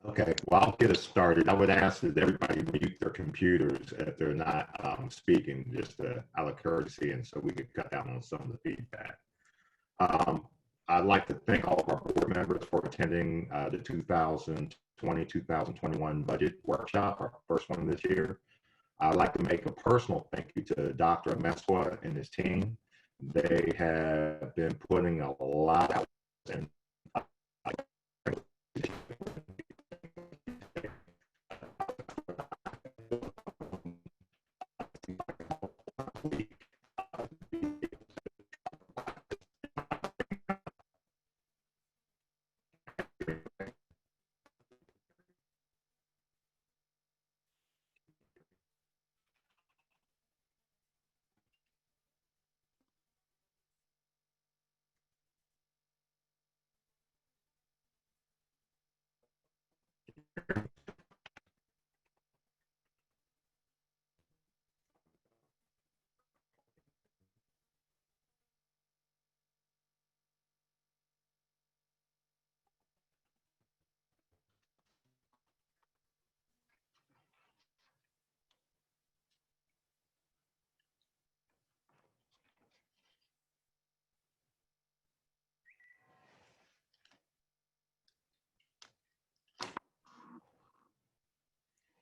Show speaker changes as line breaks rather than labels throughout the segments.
Okay, well, I'll get us started. I would ask that everybody mute their computers if they're not speaking, just out of courtesy, and so we could cut down on some of the feedback. Um, I'd like to thank all of our board members for attending the 2020-2021 budget workshop, our first one this year. I'd like to make a personal thank you to Dr. Mesqua and his team. They have been putting a lot out in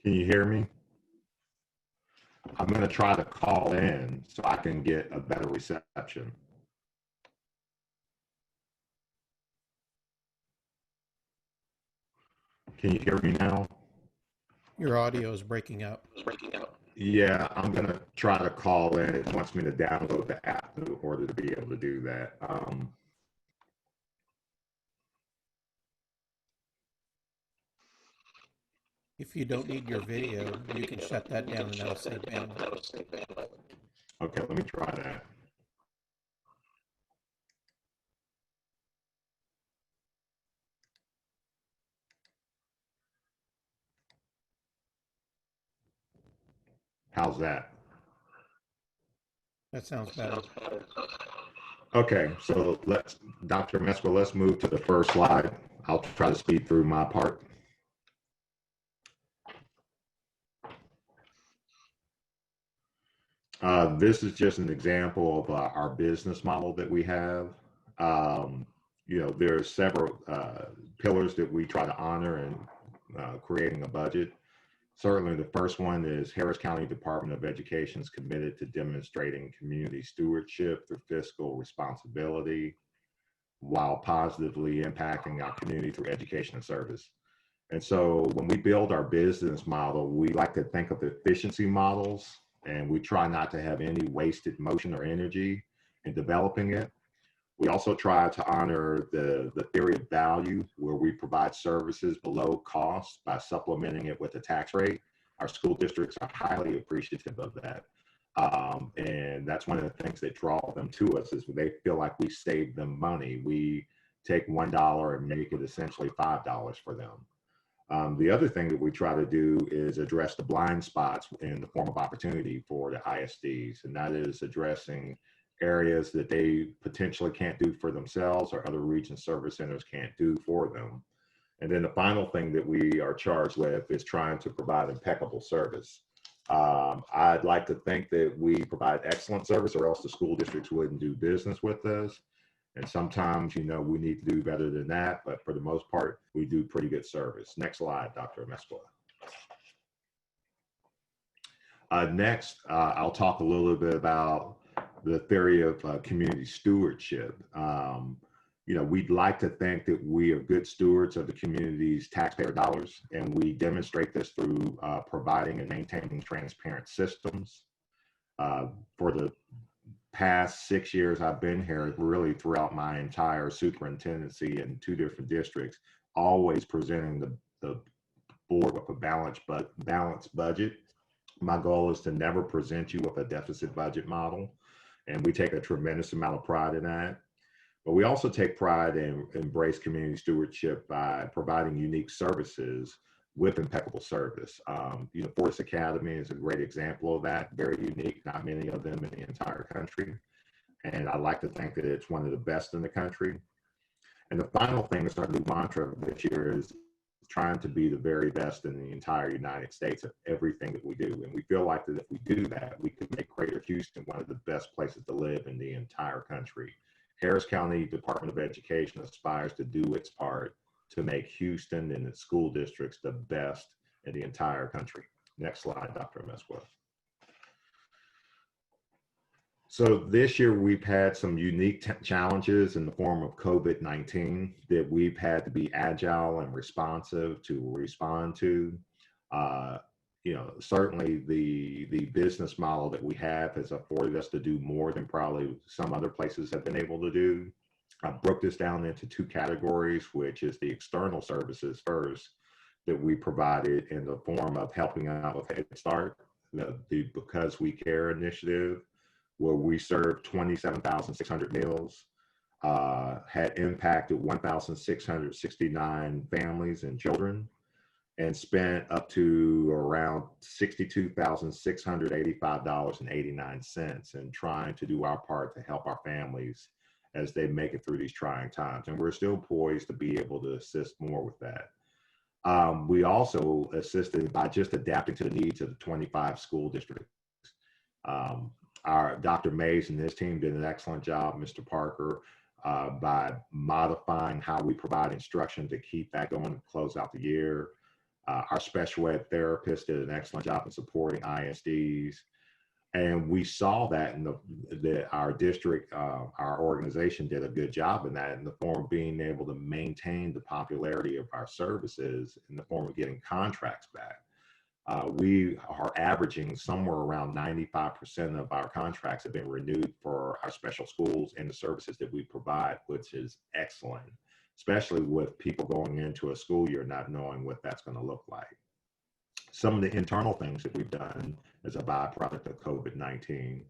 Can you hear me? I'm going to try to call in so I can get a better reception. Can you hear me now?
Your audio is breaking up.
Yeah, I'm going to try to call in. It wants me to download the app in order to be able to do that.
If you don't need your video, you can shut that down and that'll save bandwidth.
Okay, let me try that. How's that?
That sounds better.
Okay, so Dr. Mesqua, let's move to the first slide. I'll try to speed through my part. This is just an example of our business model that we have. There are several pillars that we try to honor in creating a budget. Certainly, the first one is Harris County Department of Education is committed to demonstrating community stewardship through fiscal responsibility while positively impacting our community through education and service. And so when we build our business model, we like to think of efficiency models, and we try not to have any wasted motion or energy in developing it. We also try to honor the theory of value, where we provide services below cost by supplementing it with a tax rate. Our school districts are highly appreciative of that. And that's one of the things that draw them to us, is they feel like we save them money. We take $1 and make it essentially $5 for them. The other thing that we try to do is address the blind spots in the form of opportunity for the ISDs, and that is addressing areas that they potentially can't do for themselves or other region service centers can't do for them. And then the final thing that we are charged with is trying to provide impeccable service. I'd like to think that we provide excellent service, or else the school districts wouldn't do business with us. And sometimes, we need to do better than that, but for the most part, we do pretty good service. Next slide, Dr. Mesqua. Next, I'll talk a little bit about the theory of community stewardship. We'd like to think that we are good stewards of the community's taxpayer dollars, and we demonstrate this through providing and maintaining transparent systems. For the past 6 years I've been here, really throughout my entire superintendency in 2 different districts, always presenting the board with a balanced budget. My goal is to never present you with a deficit budget model, and we take a tremendous amount of pride in that. But we also take pride in embrace community stewardship by providing unique services with impeccable service. Forest Academy is a great example of that, very unique, not many of them in the entire country. And I like to think that it's one of the best in the country. And the final thing is, our new mantra this year is trying to be the very best in the entire United States at everything that we do. And we feel like that if we do that, we could make Greater Houston one of the best places to live in the entire country. Harris County Department of Education aspires to do its part to make Houston and its school districts the best in the entire country. Next slide, Dr. Mesquith. So this year we've had some unique challenges in the form of COVID-19 that we've had to be agile and responsive to respond to. Certainly the business model that we have has afforded us to do more than probably some other places have been able to do. I broke this down into two categories, which is the external services first that we provided in the form of helping out with Head Start, the Because We Care initiative, where we served 27,600 meals, had impacted 1,669 families and children, and spent up to around $62,685.89 in trying to do our part to help our families as they make it through these trying times. And we're still poised to be able to assist more with that. We also assisted by just adapting to the needs of the 25 school districts. Our Dr. Mays and his team did an excellent job, Mr. Parker, by modifying how we provide instruction to keep that going to close out the year. Our special ed therapist did an excellent job in supporting ISDs. And we saw that in our district, our organization did a good job in that in the form of being able to maintain the popularity of our services in the form of getting contracts back. We are averaging somewhere around 95% of our contracts have been renewed for our special schools and the services that we provide, which is excellent, especially with people going into a school year not knowing what that's going to look like. Some of the internal things that we've done as a byproduct of COVID-19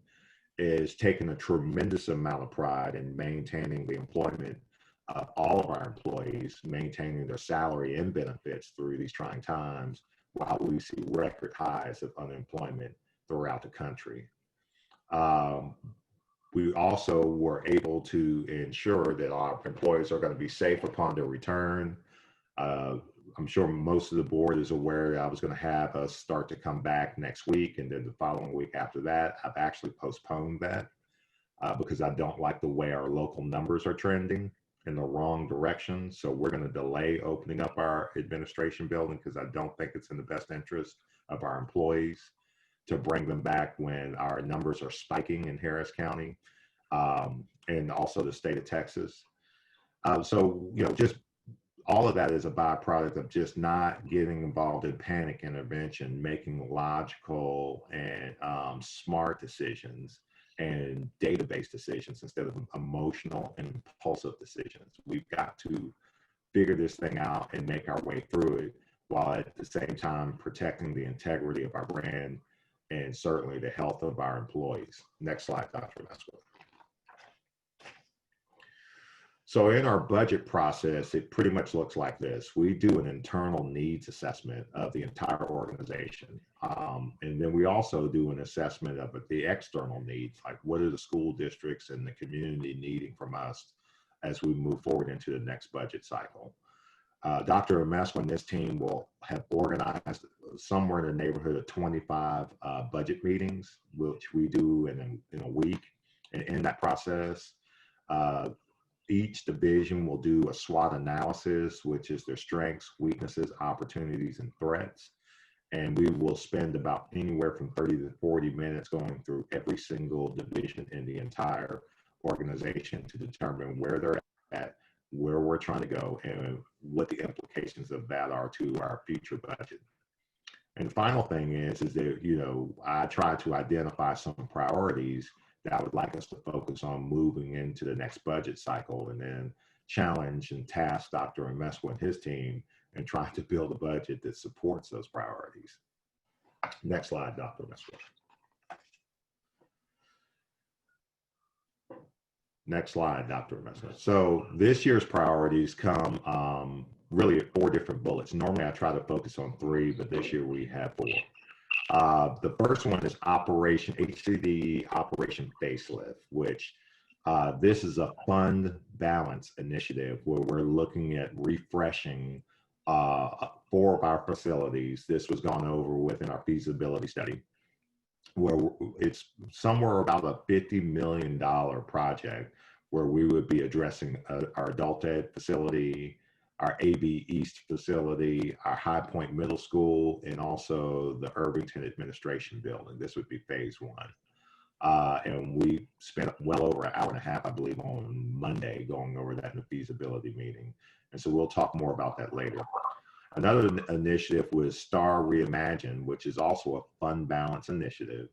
is taking a tremendous amount of pride in maintaining the employment of all of our employees, maintaining their salary and benefits through these trying times, while we see record highs of unemployment throughout the country. We also were able to ensure that our employees are going to be safe upon their return. I'm sure most of the board is aware I was going to have us start to come back next week, and then the following week after that. I've actually postponed that because I don't like the way our local numbers are trending in the wrong direction. So we're going to delay opening up our administration building because I don't think it's in the best interest of our employees to bring them back when our numbers are spiking in Harris County and also the state of Texas. Just all of that is a byproduct of just not getting involved in panic intervention, making logical and smart decisions and database decisions instead of emotional and impulsive decisions. We've got to figure this thing out and make our way through it while at the same time protecting the integrity of our brand and certainly the health of our employees. Next slide, Dr. Mesquith. So in our budget process, it pretty much looks like this. We do an internal needs assessment of the entire organization. And then we also do an assessment of the external needs, like what are the school districts and the community needing from us as we move forward into the next budget cycle. Dr. Mesquith and this team will have organized somewhere in the neighborhood of 25 budget meetings, which we do in a week. And in that process, each division will do a SWOT analysis, which is their strengths, weaknesses, opportunities, and threats. And we will spend about anywhere from 30 to 40 minutes going through every single division in the entire organization to determine where they're at, where we're trying to go, and what the implications of that are to our future budget. And the final thing is that, I try to identify some priorities that I would like us to focus on moving into the next budget cycle, and then challenge and task Dr. Mesquith and his team and trying to build a budget that supports those priorities. Next slide, Dr. Mesquith. Next slide, Dr. Mesquith. So this year's priorities come really at 4 different bullets. Normally I try to focus on 3, but this year we have 4. The first one is HCDE Operation Facelift, which this is a fund balance initiative where we're looking at refreshing 4 of our facilities. This was gone over within our feasibility study, where it's somewhere about a $50 million project where we would be addressing our adult ed facility, our AB East facility, our High Point Middle School, and also the Irvington Administration Building. This would be phase 1. And we spent well over an hour and a half, I believe, on Monday going over that in the feasibility meeting. And so we'll talk more about that later. Another initiative was STAR Reimagine, which is also a fund balance initiative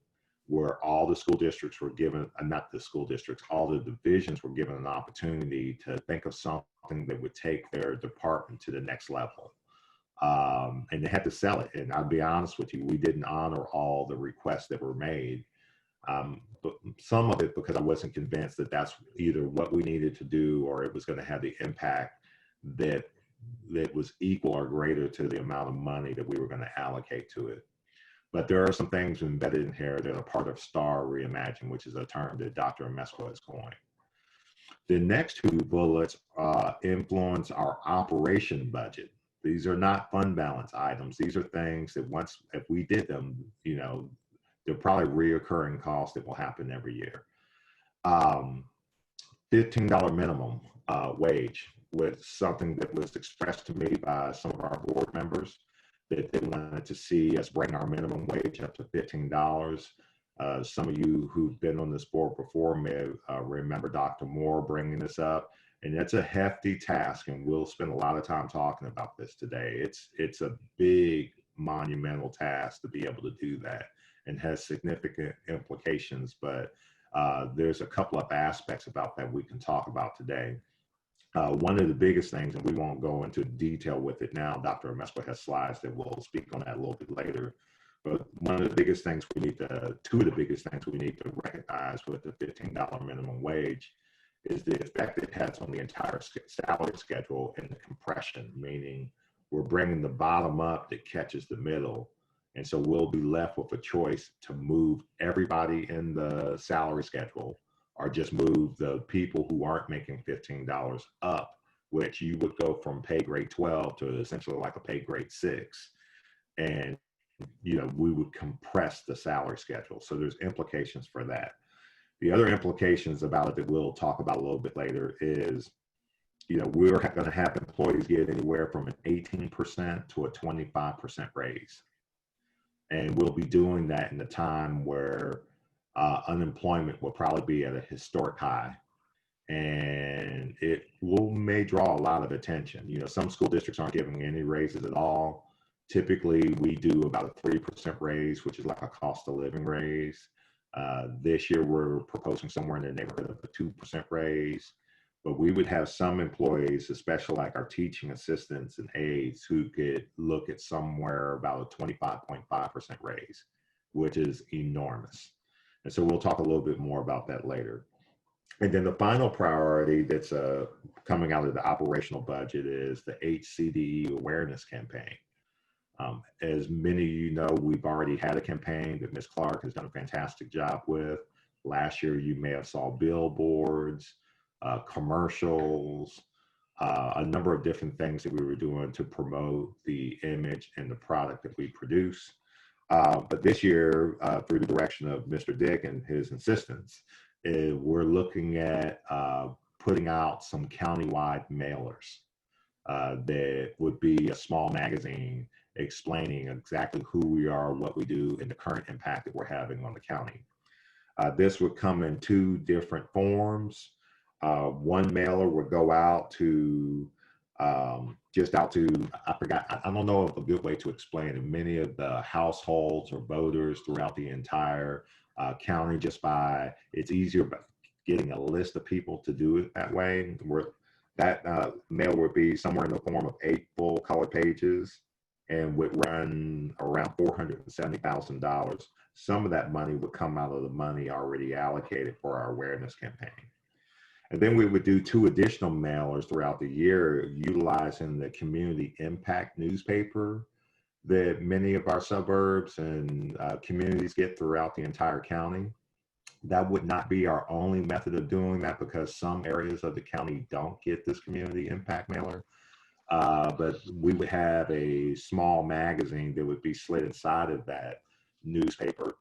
where all the school districts were given, not the school districts, all the divisions were given an opportunity to think of something that would take their department to the next level. And they had to sell it. And I'll be honest with you, we didn't honor all the requests that were made. But some of it because I wasn't convinced that that's either what we needed to do or it was going to have the impact that was equal or greater to the amount of money that we were going to allocate to it. But there are some things embedded in here that are part of STAR Reimagine, which is a term that Dr. Amesco has coined. The next 2 bullets influence our operation budget. These are not fund balance items. These are things that once, if we did them, you know, they're probably reoccurring costs that will happen every year. $15 minimum wage was something that was expressed to me by some of our board members that they wanted to see us bring our minimum wage up to $15. Some of you who've been on this board before may remember Dr. Moore bringing this up, and it's a hefty task, and we'll spend a lot of time talking about this today. It's a big, monumental task to be able to do that and has significant implications, but there's a couple of aspects about that we can talk about today. One of the biggest things, and we won't go into detail with it now, Dr. Amesco has slides that will speak on that a little bit later, but one of the biggest things we need to, 2 of the biggest things we need to recognize with the $15 minimum wage is the effect it has on the entire salary schedule and the compression, meaning we're bringing the bottom up that catches the middle. And so we'll be left with a choice to move everybody in the salary schedule or just move the people who aren't making $15 up, which you would go from pay grade 12 to essentially like a pay grade 6. And, you know, we would compress the salary schedule. So there's implications for that. The other implications about it that we'll talk about a little bit later is, you know, we're going to have employees get anywhere from an 18% to a 25% raise. And we'll be doing that in a time where unemployment will probably be at a historic high, and it may draw a lot of attention. You know, some school districts aren't giving any raises at all. Typically, we do about a 3% raise, which is like a cost of living raise. This year, we're proposing somewhere in the neighborhood of a 2% raise. But we would have some employees, especially like our teaching assistants and aides, who could look at somewhere about a 25.5% raise, which is enormous. And so we'll talk a little bit more about that later. And then the final priority that's coming out of the operational budget is the HCDE awareness campaign. As many of you know, we've already had a campaign that Ms. Clark has done a fantastic job with. Last year, you may have saw billboards, commercials, a number of different things that we were doing to promote the image and the product that we produce. But this year, through the direction of Mr. Dick and his insistence, we're looking at putting out some countywide mailers that would be a small magazine explaining exactly who we are, what we do, and the current impact that we're having on the county. This would come in 2 different forms. One mailer would go out to I don't know of a good way to explain it. Many of the households or voters throughout the entire county, it's easier by getting a list of people to do it that way. That mail would be somewhere in the form of 8 full color pages and would run around $470,000. Some of that money would come out of the money already allocated for our awareness campaign. And then we would do 2 additional mailers throughout the year utilizing the community impact newspaper that many of our suburbs and communities get throughout the entire county. That would not be our only method of doing that because some areas of the county don't get this community impact mailer. But we would have a small magazine that would be slid inside of that newspaper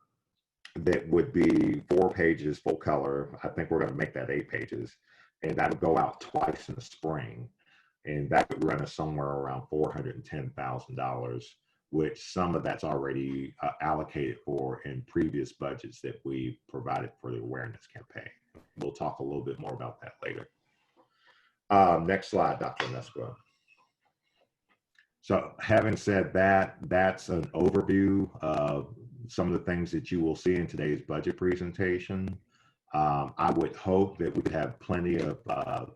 that would be 4 pages full color. I think we're going to make that 8 pages, and that would go out twice in the spring, and that would run us somewhere around $410,000, which some of that's already allocated for in previous budgets that we provided for the awareness campaign. We'll talk a little bit more about that later. Next slide, Dr. Mesqua. So having said that, that's an overview of some of the things that you will see in today's budget presentation. I would hope that we could have plenty of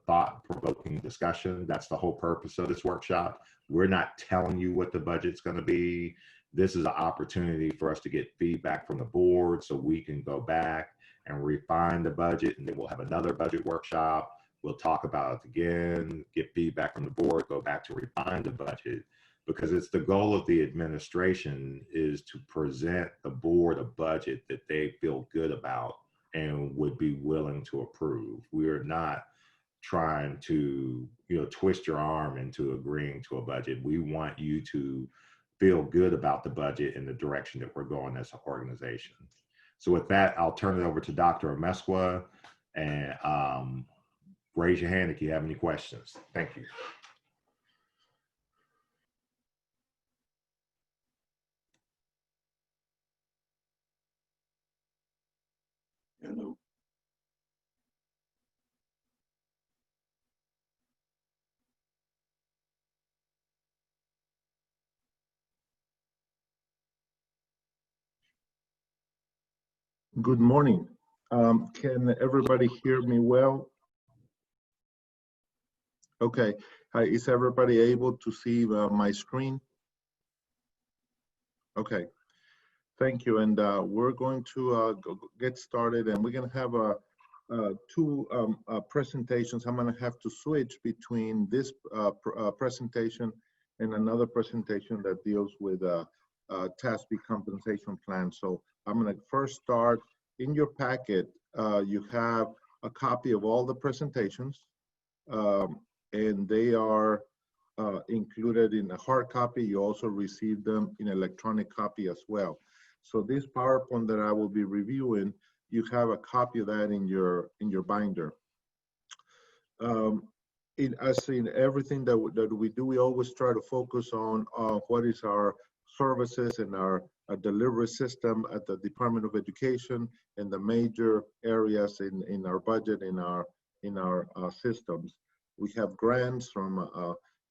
thought-provoking discussion. That's the whole purpose of this workshop. We're not telling you what the budget's going to be. This is an opportunity for us to get feedback from the board so we can go back and refine the budget, and then we'll have another budget workshop. We'll talk about it again, get feedback from the board, go back to refine the budget, because it's the goal of the administration is to present the board a budget that they feel good about and would be willing to approve. We are not trying to, twist your arm into agreeing to a budget. We want you to feel good about the budget and the direction that we're going as an organization. So with that, I'll turn it over to Dr. Mesqua, and raise your hand if you have any questions. Thank you.
Hello. Good morning. Can everybody hear me well? Okay. Hi, is everybody able to see my screen? Okay. Thank you. And we're going to get started, and we're going to have two presentations. I'm going to have to switch between this presentation and another presentation that deals with TASB compensation plan. So I'm going to first start. In your packet, you have a copy of all the presentations, and they are included in a hard copy. You also receive them in electronic copy as well. So this PowerPoint that I will be reviewing, you have a copy of that in your binder. As in everything that we do, we always try to focus on what is our services and our delivery system at the Department of Education and the major areas in our budget, in our systems. We have grants from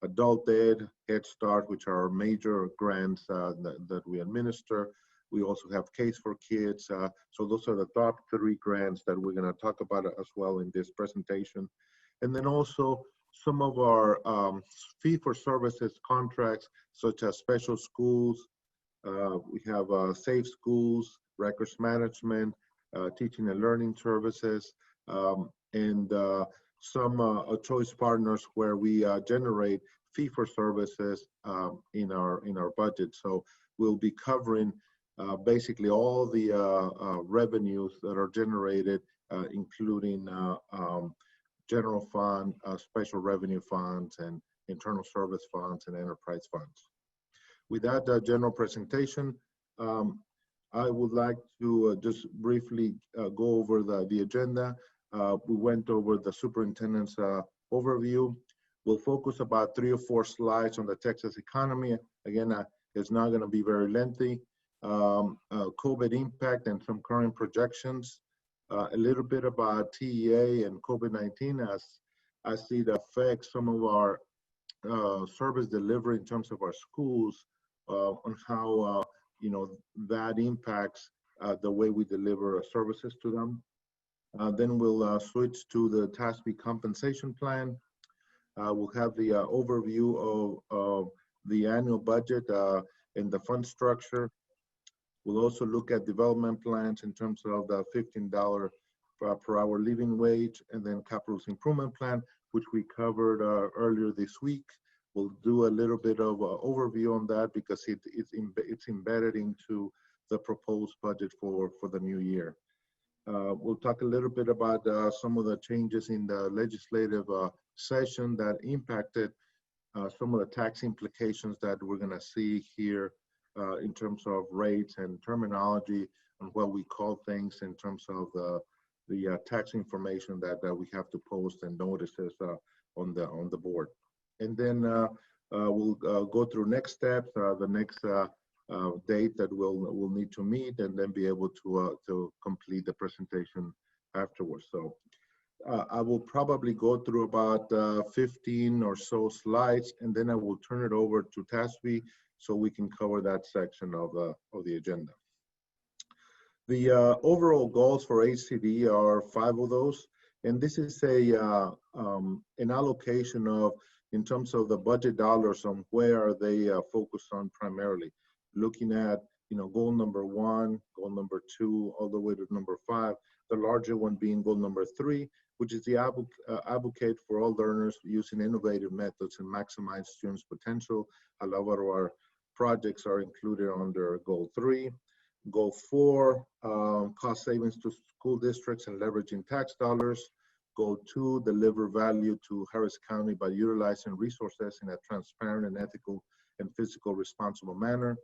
Adult Ed, Head Start, which are our major grants that we administer. We also have Case for Kids. So those are the top 3 grants that we're going to talk about as well in this presentation. And then also some of our fee-for-services contracts, such as special schools. We have safe schools, records management, teaching and learning services, and some choice partners where we generate fee-for-services in our budget. So we'll be covering basically all the revenues that are generated, including general fund, special revenue funds, and internal service funds and enterprise funds. With that general presentation, I would like to just briefly go over the agenda. We went over the superintendent's overview. We'll focus about 3 or 4 slides on the Texas economy. Again, it's not going to be very lengthy. COVID impact and some current projections. A little bit about TEA and COVID-19 as it affects some of our service delivery in terms of our schools, on how that impacts the way we deliver services to them. Then we'll switch to the TASB compensation plan. We'll have the overview of the annual budget and the fund structure. We'll also look at development plans in terms of the $15 per hour living wage, and then capital improvement plan, which we covered earlier this week. We'll do a little bit of overview on that because it's embedded into the proposed budget for the new year. We'll talk a little bit about some of the changes in the legislative session that impacted some of the tax implications that we're going to see here in terms of rates and terminology and what we call things in terms of the tax information that we have to post and notices on the board. And then we'll go through next steps, the next date that we'll need to meet, and then be able to complete the presentation afterwards. So I will probably go through about 15 or so slides, and then I will turn it over to TASB so we can cover that section of the agenda. The overall goals for HCDE are 5 of those, and this is an allocation of, in terms of the budget dollars, on where are they focused on primarily. Looking at, goal number 1, goal number 2, all the way to number 5, the larger one being goal number 3, which is the advocate for all learners using innovative methods and maximize students' potential. A lot of our projects are included under goal 3. Goal 4, cost savings to school districts and leveraging tax dollars. Goal 2, deliver value to Harris County by utilizing resources in a transparent and ethical and fiscal responsible manner.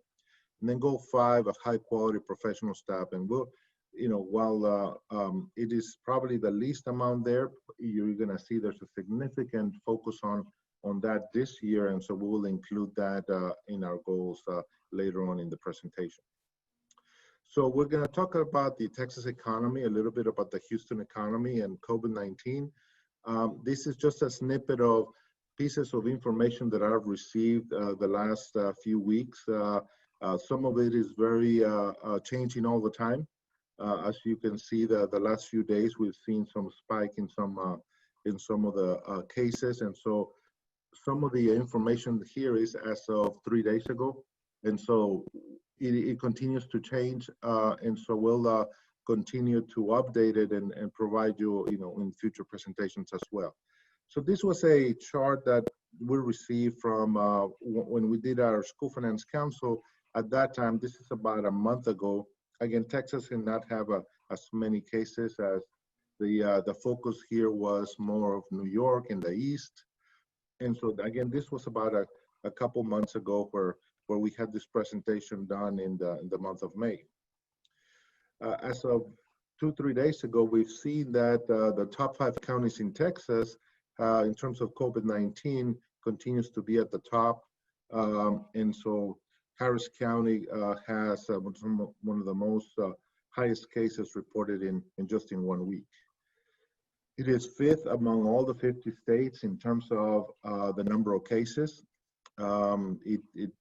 And then goal 5, a high quality professional staff. And we'll, while it is probably the least amount there, you're gonna see there's a significant focus on that this year. And so we will include that in our goals later on in the presentation. So we're going to talk about the Texas economy, a little bit about the Houston economy and COVID-19. This is just a snippet of pieces of information that I've received the last few weeks. Some of it is very changing all the time. As you can see, the last few days we've seen some spike in some of the cases, and so some of the information here is as of 3 days ago, and so it continues to change, and so we'll continue to update it and provide you, in future presentations as well. So this was a chart that we received from when we did our School Finance Council. At that time, this is about a month ago. Again, Texas did not have as many cases, as the focus here was more of New York in the east. And so again, this was about a couple months ago where we had this presentation done in the month of May. As of 2-3 days ago, we've seen that the top 5 counties in Texas, in terms of COVID-19, continues to be at the top. And so Harris County has one of the most highest cases reported in just in 1 week. It is 5th among all the 50 states in terms of the number of cases. It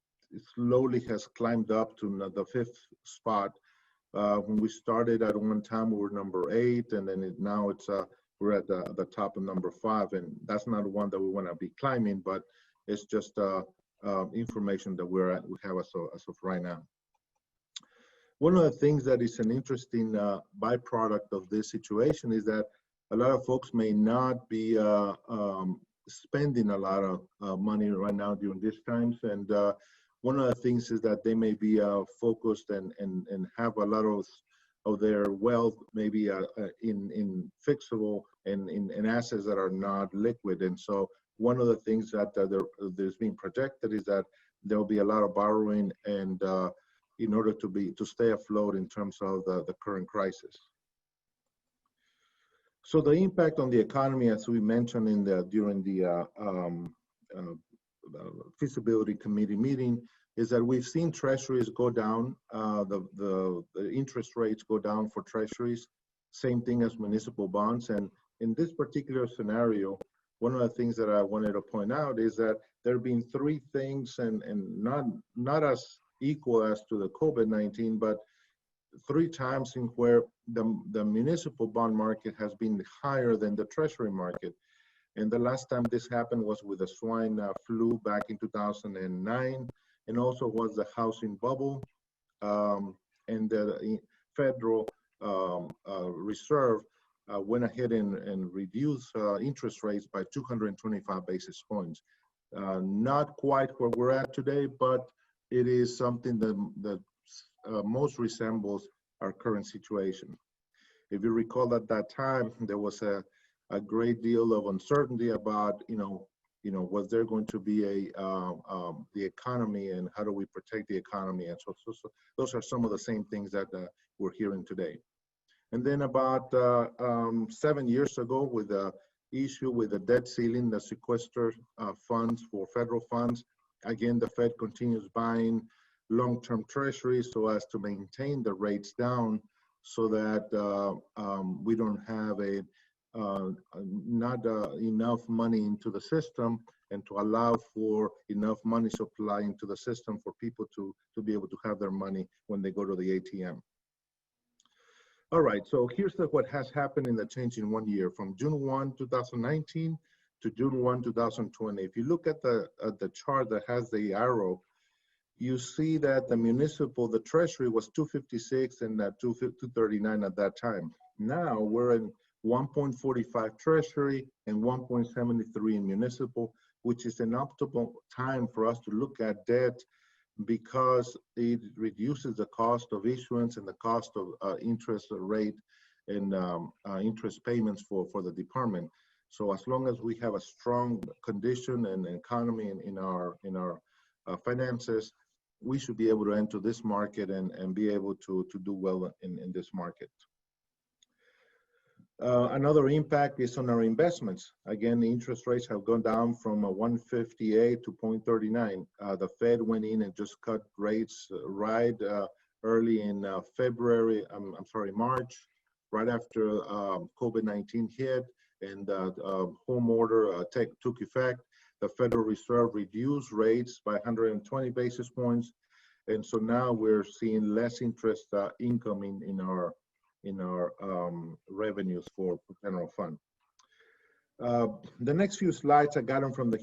slowly has climbed up to the 5th spot. When we started at one time, we were number 8, and then now we're at the top of number 5, and that's not one that we want to be climbing, but it's just information that we have as of right now. One of the things that is an interesting byproduct of this situation is that a lot of folks may not be spending a lot of money right now during these times, and one of the things is that they may be focused and have a lot of their wealth maybe in fixable and in assets that are not liquid. And so one of the things that there's being projected is that there will be a lot of borrowing, and in order to stay afloat in terms of the current crisis. So the impact on the economy, as we mentioned during the feasibility committee meeting, is that we've seen treasuries go down, the interest rates go down for treasuries, same thing as municipal bonds. And in this particular scenario, one of the things that I wanted to point out is that there have been 3 things, and not as equal as to the COVID-19, but 3 times in where the municipal bond market has been higher than the treasury market. And the last time this happened was with the swine flu back in 2009, and also was the housing bubble, and the Federal Reserve went ahead and reduced interest rates by 225 basis points. Not quite where we're at today, but it is something that most resembles our current situation. If you recall, at that time, there was a great deal of uncertainty about, was there going to be the economy, and how do we protect the economy? And so those are some of the same things that we're hearing today. And then about 7 years ago, with the issue with the debt ceiling, the sequester funds for federal funds, again, the Fed continues buying long-term treasuries so as to maintain the rates down, so that we don't have not enough money into the system, and to allow for enough money supply into the system for people to be able to have their money when they go to the ATM. All right, so here's what has happened in the change in 1 year, from June 1, 2019 to June 1, 2020. If you look at the chart that has the arrow, you see that the treasury was 256 and 239 at that time. Now we're in 1.45 treasury and 1.73 in municipal, which is an optimal time for us to look at debt, because it reduces the cost of issuance and the cost of interest rate and interest payments for the department. So as long as we have a strong condition and economy in our finances, we should be able to enter this market and be able to do well in this market. Another impact is on our investments. Again, the interest rates have gone down from 158 to 0.39. The Fed went in and just cut rates right early in March, right after COVID-19 hit and home order took effect. The Federal Reserve reduced rates by 120 basis points. And so now we're seeing less interest income in our revenues for general fund. The next few slides, I got them from the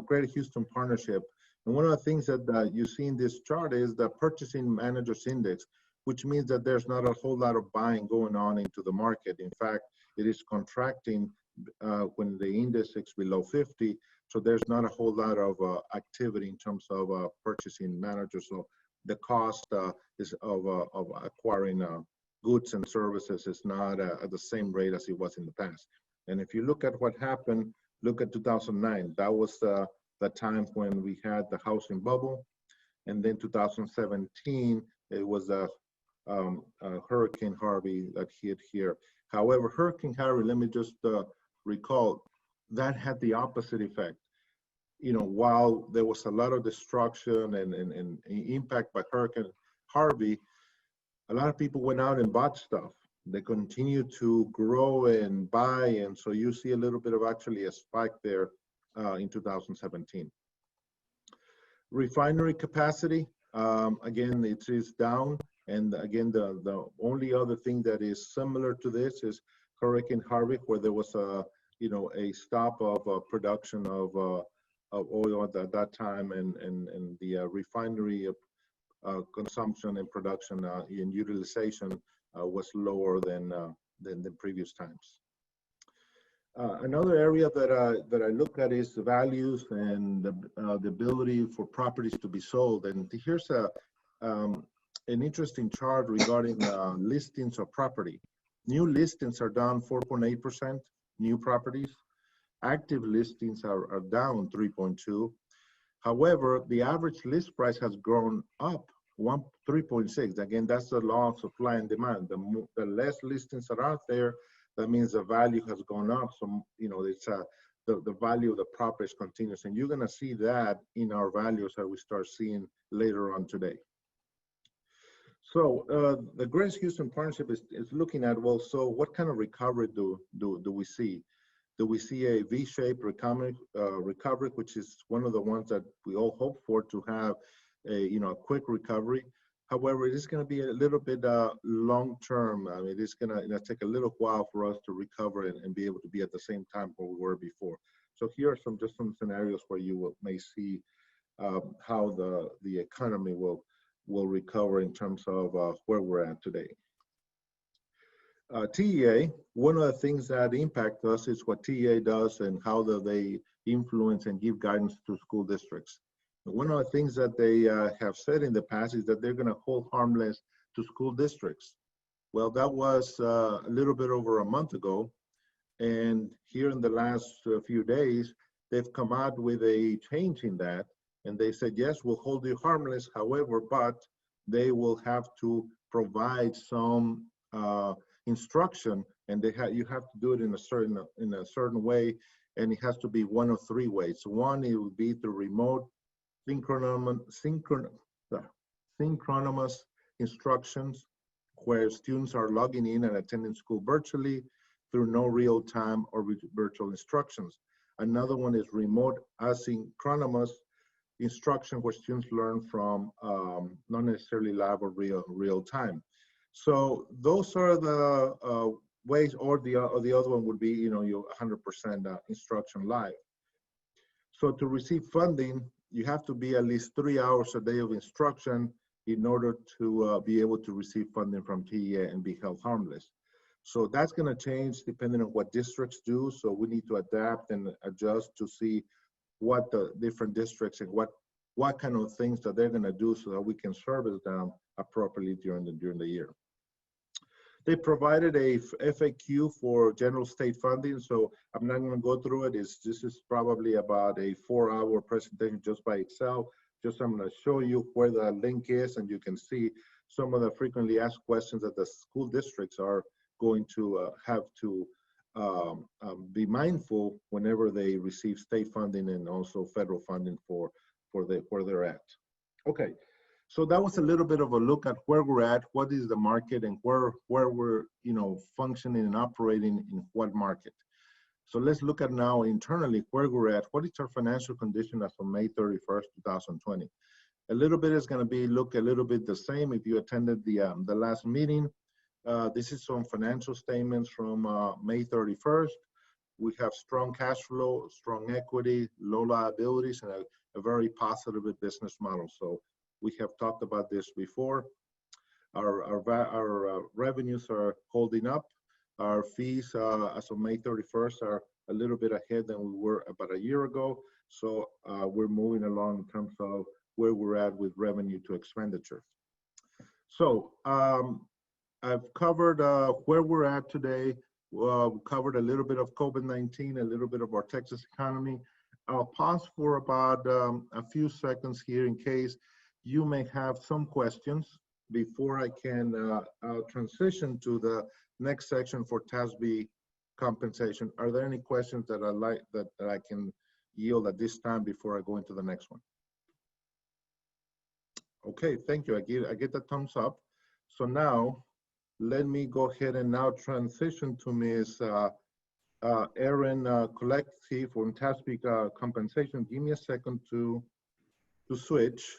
Greater Houston Partnership. And one of the things that you see in this chart is the Purchasing Managers Index, which means that there's not a whole lot of buying going on into the market. In fact, it is contracting when the index is below 50. So there's not a whole lot of activity in terms of purchasing managers. So the cost is of acquiring goods and services is not at the same rate as it was in the past. And if you look at what happened, look at 2009. That was the time when we had the housing bubble. And then 2017, it was Hurricane Harvey that hit here. However, Hurricane Harvey, let me just recall, that had the opposite effect. While there was a lot of destruction and impact by Hurricane Harvey, a lot of people went out and bought stuff. They continued to grow and buy, and so you see a little bit of actually a spike there in 2017. Refinery capacity, again, it is down, and again, the only other thing that is similar to this is Hurricane Harvey, where there was a stop of production of oil at that time, and the refinery consumption and production and utilization was lower than the previous times. Another area that I look at is the values and the ability for properties to be sold. And here's an interesting chart regarding listings of property. New listings are down 4.8%, new properties. Active listings are down 3.2%. However, the average list price has grown up 3.6%. Again, that's the law of supply and demand. The less listings that are out there, that means the value has gone up. So, it's the value of the property continues. And you're going to see that in our values that we start seeing later on today. So the Greater Houston Partnership is looking at, well, so what kind of recovery do we see? Do we see a V-shaped recovery, which is one of the ones that we all hope for, to have a quick recovery? However, it is going to be a little bit long-term. I mean, it's going to take a little while for us to recover and be able to be at the same time where we were before. So here are just some scenarios where you may see how the economy will recover in terms of where we're at today. TEA, one of the things that impact us is what TEA does and how do they influence and give guidance to school districts. One of the things that they have said in the past is that they're going to hold harmless to school districts. Well, that was a little bit over a month ago. And here in the last few days, they've come out with a change in that, and they said, yes, we'll hold you harmless, however, but they will have to provide some instruction, and you have to do it in a certain way, and it has to be one of three ways. One, it would be through remote synchronous instructions, where students are logging in and attending school virtually through no real-time or virtual instructions. Another one is remote asynchronous instruction, where students learn from not necessarily live or real time. So those are the ways, or the other one would be, your 100% instruction live. So to receive funding, you have to be at least 3 hours a day of instruction in order to be able to receive funding from TEA and be held harmless. So that's going to change depending on what districts do. So we need to adapt and adjust to see what the different districts and what kind of things that they're going to do so that we can service them appropriately during the year. They provided a FAQ for general state funding, so I'm not going to go through it. This is probably about a 4-hour presentation just by itself. Just I'm going to show you where the link is, and you can see some of the frequently asked questions that the school districts are going to have to be mindful whenever they receive state funding and also federal funding for where they're at. Okay. So that was a little bit of a look at where we're at, what is the market, and where we're functioning and operating in what market. So let's look at now internally where we're at. What is our financial condition as of May 31st, 2020? A little bit is going to look a little bit the same if you attended the last meeting. This is some financial statements from May 31st. We have strong cash flow, strong equity, low liabilities, and a very positive business model. So we have talked about this before. Our revenues are holding up. Our fees as of May 31st are a little bit ahead than we were about a year ago. So we're moving along in terms of where we're at with revenue to expenditure. So I've covered where we're at today. We covered a little bit of COVID-19, a little bit of our Texas economy. I'll pause for about a few seconds here in case you may have some questions before I can transition to the next section for TASB compensation. Are there any questions that I can yield at this time before I go into the next one? Okay, thank you. I get the thumbs up. So now let me go ahead and now transition to Ms. Erin Collective from TASB compensation. Give me a second to switch.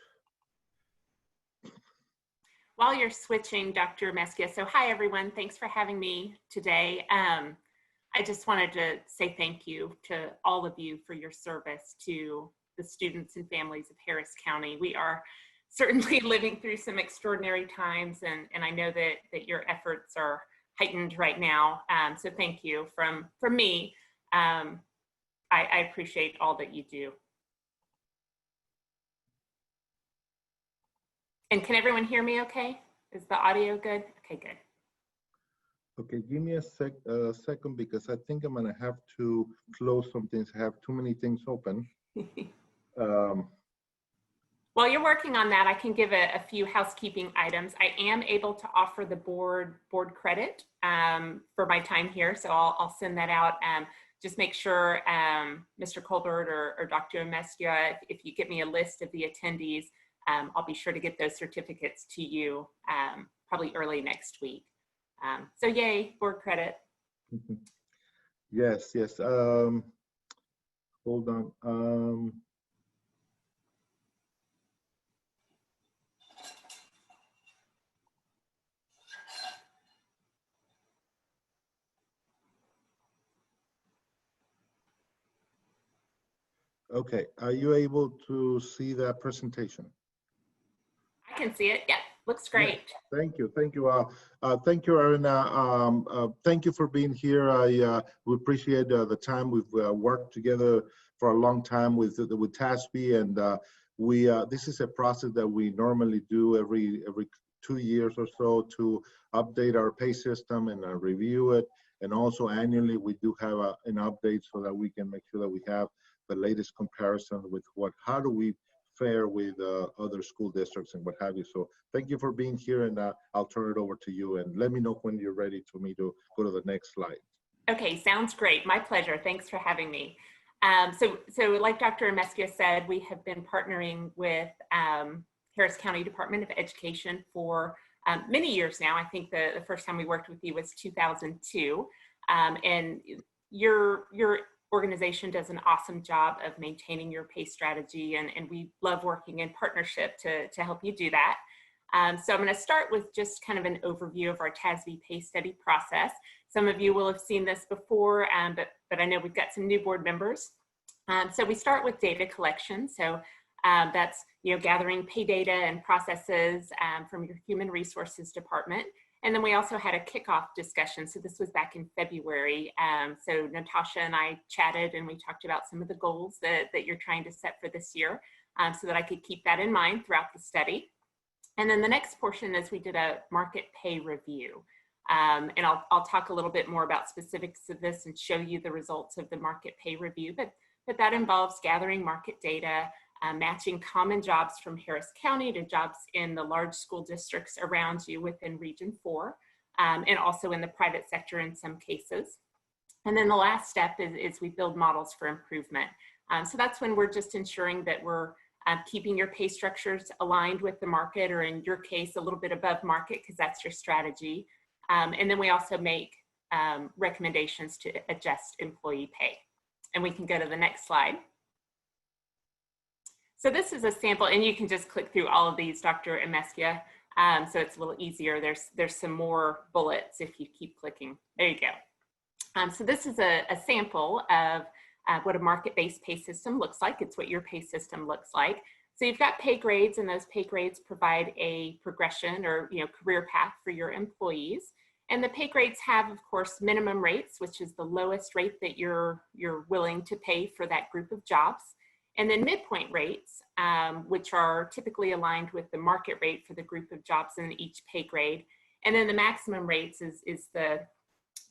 While you're switching, Dr. Mesquia, so hi everyone, thanks for having me today. I just wanted to say thank you to all of you for your service to the students and families of Harris County. We are certainly living through some extraordinary times, and I know that your efforts are heightened right now. So thank you from me. I appreciate all that you do. And can everyone hear me okay? Is the audio good? Okay, good.
Okay, give me a second because I think I'm gonna have to close some things. I have too many things open.
While you're working on that, I can give a few housekeeping items. I am able to offer the board credit for my time here, so I'll send that out. Just make sure, Mr. Colbert or Dr. Mesquia, if you get me a list of the attendees, I'll be sure to get those certificates to you probably early next week. So yay, board credit.
Yes. Hold on. Okay, are you able to see that presentation?
I can see it. Yeah, looks great.
Yeah, thank you. Thank you, Erin. Thank you for being here. We appreciate the time. We've worked together for a long time with TASB, and this is a process that we normally do every 2 years or so to update our pay system and review it. And also annually, we do have an update so that we can make sure that we have the latest comparison with how do we fare with other school districts and what have you. So thank you for being here, and I'll turn it over to you, and let me know when you're ready for me to go to the next slide.
Okay, sounds great. My pleasure. Thanks for having me. So like Dr. Amesquia said, we have been partnering with Harris County Department of Education for many years now. I think the first time we worked with you was 2002. And your organization does an awesome job of maintaining your pay strategy, and we love working in partnership to help you do that. So I'm going to start with just kind of an overview of our TASB pay study process. Some of you will have seen this before, but I know we've got some new board members. So we start with data collection. So that's gathering pay data and processes from your human resources department. And then we also had a kickoff discussion. So this was back in February. So Natasha and I chatted, and we talked about some of the goals that you're trying to set for this year, so that I could keep that in mind throughout the study. And then the next portion is we did a market pay review. And I'll talk a little bit more about specifics of this and show you the results of the market pay review, but that involves gathering market data, matching common jobs from Harris County to jobs in the large school districts around you within Region 4, and also in the private sector in some cases. And then the last step is we build models for improvement. So that's when we're just ensuring that we're keeping your pay structures aligned with the market, or in your case, a little bit above market, because that's your strategy. And then we also make recommendations to adjust employee pay. And we can go to the next slide. So this is a sample, and you can just click through all of these, Dr. Amesquia. So it's a little easier. There's some more bullets if you keep clicking. There you go. So this is a sample of what a market-based pay system looks like. It's what your pay system looks like. So you've got pay grades, and those pay grades provide a progression or career path for your employees. And the pay grades have, of course, minimum rates, which is the lowest rate that you're willing to pay for that group of jobs. And then midpoint rates, which are typically aligned with the market rate for the group of jobs in each pay grade. And then the maximum rates is the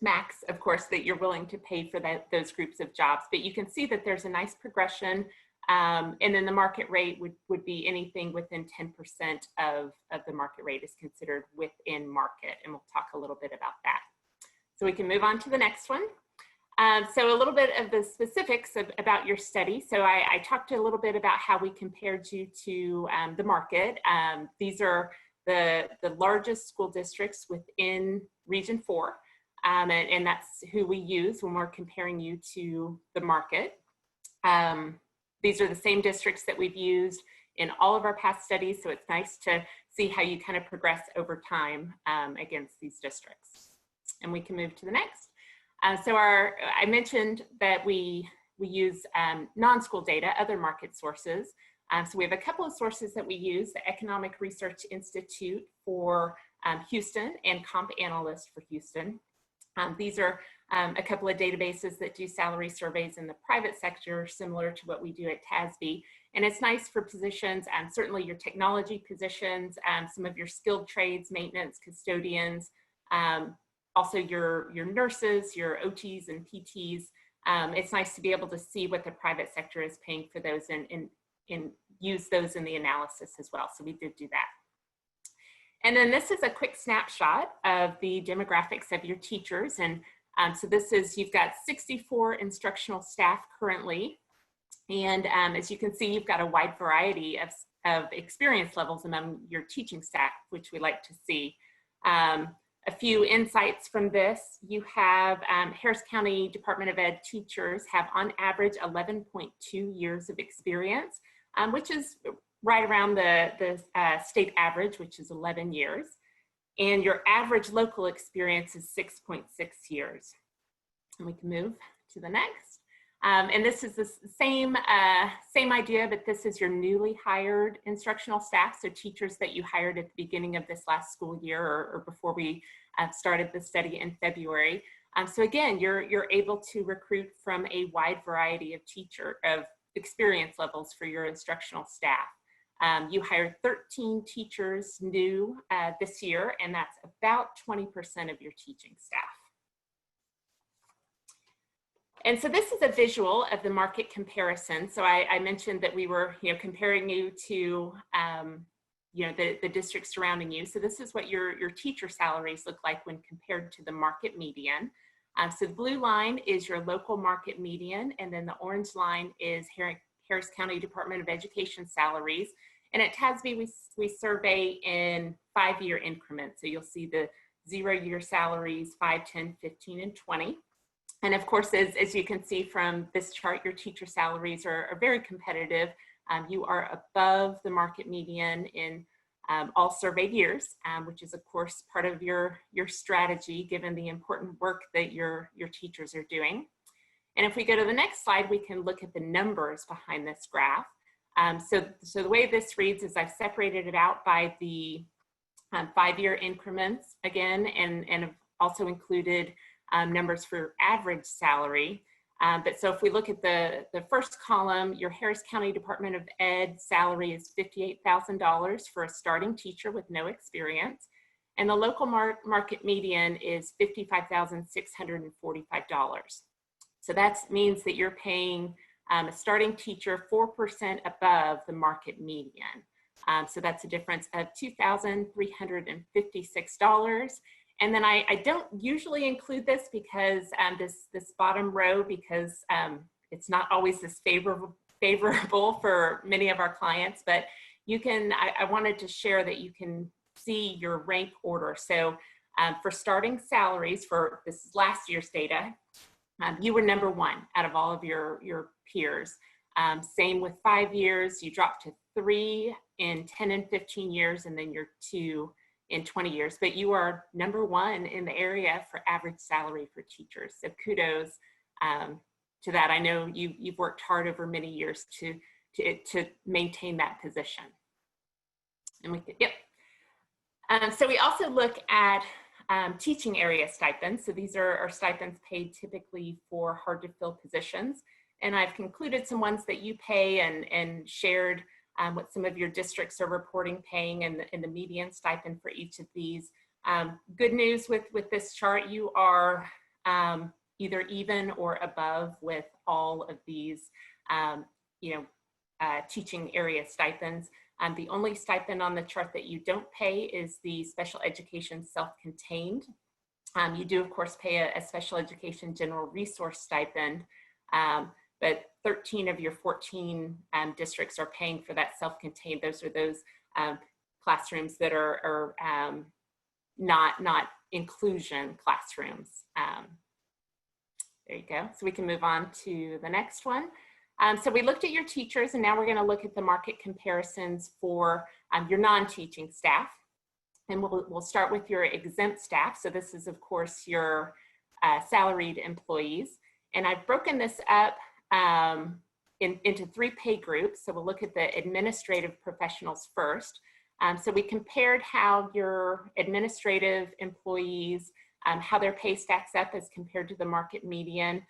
max, of course, that you're willing to pay for those groups of jobs. But you can see that there's a nice progression. And then the market rate would be anything within 10% of the market rate is considered within market. And we'll talk a little bit about that. So we can move on to the next one. So a little bit of the specifics about your study. So I talked a little bit about how we compared you to the market. These are the largest school districts within Region 4. And that's who we use when we're comparing you to the market. These are the same districts that we've used in all of our past studies. So it's nice to see how you kind of progress over time against these districts. And we can move to the next. So I mentioned that we use non-school data, other market sources. So we have a couple of sources that we use: the Economic Research Institute for Houston and Comp Analyst for Houston. These are a couple of databases that do salary surveys in the private sector, similar to what we do at TASB. And it's nice for positions, certainly your technology positions, some of your skilled trades, maintenance, custodians, also your nurses, your OTs and PTs. It's nice to be able to see what the private sector is paying for those and use those in the analysis as well. So we did do that. And then this is a quick snapshot of the demographics of your teachers. And so this is, you've got 64 instructional staff currently. And as you can see, you've got a wide variety of experience levels among your teaching staff, which we like to see. A few insights from this: you have Harris County Department of Ed teachers have on average 11.2 years of experience, which is right around the state average, which is 11 years. And your average local experience is 6.6 years. And we can move to the next. And this is the same idea, but this is your newly hired instructional staff, so teachers that you hired at the beginning of this last school year or before we started the study in February. So again, you're able to recruit from a wide variety of experience levels for your instructional staff. You hired 13 teachers new this year, and that's about 20% of your teaching staff. And so this is a visual of the market comparison. So I mentioned that we were, comparing you to, the districts surrounding you. So this is what your teacher salaries look like when compared to the market median. So the blue line is your local market median, and then the orange line is Harris County Department of Education salaries. And at TASB, we survey in 5-year increments. So you'll see the 0-year salaries, 5, 10, 15, and 20. And of course, as you can see from this chart, your teacher salaries are very competitive. You are above the market median in all surveyed years, which is of course part of your strategy, given the important work that your teachers are doing. And if we go to the next slide, we can look at the numbers behind this graph. So the way this reads is I've separated it out by the 5-year increments again, and have also included numbers for average salary. But so if we look at the first column, your Harris County Department of Ed salary is $58,000 for a starting teacher with no experience. And the local market median is $55,645. So that means that you're paying a starting teacher 4% above the market median. So that's a difference of $2,356. And then I don't usually include this because this bottom row, because it's not always this favorable for many of our clients, but I wanted to share that you can see your rank order. So for starting salaries, for this is last year's data, you were number 1 out of all of your peers. Same with 5 years, you dropped to 3 in 10 and 15 years, and then you're 2 in 20 years, but you are number 1 in the area for average salary for teachers. So kudos to that. I know you've worked hard over many years to maintain that position. And we could, yep. So we also look at teaching area stipends. So these are stipends paid typically for hard to fill positions. And I've concluded some ones that you pay and shared what some of your districts are reporting paying and the median stipend for each of these. Good news with this chart, you are either even or above with all of these teaching area stipends. The only stipend on the chart that you don't pay is the special education self-contained. You do of course pay a special education general resource stipend, but 13 of your 14 districts are paying for that self-contained. Those are those classrooms that are not inclusion classrooms. There you go. So we can move on to the next one. So we looked at your teachers, and now we're going to look at the market comparisons for your non-teaching staff. And we'll start with your exempt staff. So this is, of course, your salaried employees. And I've broken this up into 3 pay groups. So we'll look at the administrative professionals first. So we compared how your administrative employees, how their pay stacks up as compared to the market median.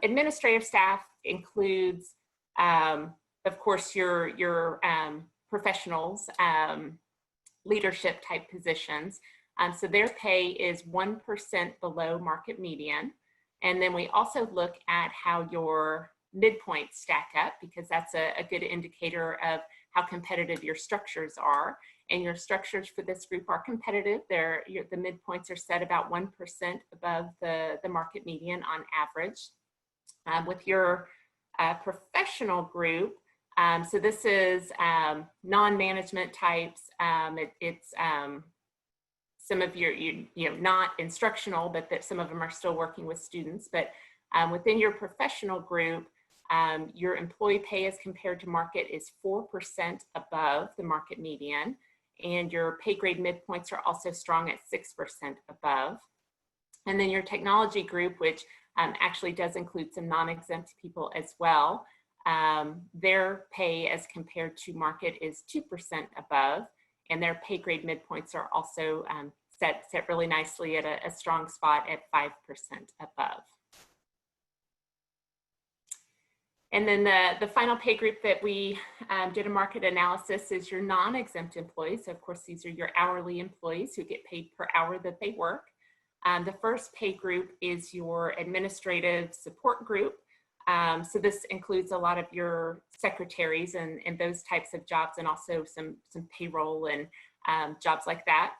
Administrative staff includes, of course, your professionals, leadership type positions. So their pay is 1% below market median. And then we also look at how your midpoints stack up, because that's a good indicator of how competitive your structures are. And your structures for this group are competitive. The midpoints are set about 1% above the market median on average. With your professional group, so this is non-management types. It's some of your, not instructional, but that some of them are still working with students. But within your professional group, your employee pay as compared to market is 4% above the market median. And your pay grade midpoints are also strong at 6% above. And then your technology group, which actually does include some non-exempt people as well, their pay as compared to market is 2% above. And their pay grade midpoints are also set really nicely at a strong spot at 5% above. And then the final pay group that we did a market analysis is your non-exempt employees. So of course, these are your hourly employees who get paid per hour that they work. The first pay group is your administrative support group. So this includes a lot of your secretaries and those types of jobs, and also some payroll and jobs like that.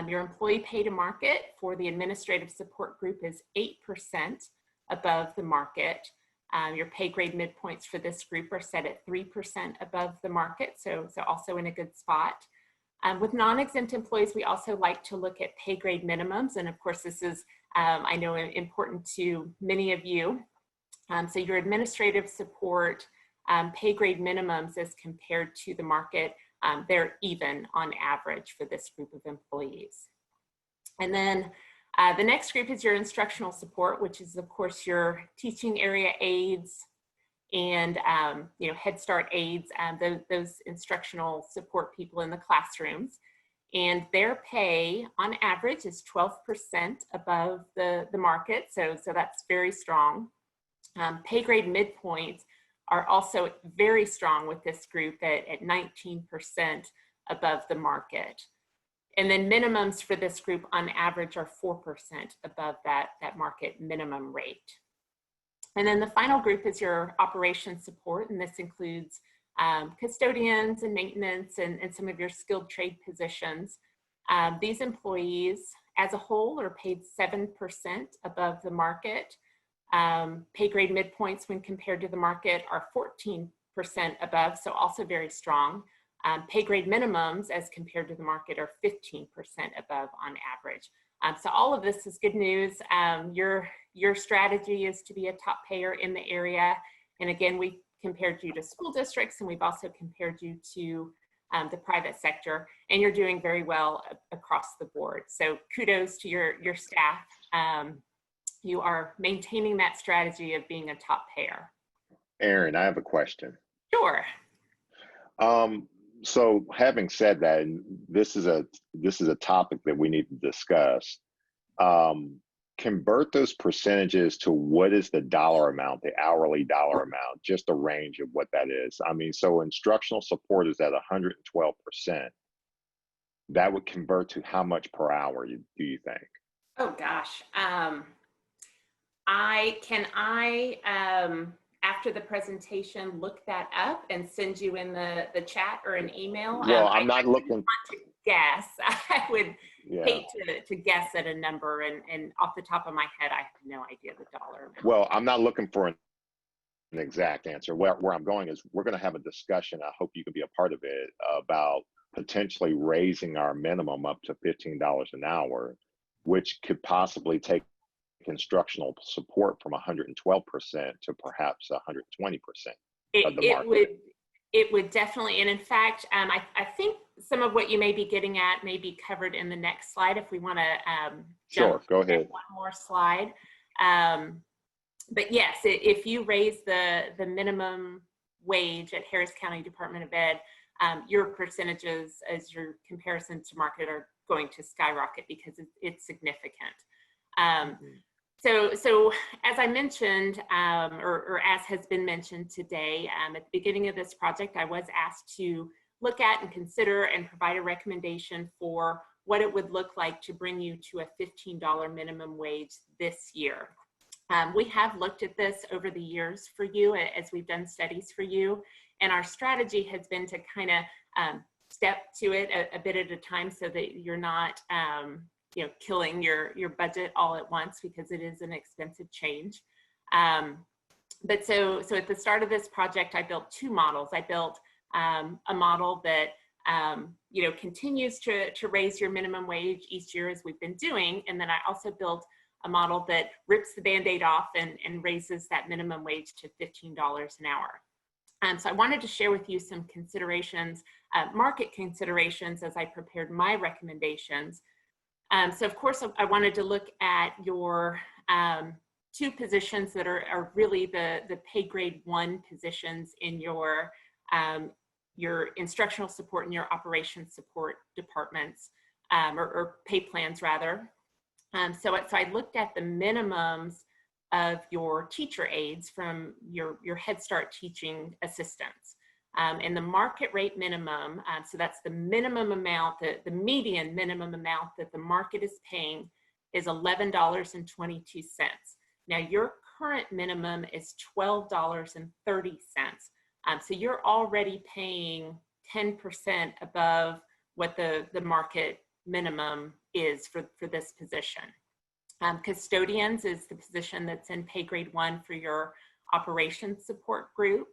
Your employee pay to market for the administrative support group is 8% above the market. Your pay grade midpoints for this group are set at 3% above the market, so also in a good spot. With non-exempt employees, we also like to look at pay grade minimums, and of course this is, I know, important to many of you. So your administrative support pay grade minimums as compared to the market, they're even on average for this group of employees. And then the next group is your instructional support, which is of course your teaching area aides and Head Start aides, those instructional support people in the classrooms. And their pay on average is 12% above the market, so that's very strong. Pay grade midpoints are also very strong with this group at 19% above the market. And then minimums for this group on average are 4% above that market minimum rate. And then the final group is your operations support, and this includes custodians and maintenance and some of your skilled trade positions. These employees as a whole are paid 7% above the market. Pay grade midpoints when compared to the market are 14% above, so also very strong. Pay grade minimums as compared to the market are 15% above on average. So all of this is good news. Your strategy is to be a top payer in the area. And again, we compared you to school districts, and we've also compared you to the private sector, and you're doing very well across the board. So kudos to your staff. You are maintaining that strategy of being a top payer.
Erin, I have a question.
Sure.
So having said that, and this is a topic that we need to discuss. Convert those percentages to what is the dollar amount, the hourly dollar amount, just a range of what that is. I mean, so instructional support is at 112%. That would convert to how much per hour, do you think?
Oh gosh. After the presentation, look that up and send you in the chat or an email.
Well, I'm not looking.
Want to guess. I would
Yeah.
hate to guess at a number, and off the top of my head, I have no idea the dollar amount.
Well, I'm not looking for an exact answer. Where I'm going is we're going to have a discussion. I hope you can be a part of it about potentially raising our minimum up to $15 an hour, which could possibly take instructional support from 112% to perhaps 120% of the market.
It would definitely, and in fact, I think some of what you may be getting at may be covered in the next slide if we want to
Sure, go ahead.
One more slide. But yes, if you raise the minimum wage at Harris County Department of Ed, your percentages as your comparison to market are going to skyrocket because it's significant. So as I mentioned, or as has been mentioned today, at the beginning of this project, I was asked to look at and consider and provide a recommendation for what it would look like to bring you to a $15 minimum wage this year. We have looked at this over the years for you as we've done studies for you, and our strategy has been to kind of step to it a bit at a time so that you're not killing your budget all at once, because it is an expensive change. But so at the start of this project, I built two models. I built a model that continues to raise your minimum wage each year as we've been doing, and then I also built a model that rips the Band-Aid off and raises that minimum wage to $15 an hour. So I wanted to share with you some considerations, market considerations, as I prepared my recommendations. So of course, I wanted to look at your two positions that are really the pay grade 1 positions in your instructional support and your operations support departments, or pay plans rather. So I looked at the minimums of your teacher aides from your Head Start teaching assistants. And the market rate minimum, so that's the minimum amount, the median minimum amount that the market is paying, is $11.22. Now your current minimum is $12.30. So you're already paying 10% above what the market minimum is for this position. Custodians is the position that's in pay grade 1 for your operations support group,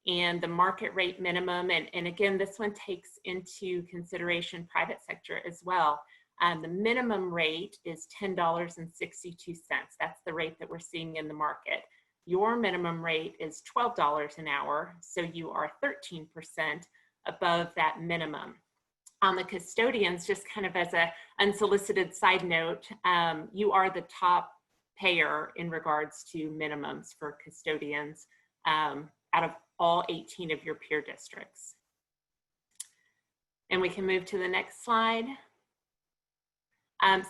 and the market rate minimum, and again, this one takes into consideration private sector as well. The minimum rate is $10.62. That's the rate that we're seeing in the market. Your minimum rate is $12 an hour, so you are 13% above that minimum. On the custodians, just kind of as a unsolicited side note, you are the top payer in regards to minimums for custodians out of all 18 of your peer districts. And we can move to the next slide.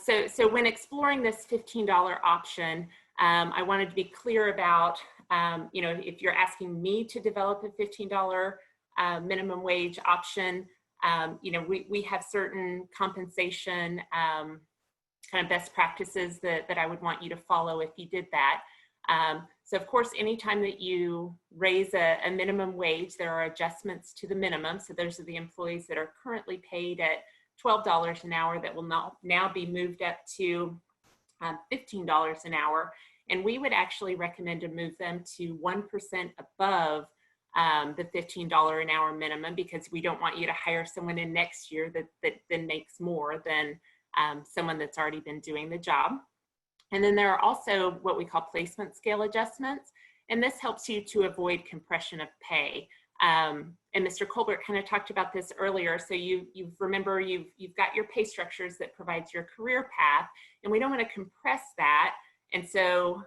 So when exploring this $15 option, I wanted to be clear about, if you're asking me to develop a $15 minimum wage option, we have certain compensation kind of best practices that I would want you to follow if you did that. So of course, anytime that you raise a minimum wage, there are adjustments to the minimum. So those are the employees that are currently paid at $12 an hour that will now be moved up to $15 an hour. And we would actually recommend to move them to 1% above the $15 an hour minimum, because we don't want you to hire someone in next year that then makes more than someone that's already been doing the job. And then there are also what we call placement scale adjustments, and this helps you to avoid compression of pay. And Mr. Colbert kind of talked about this earlier. So you've got your pay structures that provides your career path, and we don't want to compress that. And so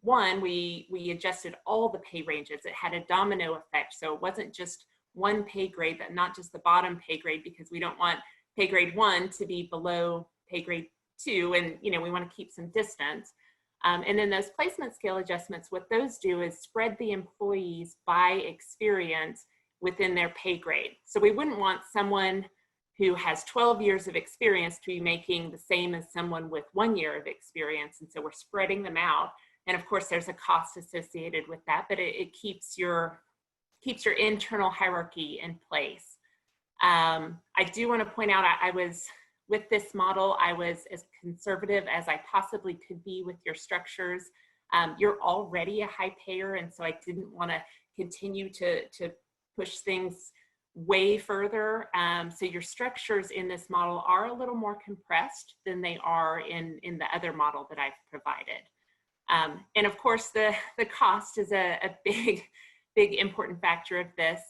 one, we adjusted all the pay ranges. It had a domino effect. So it wasn't just one pay grade, but not just the bottom pay grade, because we don't want pay grade 1 to be below pay grade 2, and we want to keep some distance. And then those placement scale adjustments, what those do is spread the employees by experience within their pay grade. So we wouldn't want someone who has 12 years of experience to be making the same as someone with 1 year of experience. And so we're spreading them out. And of course, there's a cost associated with that, but it keeps your internal hierarchy in place. I do want to point out, with this model, I was as conservative as I possibly could be with your structures. You're already a high payer, and so I didn't want to continue to push things way further. So your structures in this model are a little more compressed than they are in the other model that I've provided. And of course, the cost is a big important factor of this.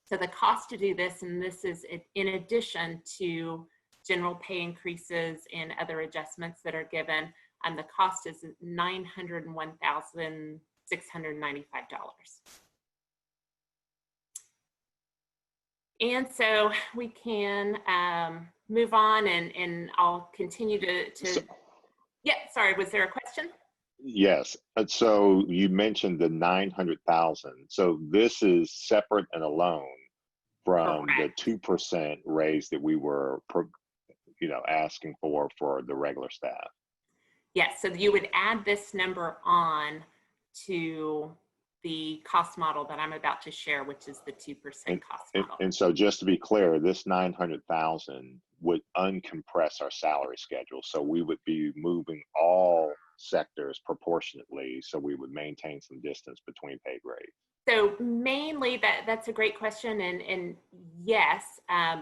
So the cost to do this, and this is in addition to general pay increases and other adjustments that are given, and the cost is $901,695. And so we can move on, and I'll continue to yeah, sorry, was there a question?
Yes. So you mentioned the 900,000. So this is separate and alone from
Correct.
the 2% raise that we were, asking for the regular staff.
Yes. So you would add this number on to the cost model that I'm about to share, which is the 2% cost model.
And so just to be clear, this 900,000 would uncompress our salary schedule. So we would be moving all sectors proportionately, so we would maintain some distance between pay grades.
So mainly that's a great question. And yes,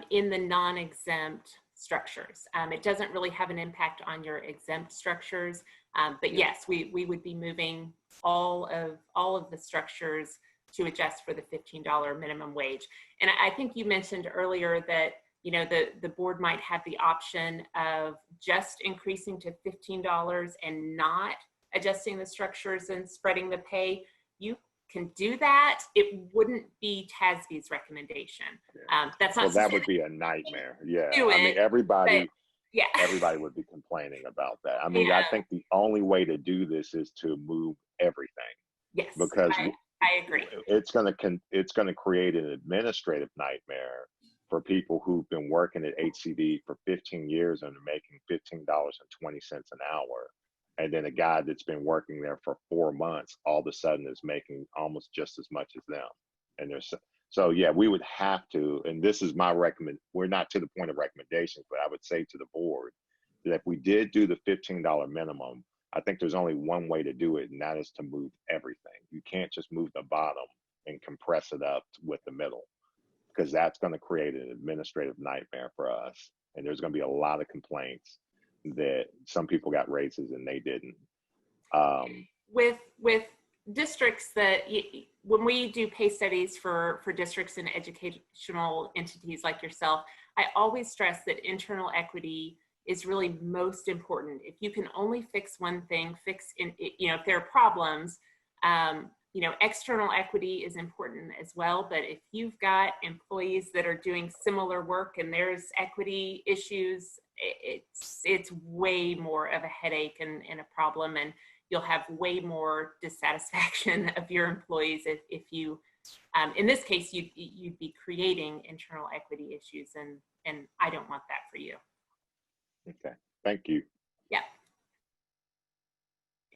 in the non-exempt structures, it doesn't really have an impact on your exempt structures. But yes, we would be moving all of the structures to adjust for the $15 minimum wage. And I think you mentioned earlier that the board might have the option of just increasing to $15 and not adjusting the structures and spreading the pay. You can do that. It wouldn't be TASB's recommendation. That's not.
Well, that would be a nightmare. Yeah,
I
mean, everybody would be complaining about that. I mean,
Yeah.
I think the only way to do this is to move everything.
Yes,
Because
I agree.
it's going to create an administrative nightmare for people who've been working at HCD for 15 years and are making $15.20 an hour. And then a guy that's been working there for 4 months, all of a sudden is making almost just as much as them. And so yeah, we would have to, and this is my we're not to the point of recommendations, but I would say to the board that if we did do the $15 minimum, I think there's only one way to do it, and that is to move everything. You can't just move the bottom and compress it up with the middle, because that's going to create an administrative nightmare for us. And there's going to be a lot of complaints that some people got raises and they didn't.
With districts that, when we do pay studies for districts and educational entities like yourself, I always stress that internal equity is really most important. If you can only fix one thing, if there are problems, external equity is important as well. But if you've got employees that are doing similar work and there's equity issues, it's way more of a headache and a problem, and you'll have way more dissatisfaction of your employees if you, in this case, you'd be creating internal equity issues, and I don't want that for you.
Okay, thank you.
Yeah.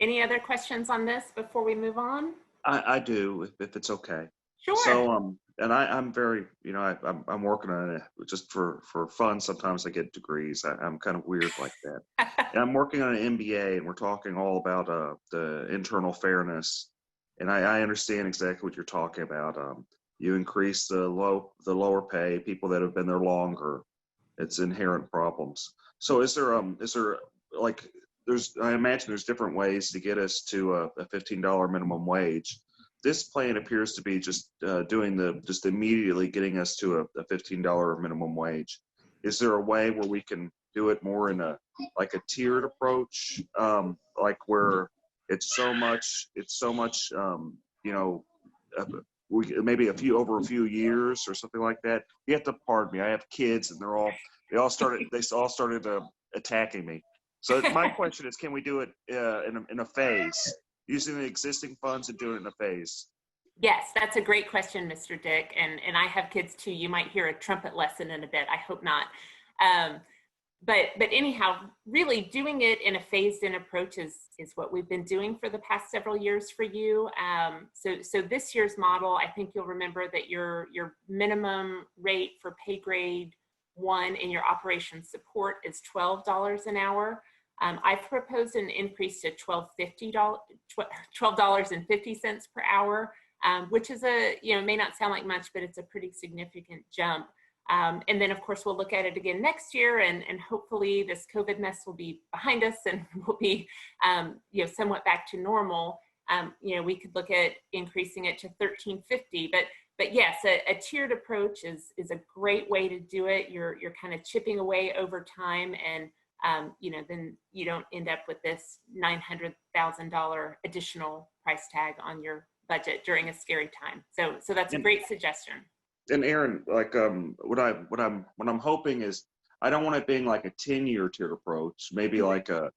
Any other questions on this before we move on?
I do, if it's okay.
Sure.
So, and I'm very, I'm working on it just for fun. Sometimes I get degrees. I'm kind of weird like that. And I'm working on an MBA, and we're talking all about the internal fairness. And I understand exactly what you're talking about. You increase the lower pay, people that have been there longer. It's inherent problems. So is there like, I imagine there's different ways to get us to a $15 minimum wage. This plan appears to be just just immediately getting us to a $15 minimum wage. Is there a way where we can do it more in a tiered approach, like where it's so much, maybe over a few years or something like that? You have to pardon me. I have kids, and they all started attacking me. So my question is, can we do it in a phase, using the existing funds and doing it in a phase?
Yes, that's a great question, Mr. Dick. And I have kids too. You might hear a trumpet lesson in a bit. I hope not. But anyhow, really doing it in a phased-in approach is what we've been doing for the past several years for you. So this year's model, I think you'll remember that your minimum rate for pay grade 1 in your operations support is $12 an hour. I've proposed an increase to $12.50 per hour, which is may not sound like much, but it's a pretty significant jump. And then, of course, we'll look at it again next year, and hopefully this COVID mess will be behind us and we'll be, somewhat back to normal. We could look at increasing it to $13.50, but yes, a tiered approach is a great way to do it. You're kind of chipping away over time, and then you don't end up with this $900,000 additional price tag on your budget during a scary time. So that's a great suggestion.
And Aaron, like what I'm hoping is, I don't want it being like a 10-year tiered approach, maybe like a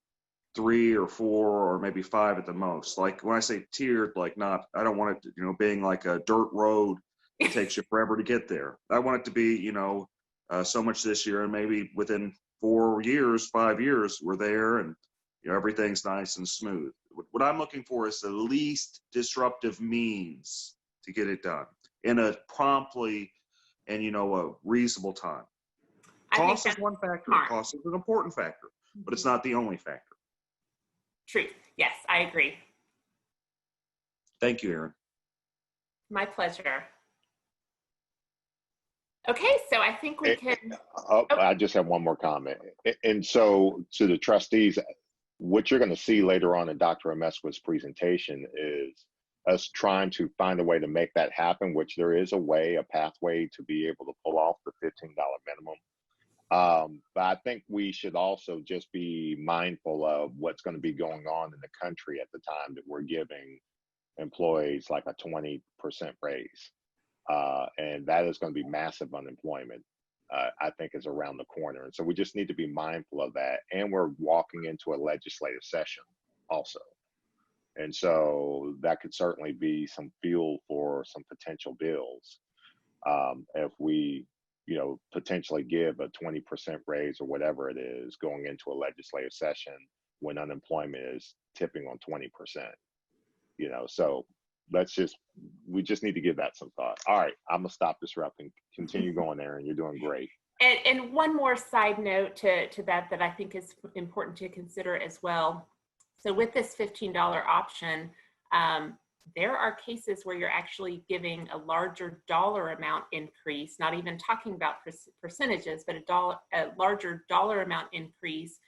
3 or 4 or maybe 5 at the most. Like when I say tiered, I don't want it, being like a dirt road that takes you forever to get there. I want it to be, so much this year, and maybe within 4 years, 5 years, we're there, and everything's nice and smooth. What I'm looking for is the least disruptive means to get it done in a promptly and a reasonable time. Cost is one factor.
Smart.
Cost is an important factor, but it's not the only factor.
True. Yes, I agree.
Thank you, Aaron.
My pleasure. Okay, so I think we can.
I just have one more comment. And so to the trustees, what you're going to see later on in Dr. Amesqua's presentation is us trying to find a way to make that happen, which there is a pathway to be able to pull off the $15 minimum. But I think we should also just be mindful of what's going to be going on in the country at the time that we're giving employees like a 20% raise. And that is going to be massive unemployment, I think, is around the corner. And so we just need to be mindful of that. And we're walking into a legislative session also. And so that could certainly be some fuel for some potential bills if we you know, potentially give a 20% raise or whatever it is going into a legislative session when unemployment is tipping on 20%. You know, so we just need to give that some thought. All right, I'm gonna stop disrupting. Continue going, Aaron. You're doing great.
And one more side note to that I think is important to consider as well. So with this $15 option, there are cases where you're actually giving a larger dollar amount increase, not even talking about percentages, but a larger dollar amount increase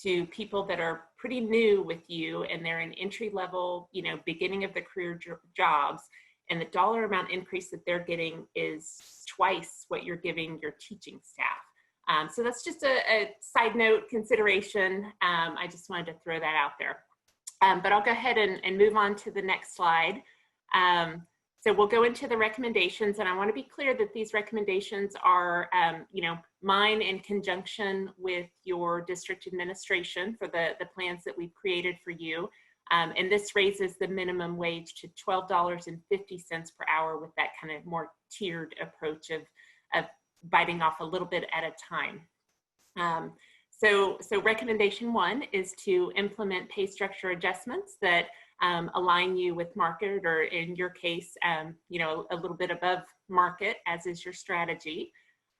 to people that are pretty new with you and they're in entry level, you know, beginning of the career jobs. And the dollar amount increase that they're getting is twice what you're giving your teaching staff. So that's just a side note consideration. I just wanted to throw that out there. But I'll go ahead and move on to the next slide. So we'll go into the recommendations, and I want to be clear that these recommendations are, you know, mine in conjunction with your district administration for the plans that we've created for you. And this raises the minimum wage to $12.50 per hour with that kind of more tiered approach of biting off a little bit at a time. So recommendation 1 is to implement pay structure adjustments that align you with market, or in your case, you know, a little bit above market, as is your strategy.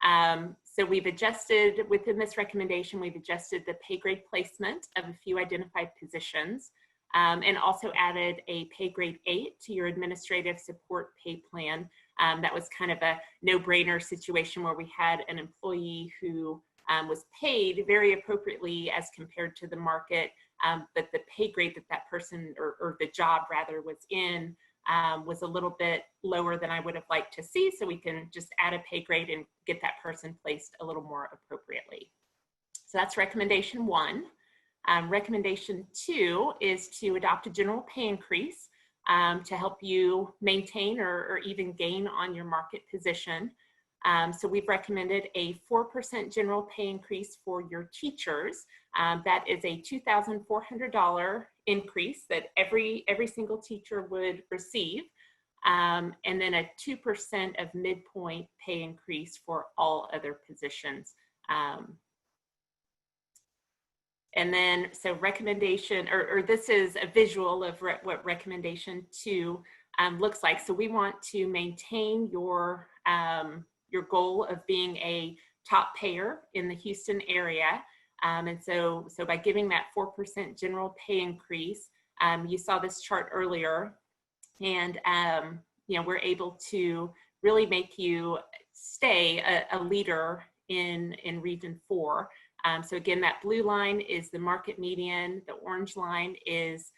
So we've adjusted, within this recommendation, we've adjusted the pay grade placement of a few identified positions, and also added a pay grade 8 to your administrative support pay plan. That was kind of a no-brainer situation where we had an employee who was paid very appropriately as compared to the market, but the pay grade that that person, or the job rather, was in was a little bit lower than I would have liked to see. So we can just add a pay grade and get that person placed a little more appropriately. So that's recommendation 1. Recommendation 2 is to adopt a general pay increase to help you maintain or even gain on your market position. So we've recommended a 4% general pay increase for your teachers. That is a $2,400 increase that every single teacher would receive. And then a 2% of midpoint pay increase for all other positions. And then, so recommendation, or this is a visual of what recommendation 2 looks like. So we want to maintain your goal of being a top payer in the Houston area. And so by giving that 4% general pay increase, you saw this chart earlier, and you know, we're able to really make you stay a leader in Region 4. So again, that blue line is the market median. The orange line is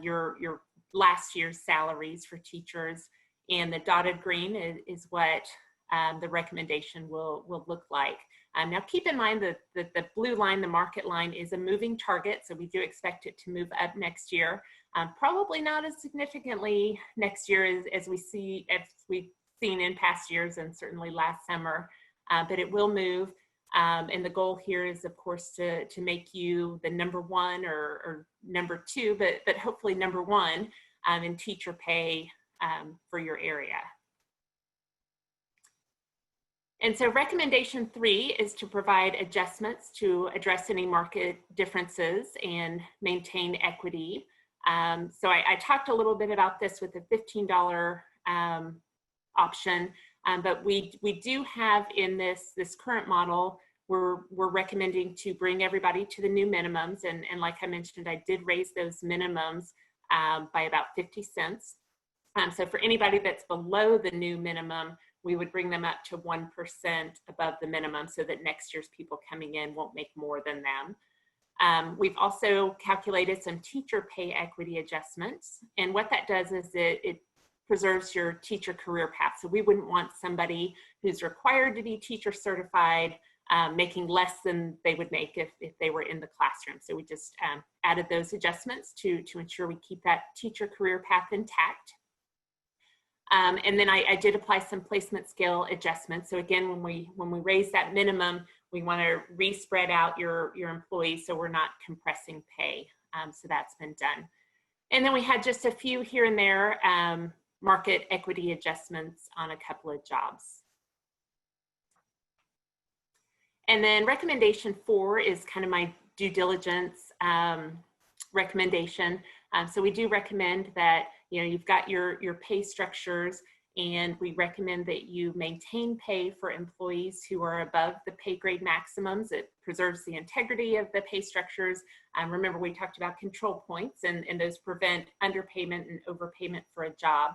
your last year's salaries for teachers, and the dotted green is what the recommendation will look like. Now keep in mind that the blue line, the market line, is a moving target, so we do expect it to move up next year. Probably not as significantly next year as we've seen in past years, and certainly last summer, but it will move. And the goal here is, of course, to make you the number 1 or number 2, but hopefully number 1 in teacher pay for your area. And so recommendation 3 is to provide adjustments to address any market differences and maintain equity. So I talked a little bit about this with the $15 option, but we do have in this current model, we're recommending to bring everybody to the new minimums. And like I mentioned, I did raise those minimums by about 50 cents. So for anybody that's below the new minimum, we would bring them up to 1% above the minimum, so that next year's people coming in won't make more than them. We've also calculated some teacher pay equity adjustments. And what that does is it preserves your teacher career path. So we wouldn't want somebody who's required to be teacher certified making less than they would make if they were in the classroom. So we just added those adjustments to ensure we keep that teacher career path intact. And then I did apply some placement scale adjustments. So again, when we raise that minimum, we want to re-spread out your employees so we're not compressing pay. So that's been done. And then we had just a few here and there market equity adjustments on a couple of jobs. And then recommendation 4 is kind of my due diligence recommendation. So we do recommend that, you know, you've got your pay structures, and we recommend that you maintain pay for employees who are above the pay grade maximums. It preserves the integrity of the pay structures. Remember, we talked about control points, and those prevent underpayment and overpayment for a job.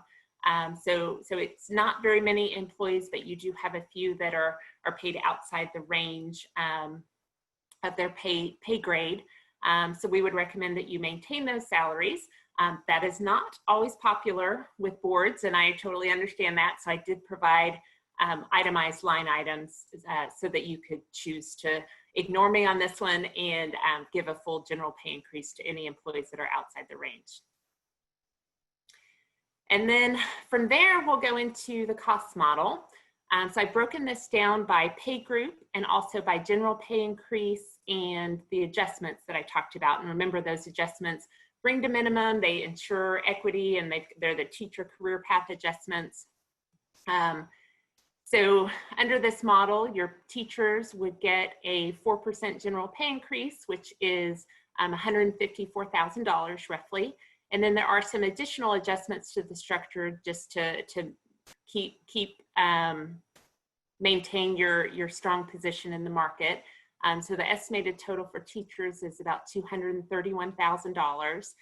So it's not very many employees, but you do have a few that are paid outside the range of their pay grade. So we would recommend that you maintain those salaries. That is not always popular with boards, and I totally understand that. So I did provide itemized line items so that you could choose to ignore me on this one and give a full general pay increase to any employees that are outside the range. And then from there, we'll go into the cost model. So I've broken this down by pay group and also by general pay increase and the adjustments that I talked about. And remember, those adjustments bring to minimum, they ensure equity, and they're the teacher career path adjustments. So under this model, your teachers would get a 4% general pay increase, which is $154,000 roughly. And then there are some additional adjustments to the structure just to maintain your strong position in the market. So the estimated total for teachers is about $231,000.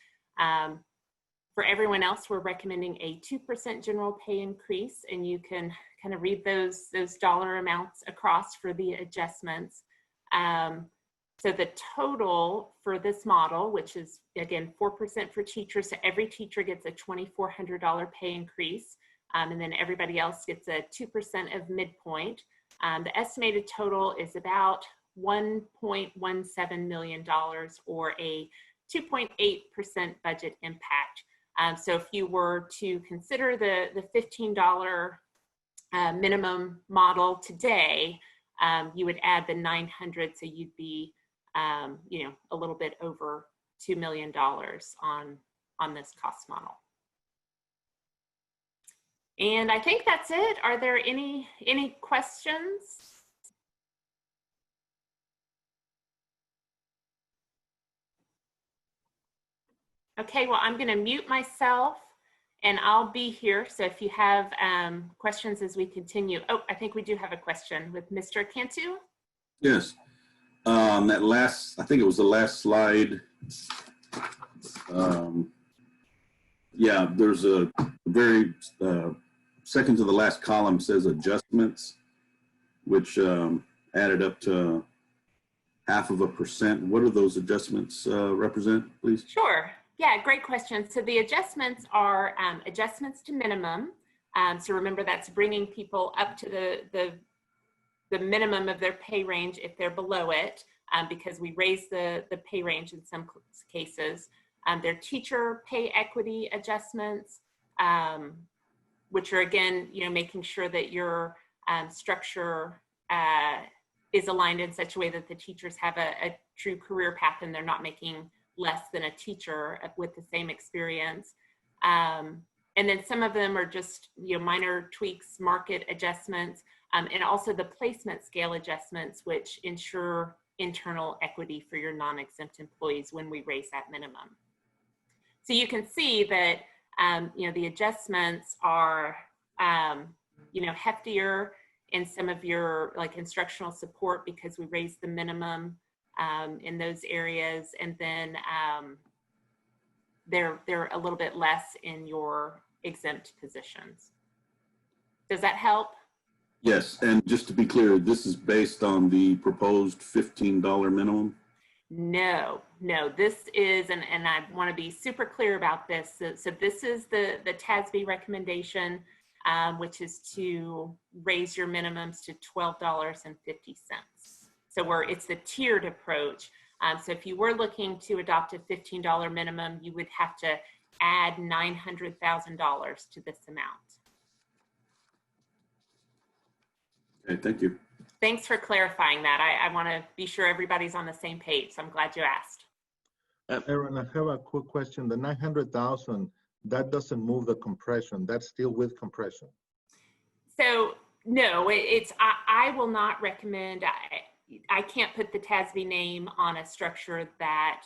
For everyone else, we're recommending a 2% general pay increase, and you can kind of read those dollar amounts across for the adjustments. So the total for this model, which is again 4% for teachers, so every teacher gets a $2,400 pay increase, and then everybody else gets a 2% of midpoint. The estimated total is about $1.17 million, or a 2.8% budget impact. So if you were to consider the $15 minimum model today, you would add the 900, so you'd be you know, a little bit over $2 million on this cost model. And I think that's it. Are there any questions? Okay, well, I'm going to mute myself and I'll be here. So if you have questions as we continue. Oh, I think we do have a question with Mr. Cantu.
Yes. That last, I think it was the last slide. Yeah, there's a very second to the last column says adjustments, which added up to 0.5%. What do those adjustments represent, please?
Sure. Yeah, great question. So the adjustments are adjustments to minimum. So remember, that's bringing people up to the minimum of their pay range if they're below it, because we raise the pay range in some cases. Their teacher pay equity adjustments, which are, again, you know, making sure that your structure is aligned in such a way that the teachers have a true career path and they're not making less than a teacher with the same experience. And then some of them are just, you know, minor tweaks, market adjustments, and also the placement scale adjustments, which ensure internal equity for your non-exempt employees when we raise that minimum. So you can see that, you know, the adjustments are, you know, heftier in some of your like instructional support because we raised the minimum in those areas, and then they're a little bit less in your exempt positions. Does that help?
Yes, and just to be clear, this is based on the proposed $15 minimum?
No, this is, and I want to be super clear about this. So this is the TASB recommendation, which is to raise your minimums to $12.50. So it's the tiered approach. So if you were looking to adopt a $15 minimum, you would have to add $900,000 to this amount.
Okay, thank you.
Thanks for clarifying that. I want to be sure everybody's on the same page, so I'm glad you asked.
Aaron, I have a quick question. The 900,000, that doesn't move the compression. That's still with compression.
So no, I will not recommend. I can't put the TASB name on a structure that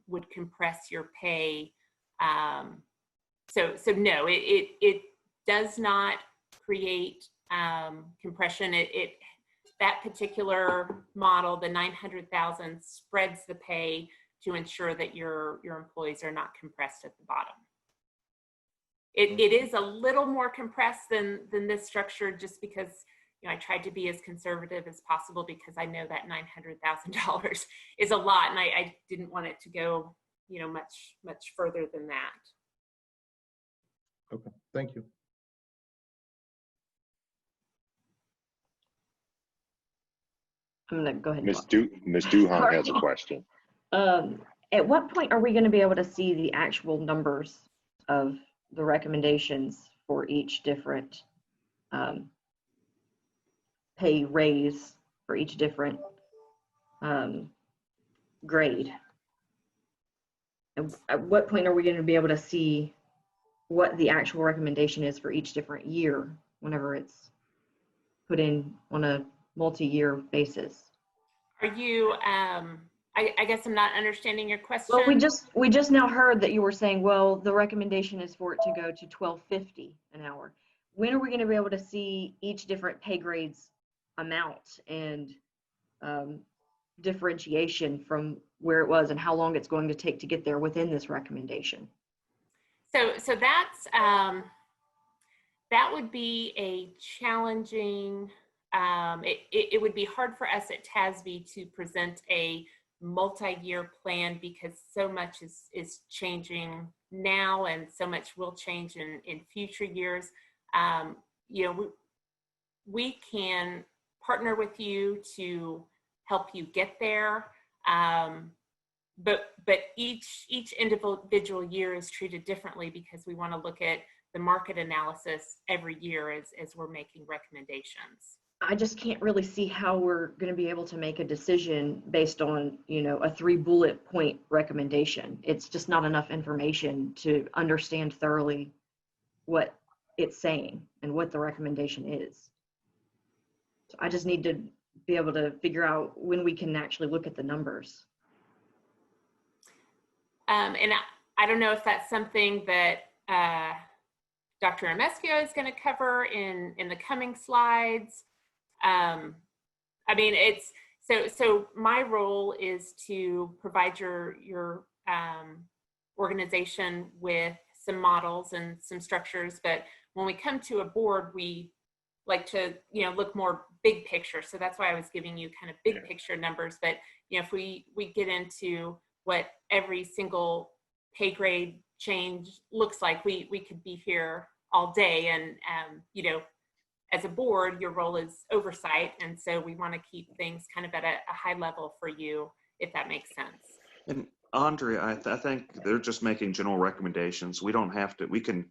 would compress your pay. So no, it does not create compression. That particular model, the 900,000, spreads the pay to ensure that your employees are not compressed at the bottom. It is a little more compressed than this structure, just because, you know, I tried to be as conservative as possible, because I know that $900,000 is a lot, and I didn't want it to go, you know, much further than that.
Okay, thank you.
I'm gonna go ahead.
Ms. Duhon has a question.
At what point are we going to be able to see the actual numbers of the recommendations for each different pay raise for each different grade? At what point are we going to be able to see what the actual recommendation is for each different year whenever it's put in on a multi-year basis?
Are you, I guess I'm not understanding your question.
Well, we just now heard that you were saying, well, the recommendation is for it to go to $12.50 an hour. When are we going to be able to see each different pay grade's amount and differentiation from where it was and how long it's going to take to get there within this recommendation?
So that's that would be a challenging. It would be hard for us at TASB to present a multi-year plan, because so much is changing now, and so much will change in future years. You know, we can partner with you to help you get there, but each individual year is treated differently, because we want to look at the market analysis every year as we're making recommendations.
I just can't really see how we're going to be able to make a decision based on, you know, a 3-bullet point recommendation. It's just not enough information to understand thoroughly what it's saying and what the recommendation is. So I just need to be able to figure out when we can actually look at the numbers.
And I don't know if that's something that Dr. Amesquio is going to cover in the coming slides. I mean, it's so my role is to provide your organization with some models and some structures, but when we come to a board, we like to, you know, look more big picture. So that's why I was giving you kind of big picture numbers. But, you know, if we get into what every single pay grade change looks like, we could be here all day. And, you know, as a board, your role is oversight. And so we want to keep things kind of at a high level for you, if that makes sense.
And Andrea, I think they're just making general recommendations. We don't have to, we can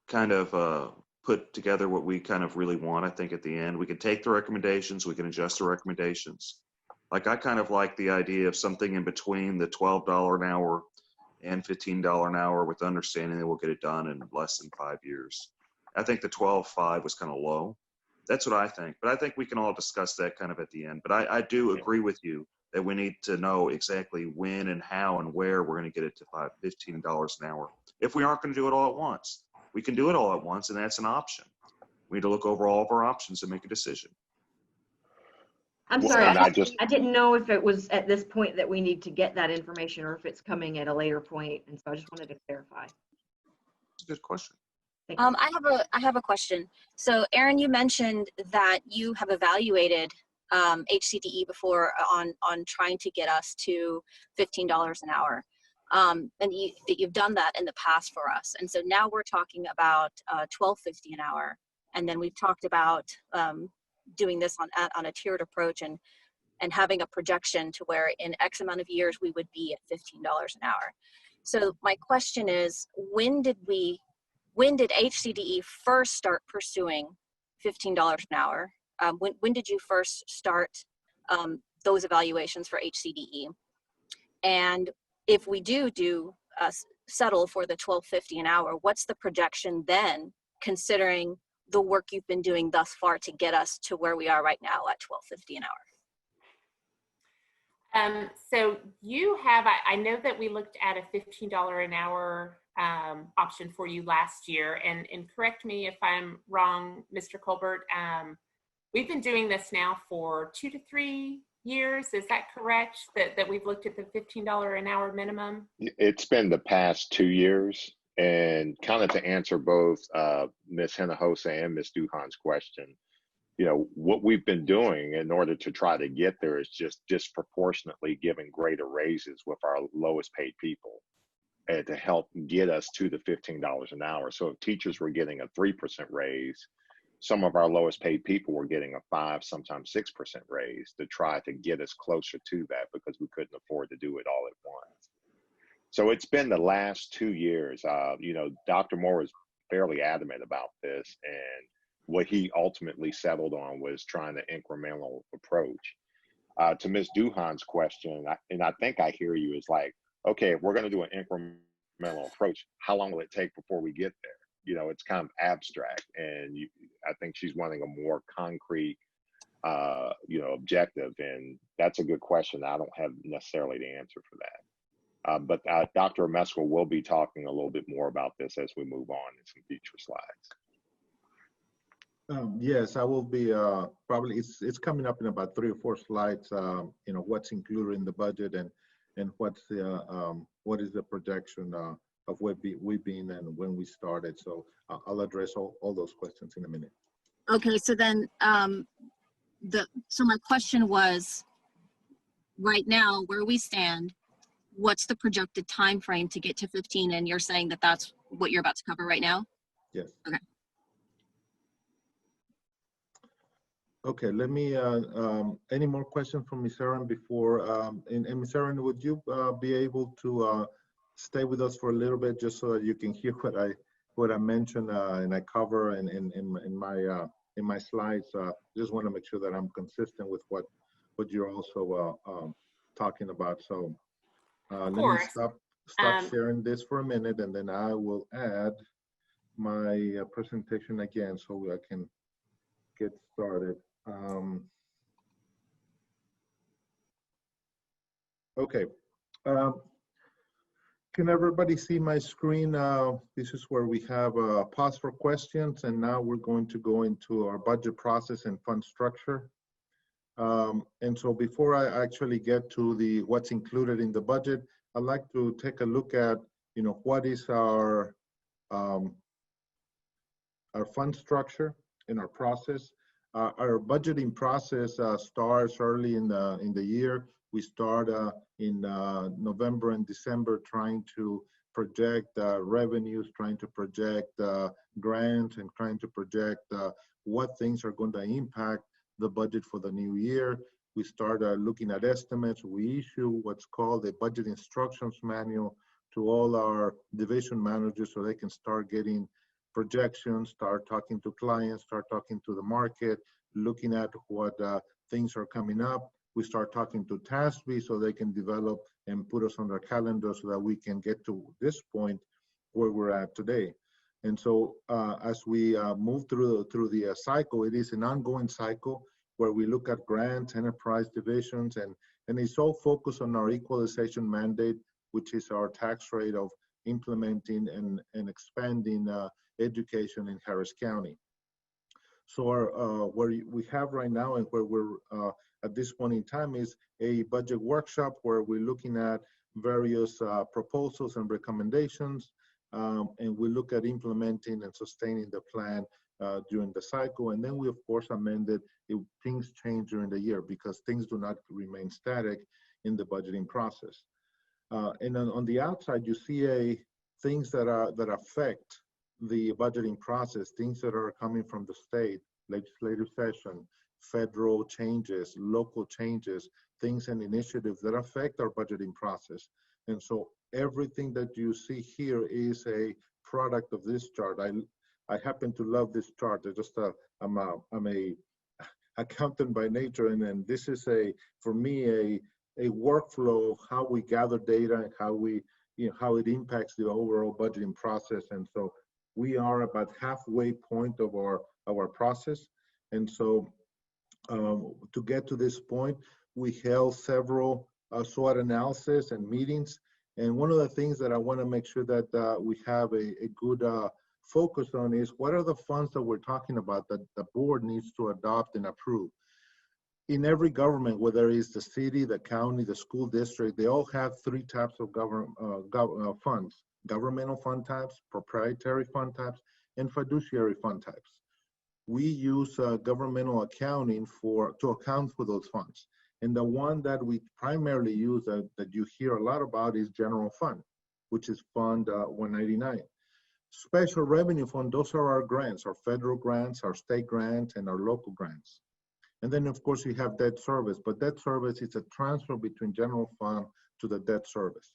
kind of put together what we kind of really want. I think at the end, we can take the recommendations, we can adjust the recommendations. Like, I kind of like the idea of something in between the $12 an hour and $15 an hour, with the understanding that we'll get it done in less than 5 years. I think the 12.5 was kind of low. That's what I think. But I think we can all discuss that kind of at the end. But I do agree with you that we need to know exactly when and how and where we're going to get it to $15 an hour. If we aren't going to do it all at once, we can do it all at once, and that's an option. We need to look over all of our options and make a decision.
I'm sorry, I didn't know if it was at this point that we need to get that information or if it's coming at a later point, and so I just wanted to clarify.
That's a good question.
I have a question. So Aaron, you mentioned that you have evaluated HCDE before on trying to get us to $15 an hour. And that you've done that in the past for us. And so now we're talking about $12.50 an hour. And then we've talked about doing this on a tiered approach and having a projection to where in X amount of years we would be at $15 an hour. So my question is, when did HCDE first start pursuing $15 an hour? When did you first start those evaluations for HCDE? And if we do settle for the $12.50 an hour, what's the projection then, considering the work you've been doing thus far to get us to where we are right now at $12.50 an hour?
So you have, I know that we looked at a $15 an hour option for you last year, and correct me if I'm wrong, Mr. Colbert. We've been doing this now for 2 to 3 years. Is that correct? That we've looked at the $15 an hour minimum?
It's been the past 2 years. And kind of to answer both Ms. Hinojosa and Ms. Duhan's question, you know, what we've been doing in order to try to get there is just disproportionately giving greater raises with our lowest paid people and to help get us to the $15 an hour. So if teachers were getting a 3% raise, some of our lowest paid people were getting a 5, sometimes 6% raise to try to get us closer to that because we couldn't afford to do it all at once. So it's been the last 2 years. You know, Dr. Moore was fairly adamant about this, and what he ultimately settled on was trying the incremental approach. To Ms. Duhan's question, and I think I hear you, is like, okay, if we're going to do an incremental approach, how long will it take before we get there? You know, it's kind of abstract, and I think she's wanting a more concrete, you know, objective, and that's a good question. I don't have necessarily the answer for that. But Dr. Amesco will be talking a little bit more about this as we move on in some future slides.
Yes, I will be probably, it's coming up in about 3 or 4 slides, you know, what's included in the budget and what's the, what is the projection of where we've been and when we started. So I'll address all those questions in a minute.
Okay, so then so my question was, right now where we stand, what's the projected time frame to get to 15? And you're saying that that's what you're about to cover right now?
Yes.
Okay.
Okay, let me, any more questions from Ms. Aaron before, and Ms. Aaron, would you be able to stay with us for a little bit just so that you can hear what I mentioned and I cover in my slides? Just want to make sure that I'm consistent with what you're also talking about. So let me stop sharing this for a minute, and then I will add my presentation again so I can get started. Okay. Can everybody see my screen? This is where we have a pause for questions, and now we're going to go into our budget process and fund structure. And so before I actually get to what's included in the budget, I'd like to take a look at, you know, what is our fund structure in our process. Our budgeting process starts early in the year. We start in November and December trying to project revenues, trying to project grants, and trying to project what things are going to impact the budget for the new year. We start looking at estimates. We issue what's called a budget instructions manual to all our division managers so they can start getting projections, start talking to clients, start talking to the market, looking at what things are coming up. We start talking to TASB so they can develop and put us on their calendar so that we can get to this point where we're at today. And so as we move through the cycle, it is an ongoing cycle where we look at grants, enterprise divisions, and it's all focused on our equalization mandate, which is our tax rate of implementing and expanding education in Harris County. So where we have right now and where we're at this point in time is a budget workshop where we're looking at various proposals and recommendations, and we look at implementing and sustaining the plan during the cycle. And then we, of course, amend it if things change during the year, because things do not remain static in the budgeting process. And then on the outside, you see things that affect the budgeting process, things that are coming from the state, legislative session, federal changes, local changes, things and initiatives that affect our budgeting process. And so everything that you see here is a product of this chart. I happen to love this chart. I'm a accountant by nature, and then this is for me a workflow of how we gather data and how it impacts the overall budgeting process. And so we are about halfway point of our process. And so to get to this point, we held several SWOT analysis and meetings. And one of the things that I want to make sure that we have a good focus on is what are the funds that we're talking about that the board needs to adopt and approve. In every government, whether it's the city, the county, the school district, they all have three types of funds: governmental fund types, proprietary fund types, and fiduciary fund types. We use governmental accounting to account for those funds. And the one that we primarily use that you hear a lot about is general fund, which is Fund 199. Special revenue fund, those are our grants, our federal grants, our state grants, and our local grants. And then of course you have debt service, but debt service is a transfer between general fund to the debt service.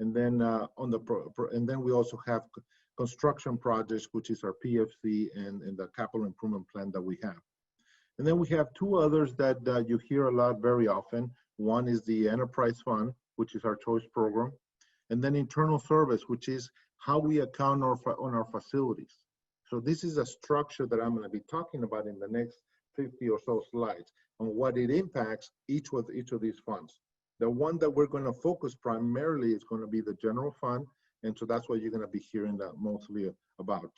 And then and then we also have construction projects, which is our PFC and the capital improvement plan that we have. And then we have two others that you hear a lot very often. One is the enterprise fund, which is our choice program. And then internal service, which is how we account on our facilities. So this is a structure that I'm going to be talking about in the next 50 or so slides on what it impacts each of these funds. The one that we're going to focus primarily is going to be the general fund. And so that's what you're going to be hearing that mostly about.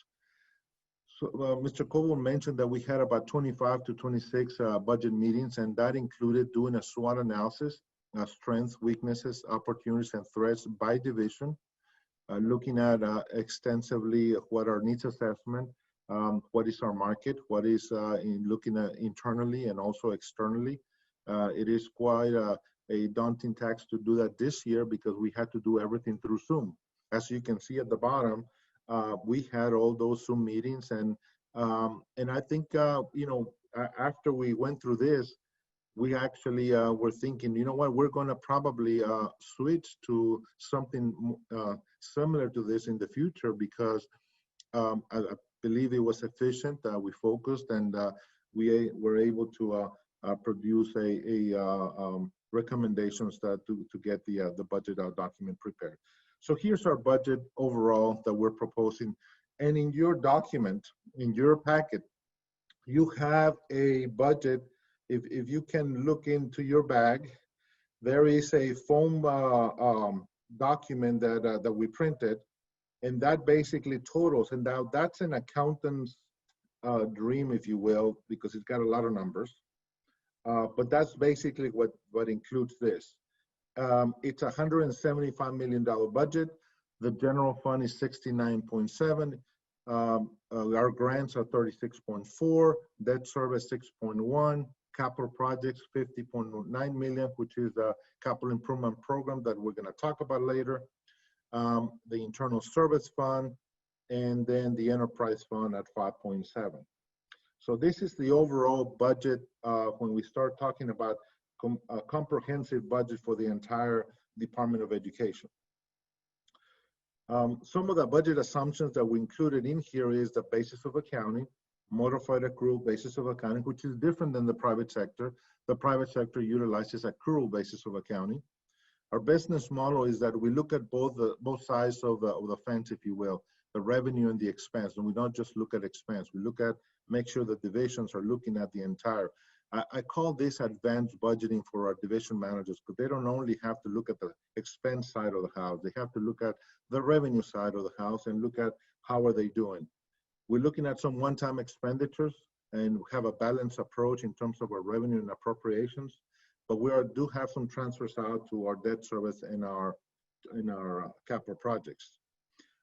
So Mr. Coble mentioned that we had about 25 to 26 budget meetings, and that included doing a SWOT analysis, strengths, weaknesses, opportunities, and threats by division, looking at extensively what our needs assessment, what is our market, what is looking at internally and also externally. It is quite a daunting task to do that this year because we had to do everything through Zoom. As you can see at the bottom, we had all those Zoom meetings, and I think after we went through this, we actually were thinking, you know what, we're going to probably switch to something similar to this in the future because I believe it was efficient. We focused, and we were able to produce recommendations to get the budget document prepared. So here's our budget overall that we're proposing. And in your document, in your packet, you have a budget. If you can look into your bag, there is a foam document that we printed, and that basically totals. And now that's an accountant's dream, if you will, because it's got a lot of numbers. But that's basically what includes this. It's a $175 million budget. The general fund is 69.7. Our grants are 36.4. Debt service 6.1. Capital projects 50.9 million, which is the capital improvement program that we're going to talk about later. The internal service fund, and then the enterprise fund at 5.7. So this is the overall budget when we start talking about a comprehensive budget for the entire Department of Education. Some of the budget assumptions that we included in here is the basis of accounting, modified accrual basis of accounting, which is different than the private sector. The private sector utilizes accrual basis of accounting. Our business model is that we look at both sides of the fence, if you will, the revenue and the expense, and we don't just look at expense. We look at, make sure the divisions are looking at the entire. I call this advanced budgeting for our division managers, because they don't only have to look at the expense side of the house, they have to look at the revenue side of the house and look at how are they doing. We're looking at some one-time expenditures and have a balanced approach in terms of our revenue and appropriations, but we do have some transfers out to our debt service and our capital projects.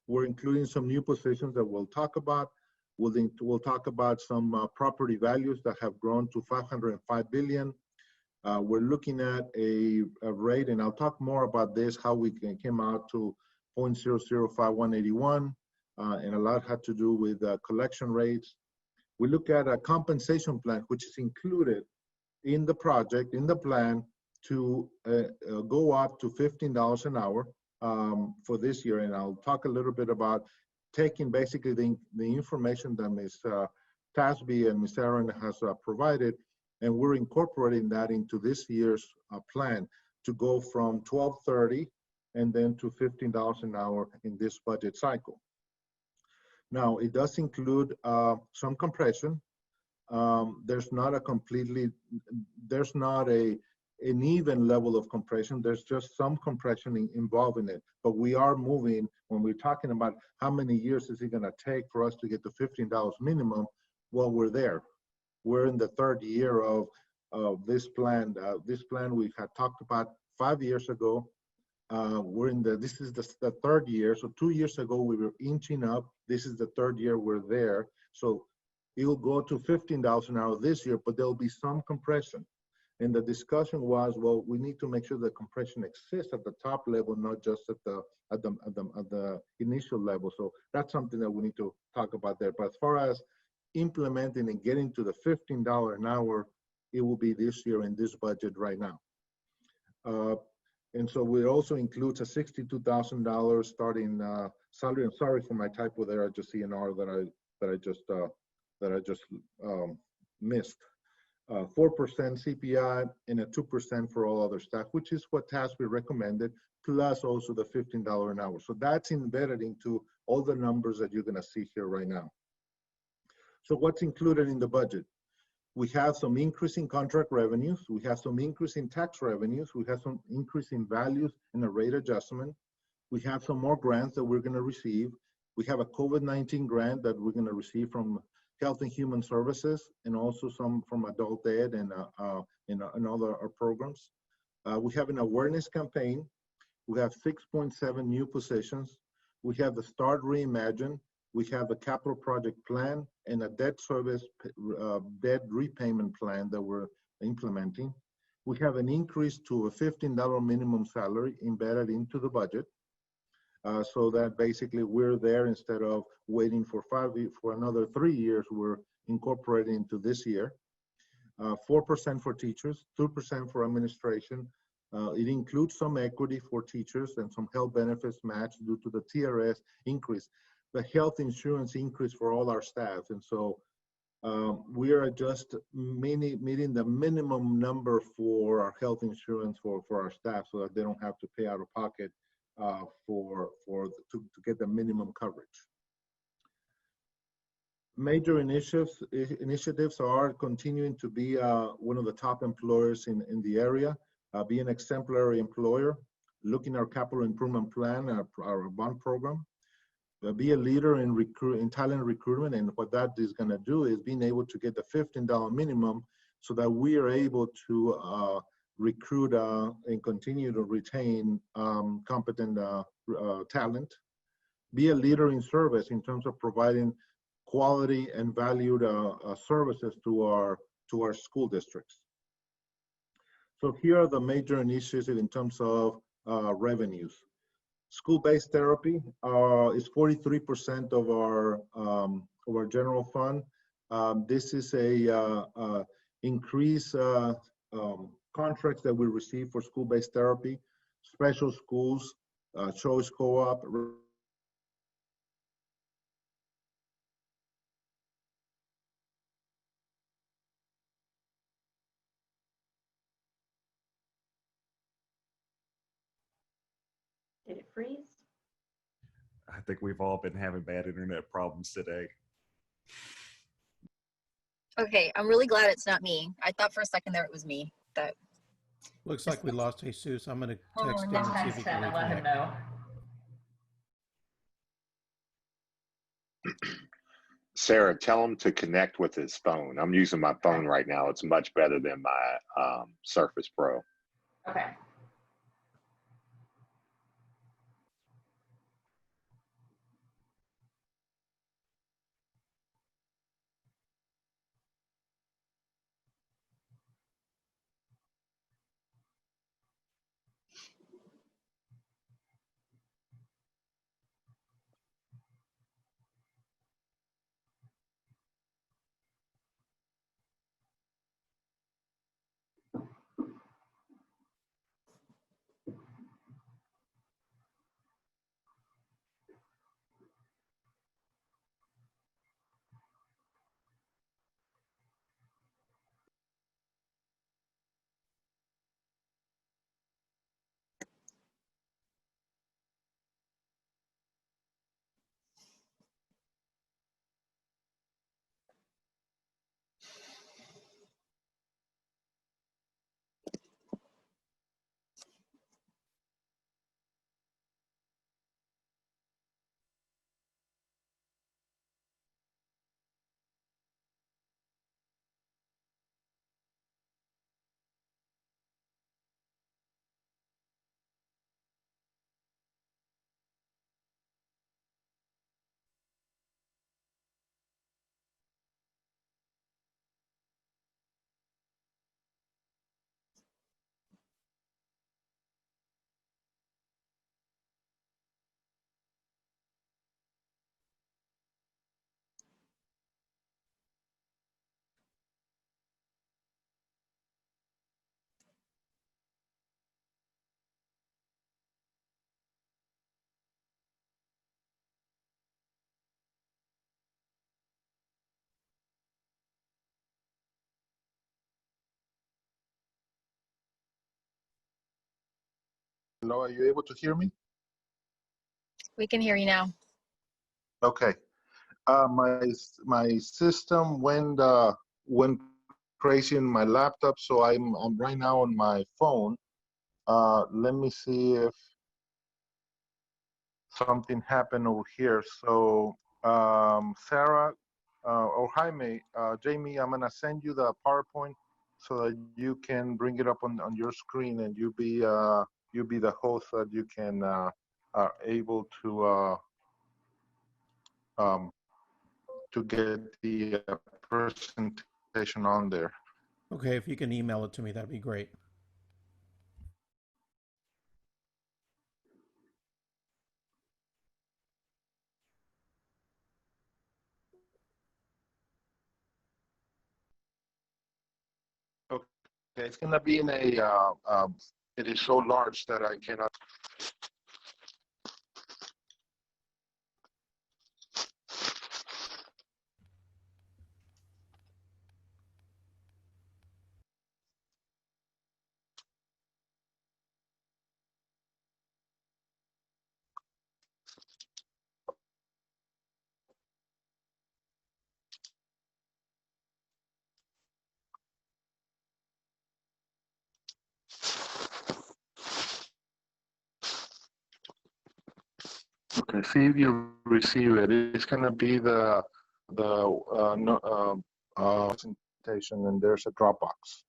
We're including some new positions that we'll talk about. We'll talk about some property values that have grown to 505 billion. We're looking at a rate, and I'll talk more about this, how we came out to 0.005181, and a lot had to do with collection rates. We look at a compensation plan, which is included in the project, in the plan, to go up to $15 an hour for this year. And I'll talk a little bit about taking basically the information that Ms. TASB and Ms. Aaron has provided, and we're incorporating that into this year's plan to go from $12.30 and then to $15 an hour in this budget cycle. Now, it does include some compression. There's not a an even level of compression. There's just some compression involved in it, but we are moving. When we're talking about how many years is it going to take for us to get to $15 minimum, well, we're there. We're in the third year of this plan. This plan we had talked about 5 years ago. This is the third year. So 2 years ago, we were inching up. This is the third year we're there. So it'll go to $15 an hour this year, but there'll be some compression. And the discussion was, well, we need to make sure the compression exists at the top level, not just at the initial level. So that's something that we need to talk about there. But as far as implementing and getting to the $15 an hour, it will be this year in this budget right now. And so it also includes a $62,000 starting salary. I'm sorry for my typo there. I just see an R that I just missed. 4% CPI and a 2% for all other staff, which is what TASB recommended, plus also the $15 an hour. So that's embedded into all the numbers that you're going to see here right now. So what's included in the budget? We have some increase in contract revenues. We have some increase in tax revenues. We have some increase in values and a rate adjustment. We have some more grants that we're going to receive. We have a COVID-19 grant that we're going to receive from Health and Human Services, and also some from Adult Ed and other programs. We have an awareness campaign. We have 6.7 new positions. We have the Start Reimagine. We have a capital project plan and a debt service, debt repayment plan that we're implementing. We have an increase to a $15 minimum salary embedded into the budget. So that basically we're there, instead of waiting for another 3 years, we're incorporating into this year. 4% for teachers, 2% for administration. It includes some equity for teachers and some health benefits match due to the TRS increase, the health insurance increase for all our staff. And so we are just meeting the minimum number for our health insurance for our staff, so that they don't have to pay out of pocket to get the minimum coverage. Major initiatives are continuing to be one of the top employers in the area, be an exemplary employer, looking at our capital improvement plan, our bond program, be a leader in talent recruitment. And what that is going to do is being able to get the $15 minimum, so that we are able to recruit and continue to retain competent talent. Be a leader in service in terms of providing quality and valued services to our school districts. So here are the major initiatives in terms of revenues. School-based therapy is 43% of our general fund. This is a increase contracts that we receive for school-based therapy, special schools, choice co-op.
Did it freeze?
I think we've all been having bad internet problems today.
Okay, I'm really glad it's not me. I thought for a second there it was me. That
Looks like we lost Jesus. I'm going to text him
Next
and see
time,
if he can
let him
reconnect.
know.
Sarah, tell him to connect with his phone. I'm using my phone right now. It's much better than my Surface Pro.
Okay.
Hello, are you able to hear me?
We can hear you now.
Okay. My system went crazy in my laptop, so I'm right now on my phone. Let me see if something happened over here. So Sarah or Jaime, Jamie, I'm gonna send you the PowerPoint so that you can bring it up on your screen, and you be the host so that you can are able to get the presentation on there.
Okay, if you can email it to me, that'd be great.
Okay, it's gonna be in a. It is so large that I cannot. Okay, see if you receive it. It's gonna be the presentation, and there's a Dropbox.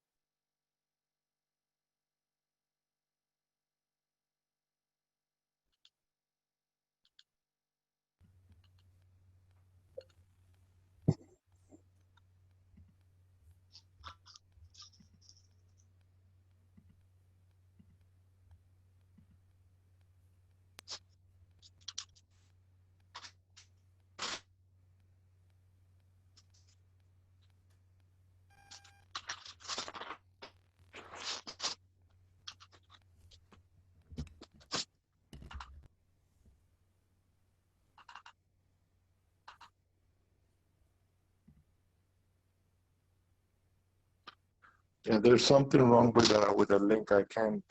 Yeah, there's something wrong with the link. I can't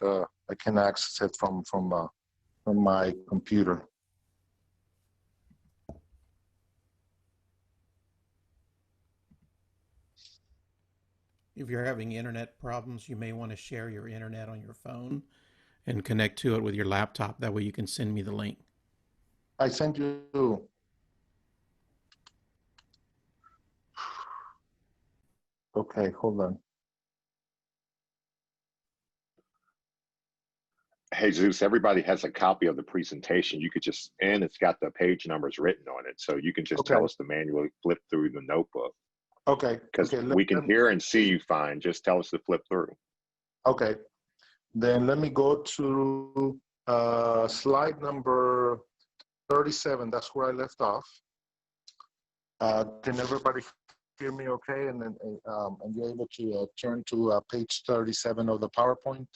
access it from my computer.
If you're having internet problems, you may want to share your internet on your phone and connect to it with your laptop. That way you can send me the link.
I sent you. Okay, hold on.
Hey, Zeus, everybody has a copy of the presentation. You could just, and it's got the page numbers written on it. So you can just
Okay.
tell us to manually flip through the notebook.
Okay.
Because
Okay.
we can hear and see you fine. Just tell us to flip through.
Okay. Then let me go to slide number 37. That's where I left off. Can everybody hear me okay? And then and you're able to turn to page 37 of the PowerPoint?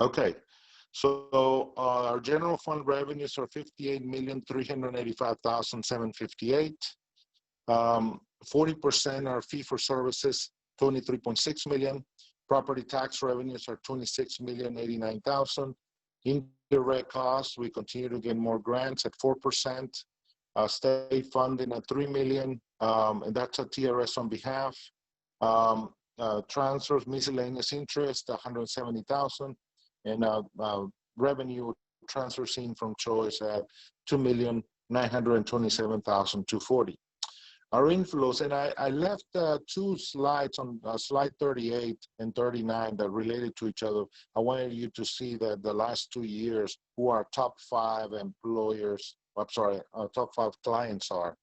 Okay. So our general fund revenues are 58,385,758. 40% are fee for services, 23.6 million. Property tax revenues are 26,089,000. Indirect costs, we continue to get more grants at 4%. State funding at 3 million, and that's a TRS on behalf. Transfers, miscellaneous interest, 170,000, and revenue transfers in from choice at 2,927,240. Our inflows, and I left two slides on slide 38 and 39 that related to each other. I wanted you to see that the last 2 years, who our top 5 employers, I'm sorry, top 5 clients are,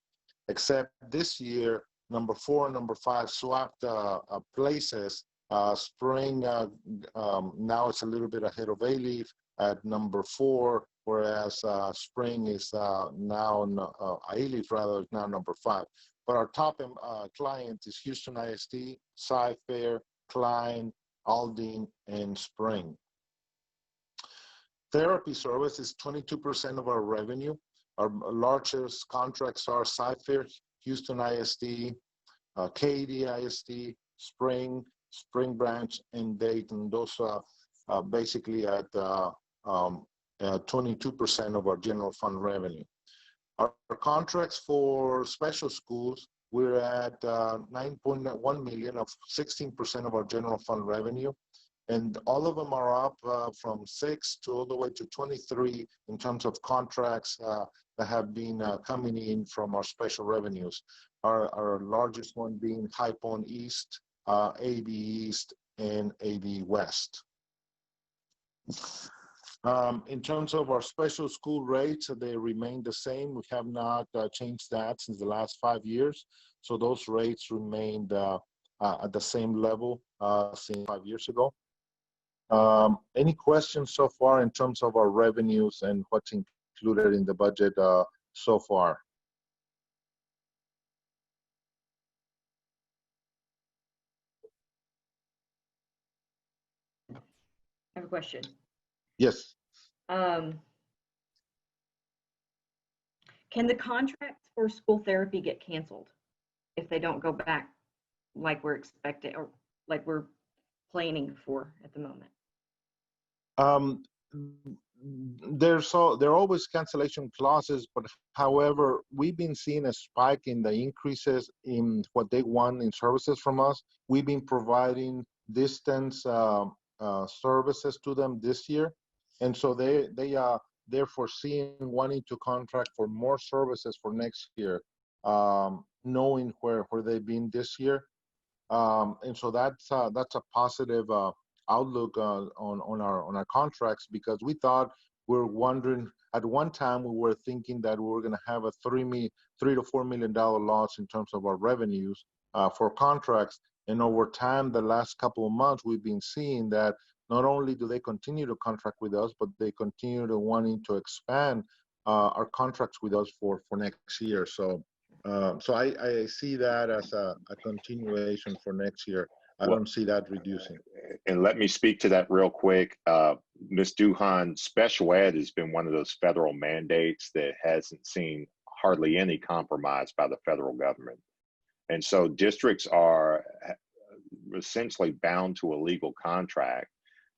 except this year, number 4 and number 5 swapped places. Spring, now it's a little bit ahead of A-Leaf at number 4, whereas Spring is now, A-Leaf rather, is now number 5. But our top client is Houston ISD, Sci-Fair, Klein, Aldine, and Spring. Therapy service is 22% of our revenue. Our largest contracts are Sci-Fair, Houston ISD, Katy ISD, Spring Branch, and Dayton. Those are basically at 22% of our general fund revenue. Our contracts for special schools, we're at 9.1 million of 16% of our general fund revenue. And all of them are up from 6 to all the way to 23 in terms of contracts that have been coming in from our special revenues. Our largest one being High Point East, AB East, and AB West. In terms of our special school rates, they remain the same. We have not changed that since the last 5 years. So those rates remained at the same level since 5 years ago. Any questions so far in terms of our revenues and what's included in the budget so far?
I have a question.
Yes.
Can the contracts for school therapy get canceled if they don't go back like we're expecting or like we're planning for at the moment?
There are always cancellation clauses, but however, we've been seeing a spike in the increases in what they want in services from us. We've been providing distance services to them this year, and so they're foreseeing wanting to contract for more services for next year, knowing where they've been this year, and so that's a positive outlook on our contracts, because we thought, we're wondering at one time we were thinking that we were going to have a $3 to $4 million loss in terms of our revenues for contracts, and over time the last couple of months we've been seeing that not only do they continue to contract with us, but they continue to wanting to expand our contracts with us for next year. So I see that as a continuation for next year. I don't see that reducing.
And let me speak to that real quick. Ms. Duhan, special ed has been one of those federal mandates that hasn't seen hardly any compromise by the federal government. And so districts are essentially bound to a legal contract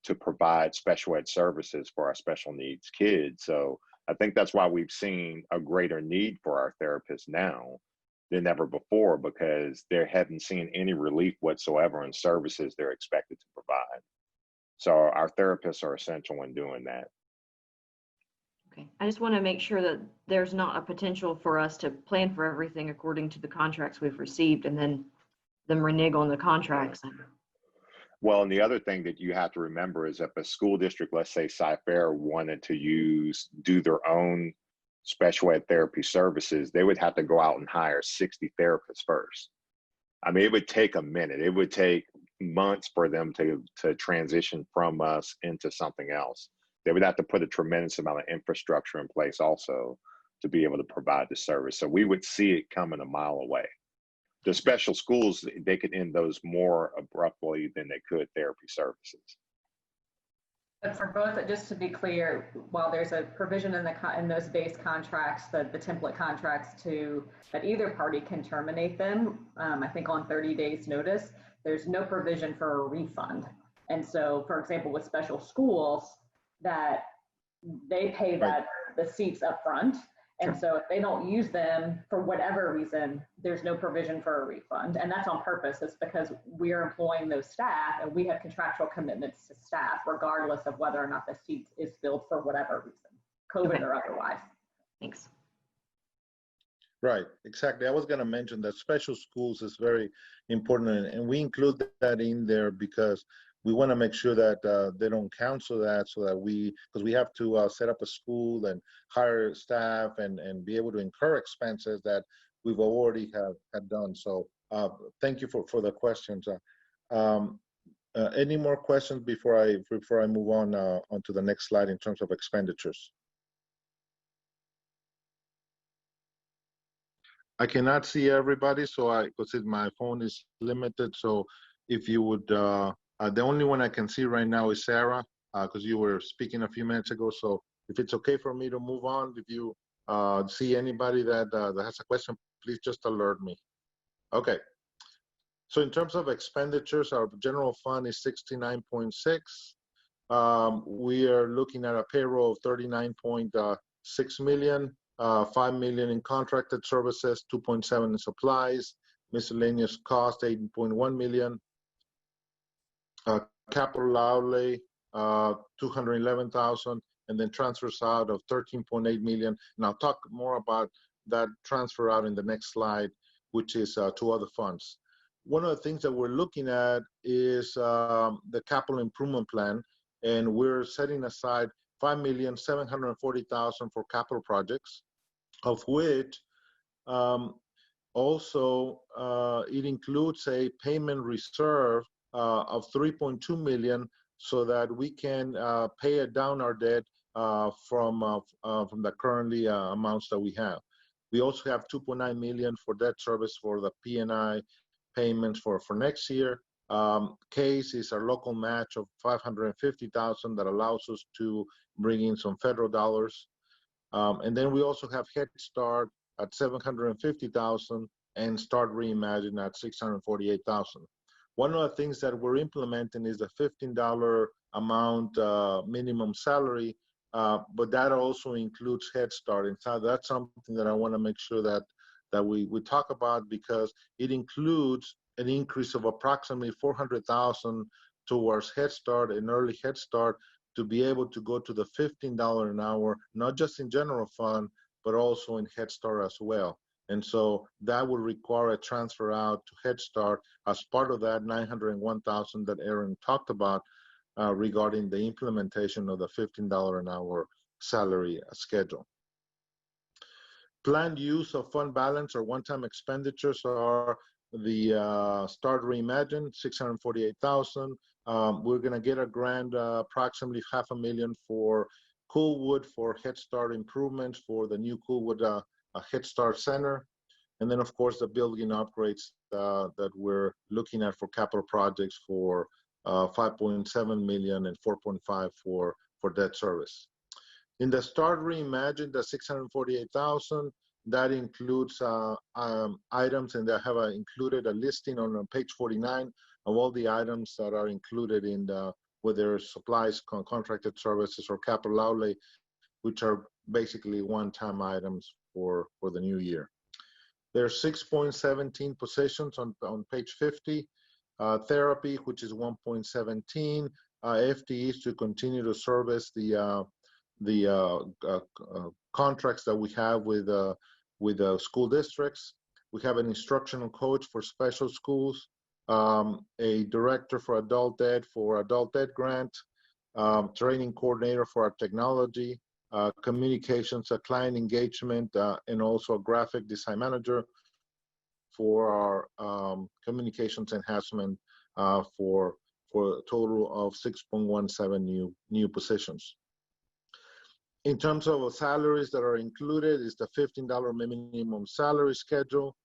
to provide special ed services for our special needs kids. So I think that's why we've seen a greater need for our therapists now than ever before, because they haven't seen any relief whatsoever in services they're expected to provide. So our therapists are essential in doing that.
Okay, I just want to make sure that there's not a potential for us to plan for everything according to the contracts we've received and then them renege on the contracts.
Well, and the other thing that you have to remember is if a school district, let's say Cy-Fair, wanted to do their own special ed therapy services, they would have to go out and hire 60 therapists first. I mean, it would take a minute. It would take months for them to transition from us into something else. They would have to put a tremendous amount of infrastructure in place also to be able to provide the service. So we would see it coming a mile away. The special schools, they could end those more abruptly than they could therapy services.
But for both, just to be clear, while there's a provision in those base contracts, the template contracts that either party can terminate them, I think on 30 days notice, there's no provision for a refund. And so, for example, with special schools, that they pay the seats up front. And so if they don't use them for whatever reason, there's no provision for a refund. And that's on purpose. It's because we're employing those staff and we have contractual commitments to staff, regardless of whether or not the seat is filled for whatever reason, COVID or otherwise.
Thanks.
Right, exactly. I was going to mention that special schools is very important, and we include that in there because we want to make sure that they don't cancel that, so that because we have to set up a school and hire staff and be able to incur expenses that we've already had done. So thank you for the questions. Any more questions before I move on to the next slide in terms of expenditures? I cannot see everybody, so because my phone is limited. So if you would. The only one I can see right now is Sarah, because you were speaking a few minutes ago. So if it's okay for me to move on, if you see anybody that has a question, please just alert me. Okay. So in terms of expenditures, our general fund is 69.6. We are looking at a payroll of 39.6 million, 5 million in contracted services, 2.7 in supplies, miscellaneous cost 8.1 million, capital outlay 211,000, and then transfers out of 13.8 million. And I'll talk more about that transfer out in the next slide, which is to other funds. One of the things that we're looking at is the capital improvement plan, and we're setting aside 5,740,000 for capital projects, of which also it includes a payment reserve of 3.2 million, so that we can pay down our debt from the currently amounts that we have. We also have 2.9 million for debt service for the P&I payments for next year. CASE is our local match of 550,000 that allows us to bring in some federal dollars. And then we also have Head Start at 750,000 and Start Reimagine at 648,000. One of the things that we're implementing is the $15 amount minimum salary, but that also includes Head Start. And so that's something that I want to make sure that we talk about, because it includes an increase of approximately 400,000 towards Head Start and early Head Start to be able to go to the $15 an hour, not just in general fund, but also in Head Start as well. And so that will require a transfer out to Head Start as part of that 901,000 that Aaron talked about regarding the implementation of the $15 an hour salary schedule. Planned use of fund balance or one-time expenditures are the Start Reimagine, 648,000. We're going to get a grant, approximately $500,000 for Coolwood for Head Start improvements for the new Coolwood Head Start Center. And then, of course, the building upgrades that we're looking at for capital projects for 5.7 million and 4.5 for debt service. In the Start Reimagine, the 648,000, that includes items, and I have included a listing on page 49 of all the items that are included in whether supplies, contracted services, or capital outlay, which are basically one-time items for the new year. There are 6.17 positions on page 50. Therapy, which is 1.17. FTEs to continue to service the contracts that we have with school districts. We have an instructional coach for special schools, a director for adult ed grant, training coordinator for our technology, communications, client engagement, and also a graphic design manager for our communications enhancement for a total of 6.17 new positions. In terms of salaries that are included is the $15 minimum salary schedule.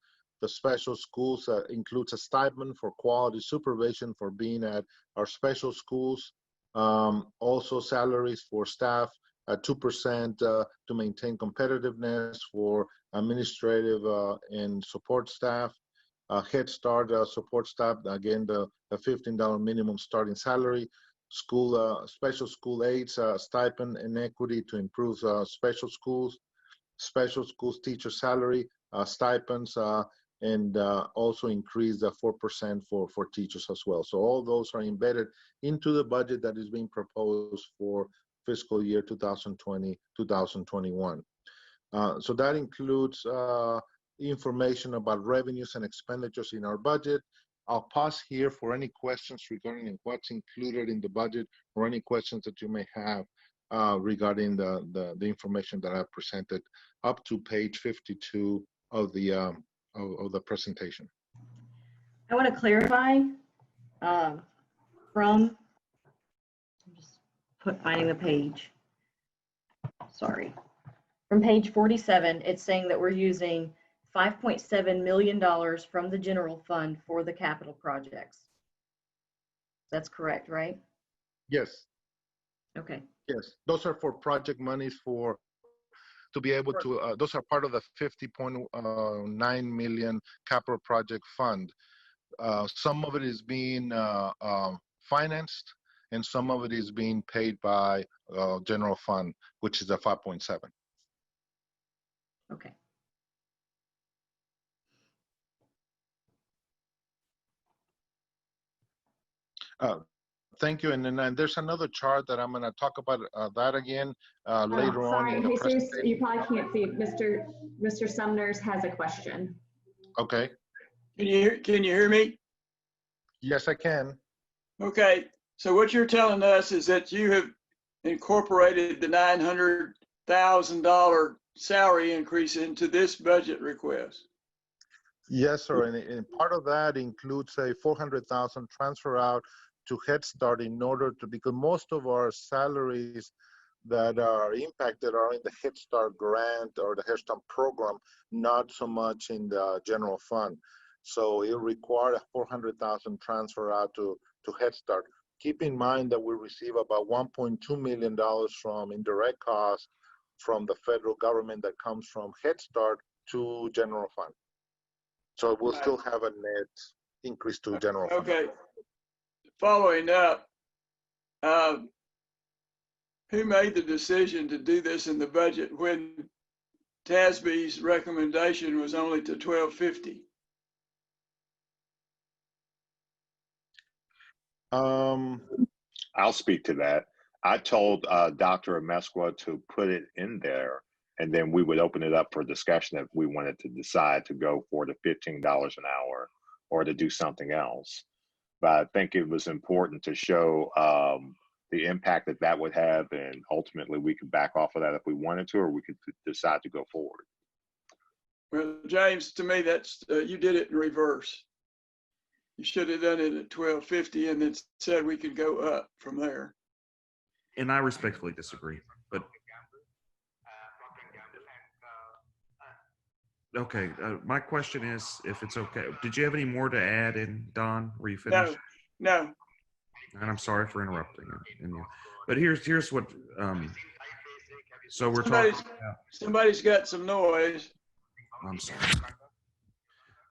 The special schools includes a stipend for quality supervision for being at our special schools. Also salaries for staff at 2% to maintain competitiveness for administrative and support staff. Head Start support staff, again, the $15 minimum starting salary. Special school aides, stipend and equity to improve special schools teacher salary, stipends, and also increase the 4% for teachers as well. So all those are embedded into the budget that is being proposed for fiscal year 2020-2021. So that includes information about revenues and expenditures in our budget. I'll pause here for any questions regarding what's included in the budget, or any questions that you may have regarding the information that I've presented up to page 52 of the presentation.
I want to clarify I'm just finding the page. Sorry. From page 47, it's saying that we're using $5.7 million from the general fund for the capital projects. That's correct, right?
Yes.
Okay.
Yes, those are for project monies to be able to, those are part of the 50.9 million capital project fund. some of it is being financed, and some of it is being paid by general fund, which is a 5.7.
Okay.
Thank you. And then there's another chart that I'm going to talk about that again later on
Sorry,
in the
Jesus,
presentation.
you probably can't see. Mr. Sumner's has a question.
Okay.
Can you hear me?
Yes, I can.
Okay. So what you're telling us is that you have incorporated the $900,000 salary increase into this budget request.
Yes, sir. And part of that includes a 400,000 transfer out to Head Start in order to, because most of our salaries that are impacted are in the Head Start grant or the Head Start program, not so much in the general fund. So it required a 400,000 transfer out to Head Start. Keep in mind that we receive about $1.2 million from indirect costs from the federal government that comes from Head Start to general fund. So we'll still have a net increase to general fund.
Okay. Following up, who made the decision to do this in the budget when TASB's recommendation was only to $1,250?
I'll speak to that. I told Dr. Amesqua to put it in there, and then we would open it up for discussion if we wanted to decide to go for the $15 an hour or to do something else. But I think it was important to show the impact that that would have, and ultimately we could back off of that if we wanted to, or we could decide to go forward.
Well, James, to me, that's you did it in reverse. You should have done it at $1,250 and then said we could go up from there.
And I respectfully disagree, but okay. My question is, if it's okay, did you have any more to add in, Don? Were you finished?
No.
And I'm sorry for interrupting you. But here's what. So we're talking.
Somebody's got some noise.
I'm sorry.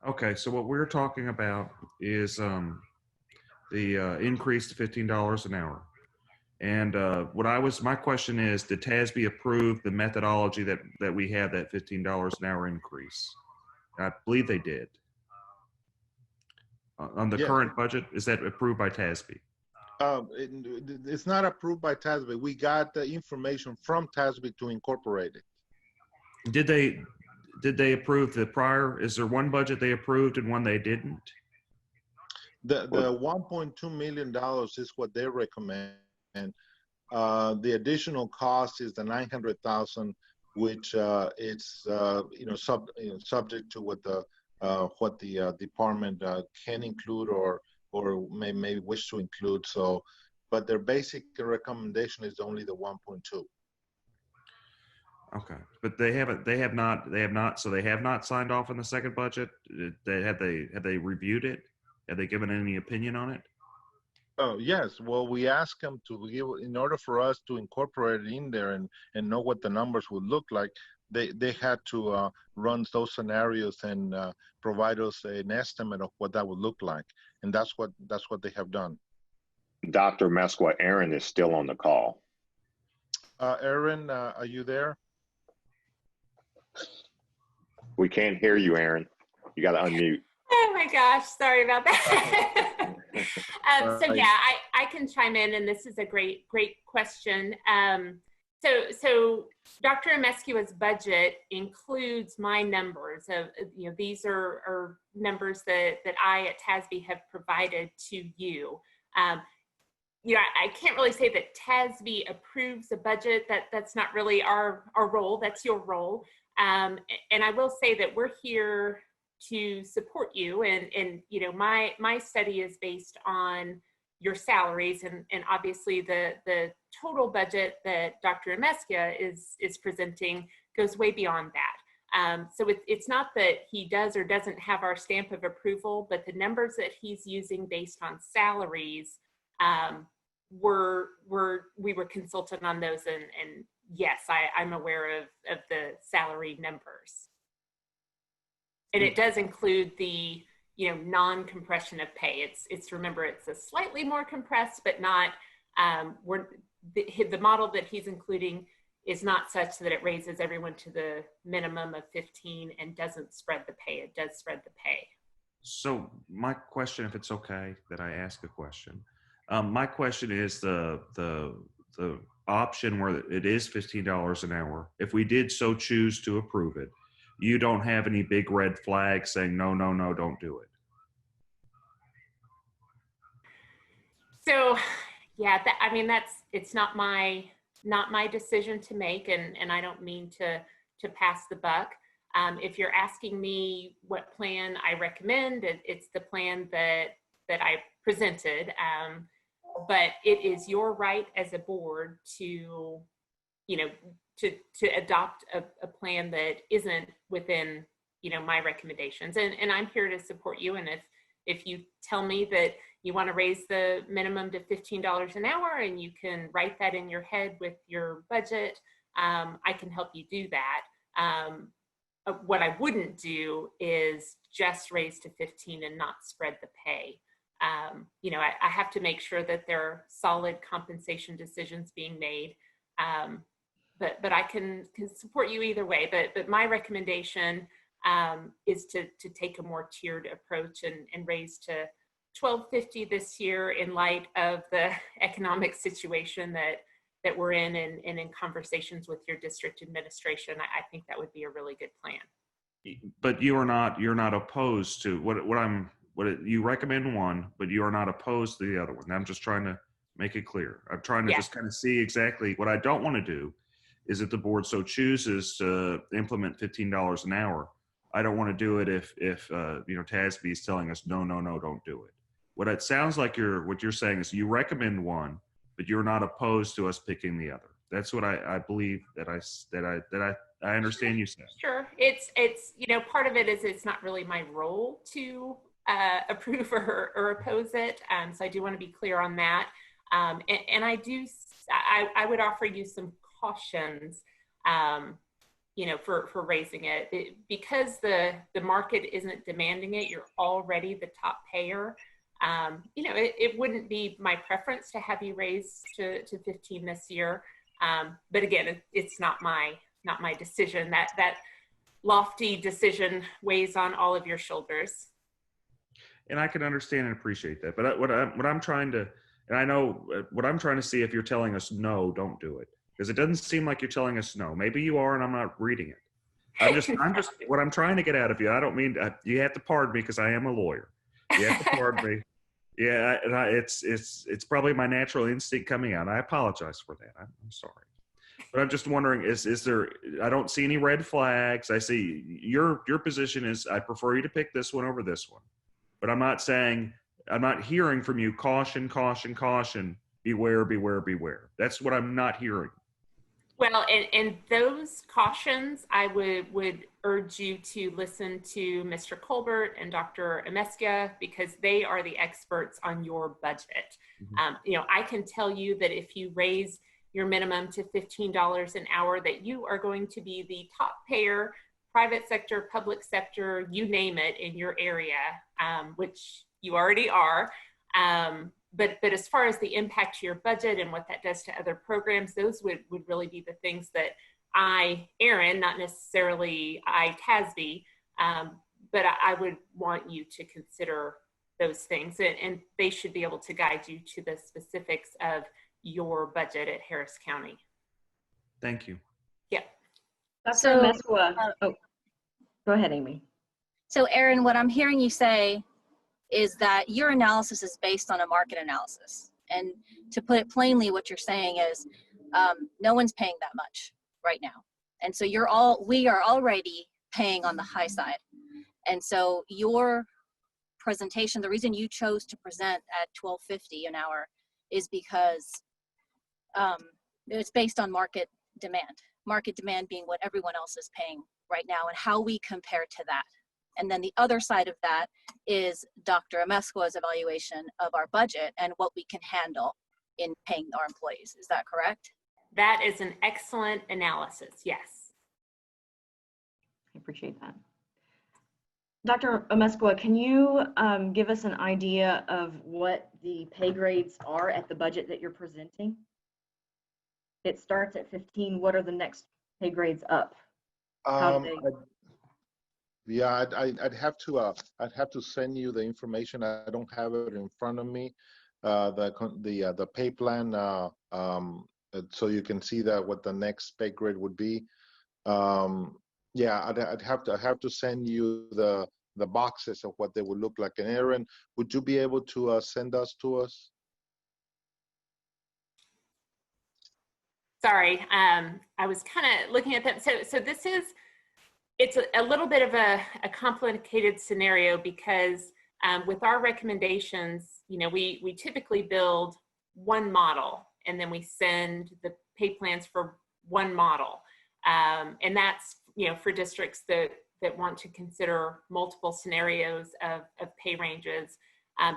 Okay, so what we're talking about is the increase to $15 an hour. And my question is, did TASB approve the methodology that we have, that $15 an hour increase? I believe they did. On the current budget, is that approved by TASB?
It's not approved by TASB. We got the information from TASB to incorporate it.
Did they approve the prior? Is there one budget they approved and one they didn't?
The $1.2 million is what they recommend. The additional cost is the 900,000, which it's subject to what the department can include or may wish to include. So, but their basic recommendation is only the 1.2.
Okay, but they have not signed off on the second budget. Have they reviewed it? Have they given any opinion on it?
Oh, yes. Well, we asked them to give, in order for us to incorporate it in there and know what the numbers would look like, they had to run those scenarios and provide us an estimate of what that would look like. And that's what they have done.
Dr. Amesqua, Aaron is still on the call.
Aaron, are you there?
We can't hear you, Aaron. You got to unmute.
Oh my gosh, sorry about that. So yeah, I can chime in, and this is a great question. So Dr. Amescua's budget includes my numbers of, these are numbers that I at TASB have provided to you. I can't really say that TASB approves a budget. That's not really our role. That's your role. And I will say that we're here to support you, and my study is based on your salaries, and obviously the total budget that Dr. Amescua is presenting goes way beyond that. So it's not that he does or doesn't have our stamp of approval, but the numbers that he's using based on salaries, we were consulted on those, and yes, I'm aware of the salary numbers. And it does include the non-compression of pay. Remember, it's a slightly more compressed, but not, the model that he's including is not such that it raises everyone to the minimum of 15 and doesn't spread the pay. It does spread the pay.
So my question, if it's okay that I ask a question, my question is the option where it is $15 an hour. If we did so choose to approve it, you don't have any big red flags saying no, no, no, don't do it.
So, yeah, it's not my decision to make, and I don't mean to pass the buck. If you're asking me what plan I recommend, it's the plan that I presented. But it is your right as a board to adopt a plan that isn't within, my recommendations. And I'm here to support you. And if you tell me that you want to raise the minimum to $15 an hour and you can write that in your head with your budget, I can help you do that. What I wouldn't do is just raise to 15 and not spread the pay. I have to make sure that there are solid compensation decisions being made. But I can support you either way. But my recommendation is to take a more tiered approach and raise to $12.50 this year in light of the economic situation that we're in, and in conversations with your district administration. I think that would be a really good plan.
But you're not opposed to you recommend one, but you are not opposed to the other one. I'm just trying to make it clear. I'm trying to just kind of see exactly what I don't want to do is if the board so chooses to implement $15 an hour. I don't want to do it if TASB is telling us no, no, no, don't do it. What it sounds like what you're saying is you recommend one, but you're not opposed to us picking the other. That's what I believe that I understand you saying.
Sure. It's part of it is it's not really my role to approve or oppose it. So I do want to be clear on that. And I would offer you some cautions, for raising it. Because the market isn't demanding it, you're already the top payer. It wouldn't be my preference to have you raise to 15 this year. But again, it's not my decision. That lofty decision weighs on all of your shoulders.
And I can understand and appreciate that. But what I'm trying to, and I know what I'm trying to see, if you're telling us no, don't do it, because it doesn't seem like you're telling us no. Maybe you are, and I'm not reading it. I'm just what I'm trying to get out of you. I don't mean you have to pardon me because I am a lawyer. You have to pardon me. Yeah, and it's probably my natural instinct coming out. I apologize for that. I'm sorry. But I'm just wondering, is there, I don't see any red flags. I see your position is I prefer you to pick this one over this one. But I'm not hearing from you caution, caution, caution, beware, beware, beware. That's what I'm not hearing.
Well, and those cautions, I would urge you to listen to Mr. Colbert and Dr. Ameskia, because they are the experts on your budget. Mm-hmm. I can tell you that if you raise your minimum to $15 an hour, that you are going to be the top payer, private sector, public sector, you name it, in your area, which you already are. But as far as the impact to your budget and what that does to other programs, those would really be the things that Aaron, not necessarily TASB, but I would want you to consider those things, and they should be able to guide you to the specifics of your budget at Harris County.
Thank you.
Yeah.
Dr. Ameskia. Go ahead, Amy.
So Aaron, what I'm hearing you say is that your analysis is based on a market analysis. And to put it plainly, what you're saying is no one's paying that much right now. And so we are already paying on the high side. And so your presentation, the reason you chose to present at $12.50 an hour is because it's based on market demand being what everyone else is paying right now and how we compare to that. And then the other side of that is Dr. Ameskia's evaluation of our budget and what we can handle in paying our employees. Is that correct?
That is an excellent analysis, yes.
I appreciate that. Dr. Amesqua, can you give us an idea of what the pay grades are at the budget that you're presenting? It starts at 15. What are the next pay grades up? How do they?
Yeah, I'd have to send you the information. I don't have it in front of me. The pay plan, so you can see that what the next pay grade would be. Yeah, I'd have to send you the boxes of what they would look like. And Aaron, would you be able to send us to us?
Sorry, I was kind of looking at them. So this is, it's a little bit of a complicated scenario because with our recommendations, you know, we typically build one model and then we send the pay plans for one model. And that's, you know, for districts that want to consider multiple scenarios of pay ranges.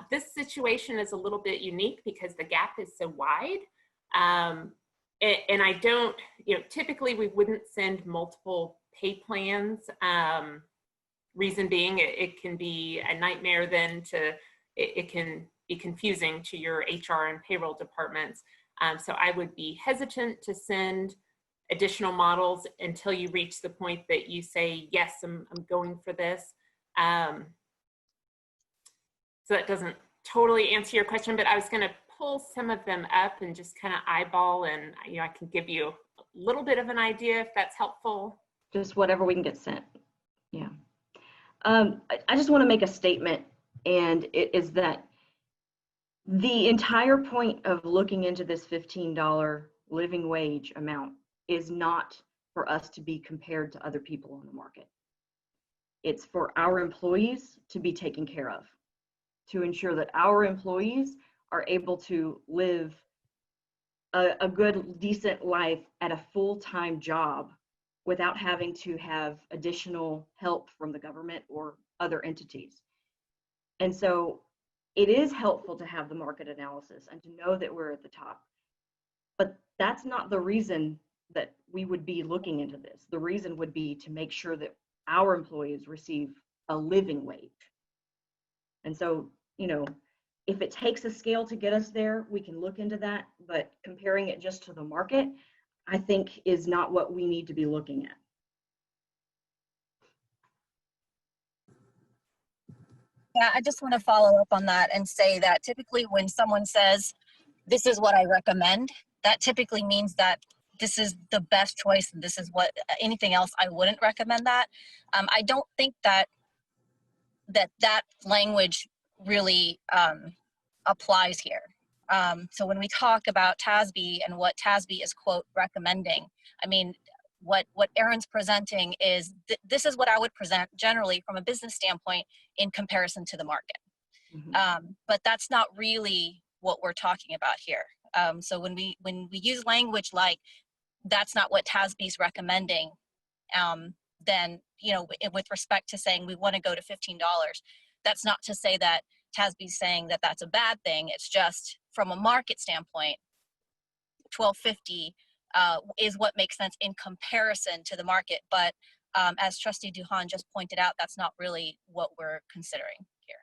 This situation is a little bit unique because the gap is so wide. And I don't, you know, typically we wouldn't send multiple pay plans. Reason being, it can be a nightmare then to, it can be confusing to your HR and payroll departments. So I would be hesitant to send additional models until you reach the point that you say, yes, I'm going for this. So that doesn't totally answer your question, but I was going to pull some of them up and just kind of eyeball, and you know, I can give you a little bit of an idea if that's helpful.
Just whatever we can get sent. Yeah. I just want to make a statement, and it is that the entire point of looking into this $15 living wage amount is not for us to be compared to other people on the market. It's for our employees to be taken care of, to ensure that our employees are able to live a good, decent life at a full-time job without having to have additional help from the government or other entities. And so it is helpful to have the market analysis and to know that we're at the top. But that's not the reason that we would be looking into this. The reason would be to make sure that our employees receive a living wage. And so, you know, if it takes a scale to get us there, we can look into that, but comparing it just to the market, I think is not what we need to be looking at.
Yeah, I just want to follow up on that and say that typically when someone says, this is what I recommend, that typically means that this is the best choice. And this is what, anything else, I wouldn't recommend that. I don't think that language really applies here. So when we talk about TASB and what TASB is, quote, recommending, I mean, what Aaron's presenting is, this is what I would present generally from a business standpoint in comparison to the market.
Mm-hmm.
But that's not really what we're talking about here. So when we use language like, that's not what TASB is recommending, then, you know, with respect to saying we want to go to $15, that's not to say that TASB is saying that that's a bad thing. It's just from a market standpoint, $12.50 is what makes sense in comparison to the market. But as Trustee Duhan just pointed out, that's not really what we're considering here.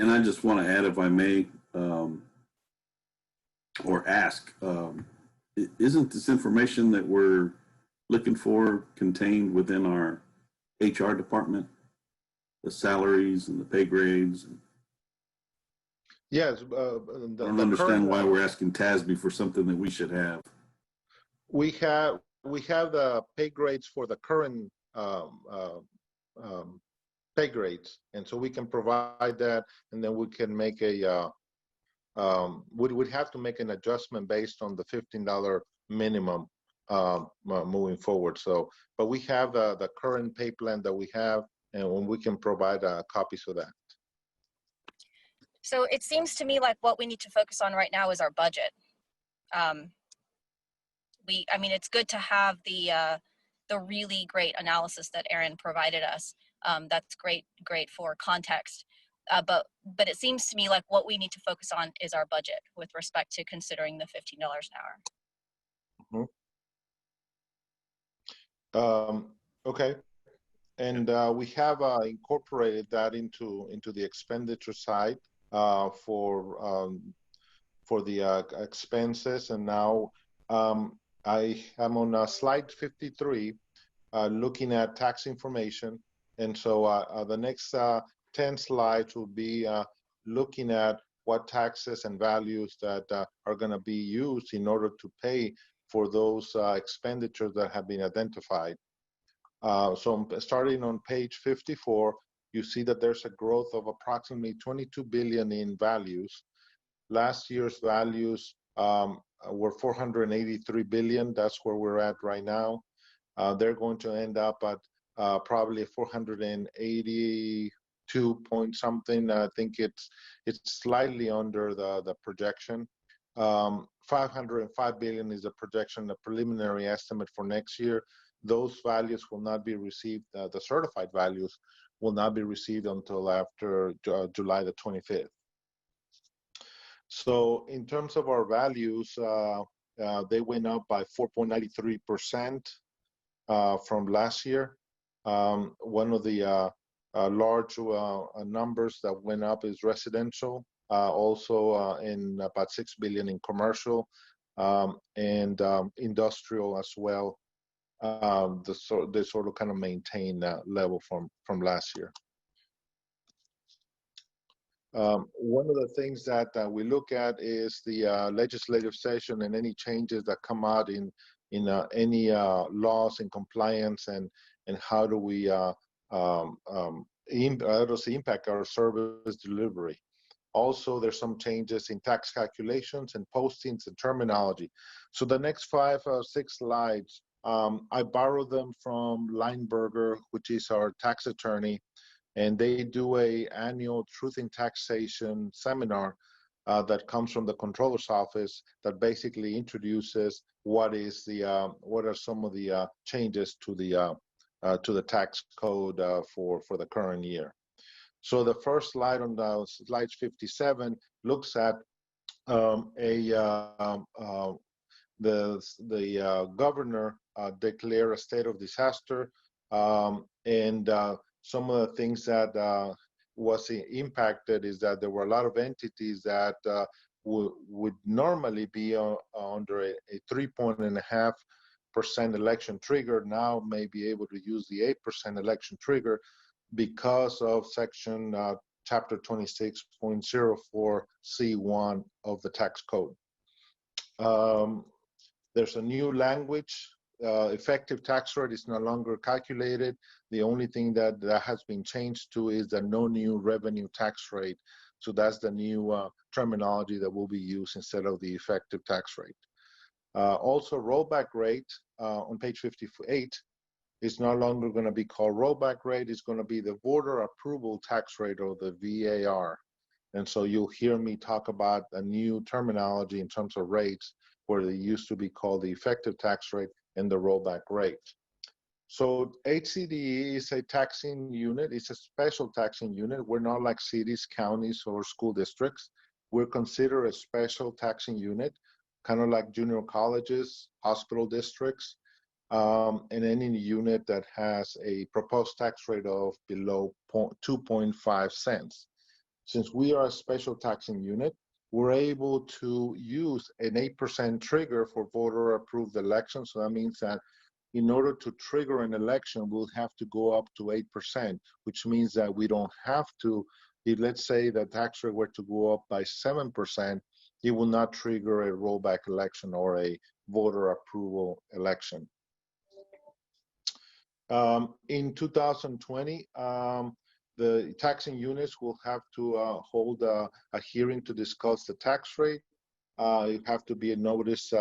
And I just want to add, if I may, or ask, isn't this information that we're looking for contained within our HR department? The salaries and the pay grades?
Yes.
I don't understand why we're asking TASB for something that we should have.
We have the pay grades for the current pay grades, and so we can provide that, and then we can make a we would have to make an adjustment based on the $15 minimum moving forward. So, but we have the current pay plan that we have, and we can provide copies of that.
So it seems to me like what we need to focus on right now is our budget. I mean, it's good to have the really great analysis that Aaron provided us. That's great for context. But it seems to me like what we need to focus on is our budget with respect to considering the $15 an hour.
Mm-hmm. Okay. And we have incorporated that into the expenditure side for the expenses. And now I am on slide 53, looking at tax information. And so the next 10 slides will be looking at what taxes and values that are going to be used in order to pay for those expenditures that have been identified. So starting on page 54, you see that there's a growth of approximately 22 billion in values. Last year's values were 483 billion. That's where we're at right now. They're going to end up at probably 482 point something. I think it's slightly under the projection. 505 billion is a projection, a preliminary estimate for next year. Those values will not be received, the certified values will not be received until after July the 25th. So in terms of our values, they went up by 4.93% from last year. One of the large numbers that went up is residential, also in about 6 billion in commercial, and industrial as well. They sort of kind of maintain that level from last year. One of the things that we look at is the legislative session and any changes that come out in any laws and compliance, and how do we how does it impact our service delivery. Also, there's some changes in tax calculations and postings and terminology. So the next 5 or 6 slides, I borrowed them from Lineberger, which is our tax attorney, and they do a annual truth in taxation seminar that comes from the controller's office that basically introduces what is the what are some of the changes to the tax code for the current year. So the first slide on the slide 57 looks at the governor declare a state of disaster, and some of the things that was impacted is that there were a lot of entities that would normally be under a 3.5% election trigger, now may be able to use the 8% election trigger because of section chapter 26.04 C1 of the tax code. There's a new language. Effective tax rate is no longer calculated. The only thing that has been changed to is the no new revenue tax rate. So that's the new terminology that will be used instead of the effective tax rate. Also, rollback rate on page 58 is no longer going to be called rollback rate. It's going to be the voter approval tax rate, or the VAR. And so you'll hear me talk about a new terminology in terms of rates, where they used to be called the effective tax rate and the rollback rate. So HCDE is a taxing unit. It's a special taxing unit. We're not like cities, counties, or school districts. We're considered a special taxing unit, kind of like junior colleges, hospital districts, and any unit that has a proposed tax rate of below 2.5 cents. Since we are a special taxing unit, we're able to use an 8% trigger for voter approved elections. So that means that in order to trigger an election, we'll have to go up to 8%, which means that we don't have to, if let's say the tax rate were to go up by 7%, it will not trigger a rollback election or a voter approval election. In 2020, the taxing units will have to hold a hearing to discuss the tax rate. You have to be a notice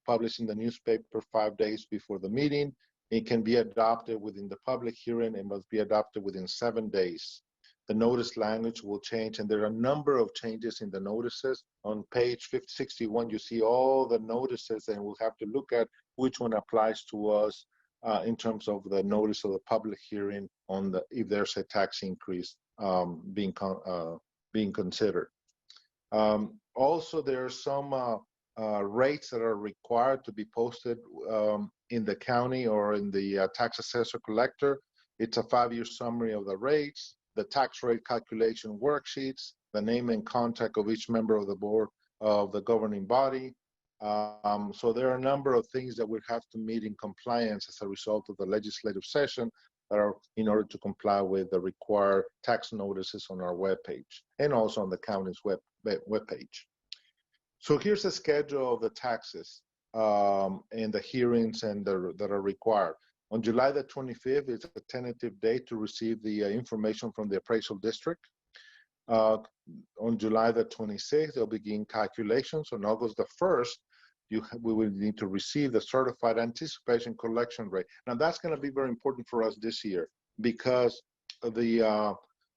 published in the newspaper 5 days before the meeting. It can be adopted within the public hearing and must be adopted within 7 days. The notice language will change, and there are a number of changes in the notices. On page 61, you see all the notices, and we'll have to look at which one applies to us in terms of the notice of the public hearing on if there's a tax increase being considered. Also, there are some rates that are required to be posted in the county or in the tax assessor collector. It's a 5-year summary of the rates, the tax rate calculation worksheets, the name and contact of each member of the board of the governing body. So there are a number of things that we have to meet in compliance as a result of the legislative session that are in order to comply with the required tax notices on our webpage and also on the county's webpage. So here's a schedule of the taxes and the hearings and that are required. On July the 25th is a tentative date to receive the information from the appraisal district. On July the 26th, they'll begin calculations. On August the 1st, we will need to receive the certified anticipation collection rate. Now that's going to be very important for us this year because the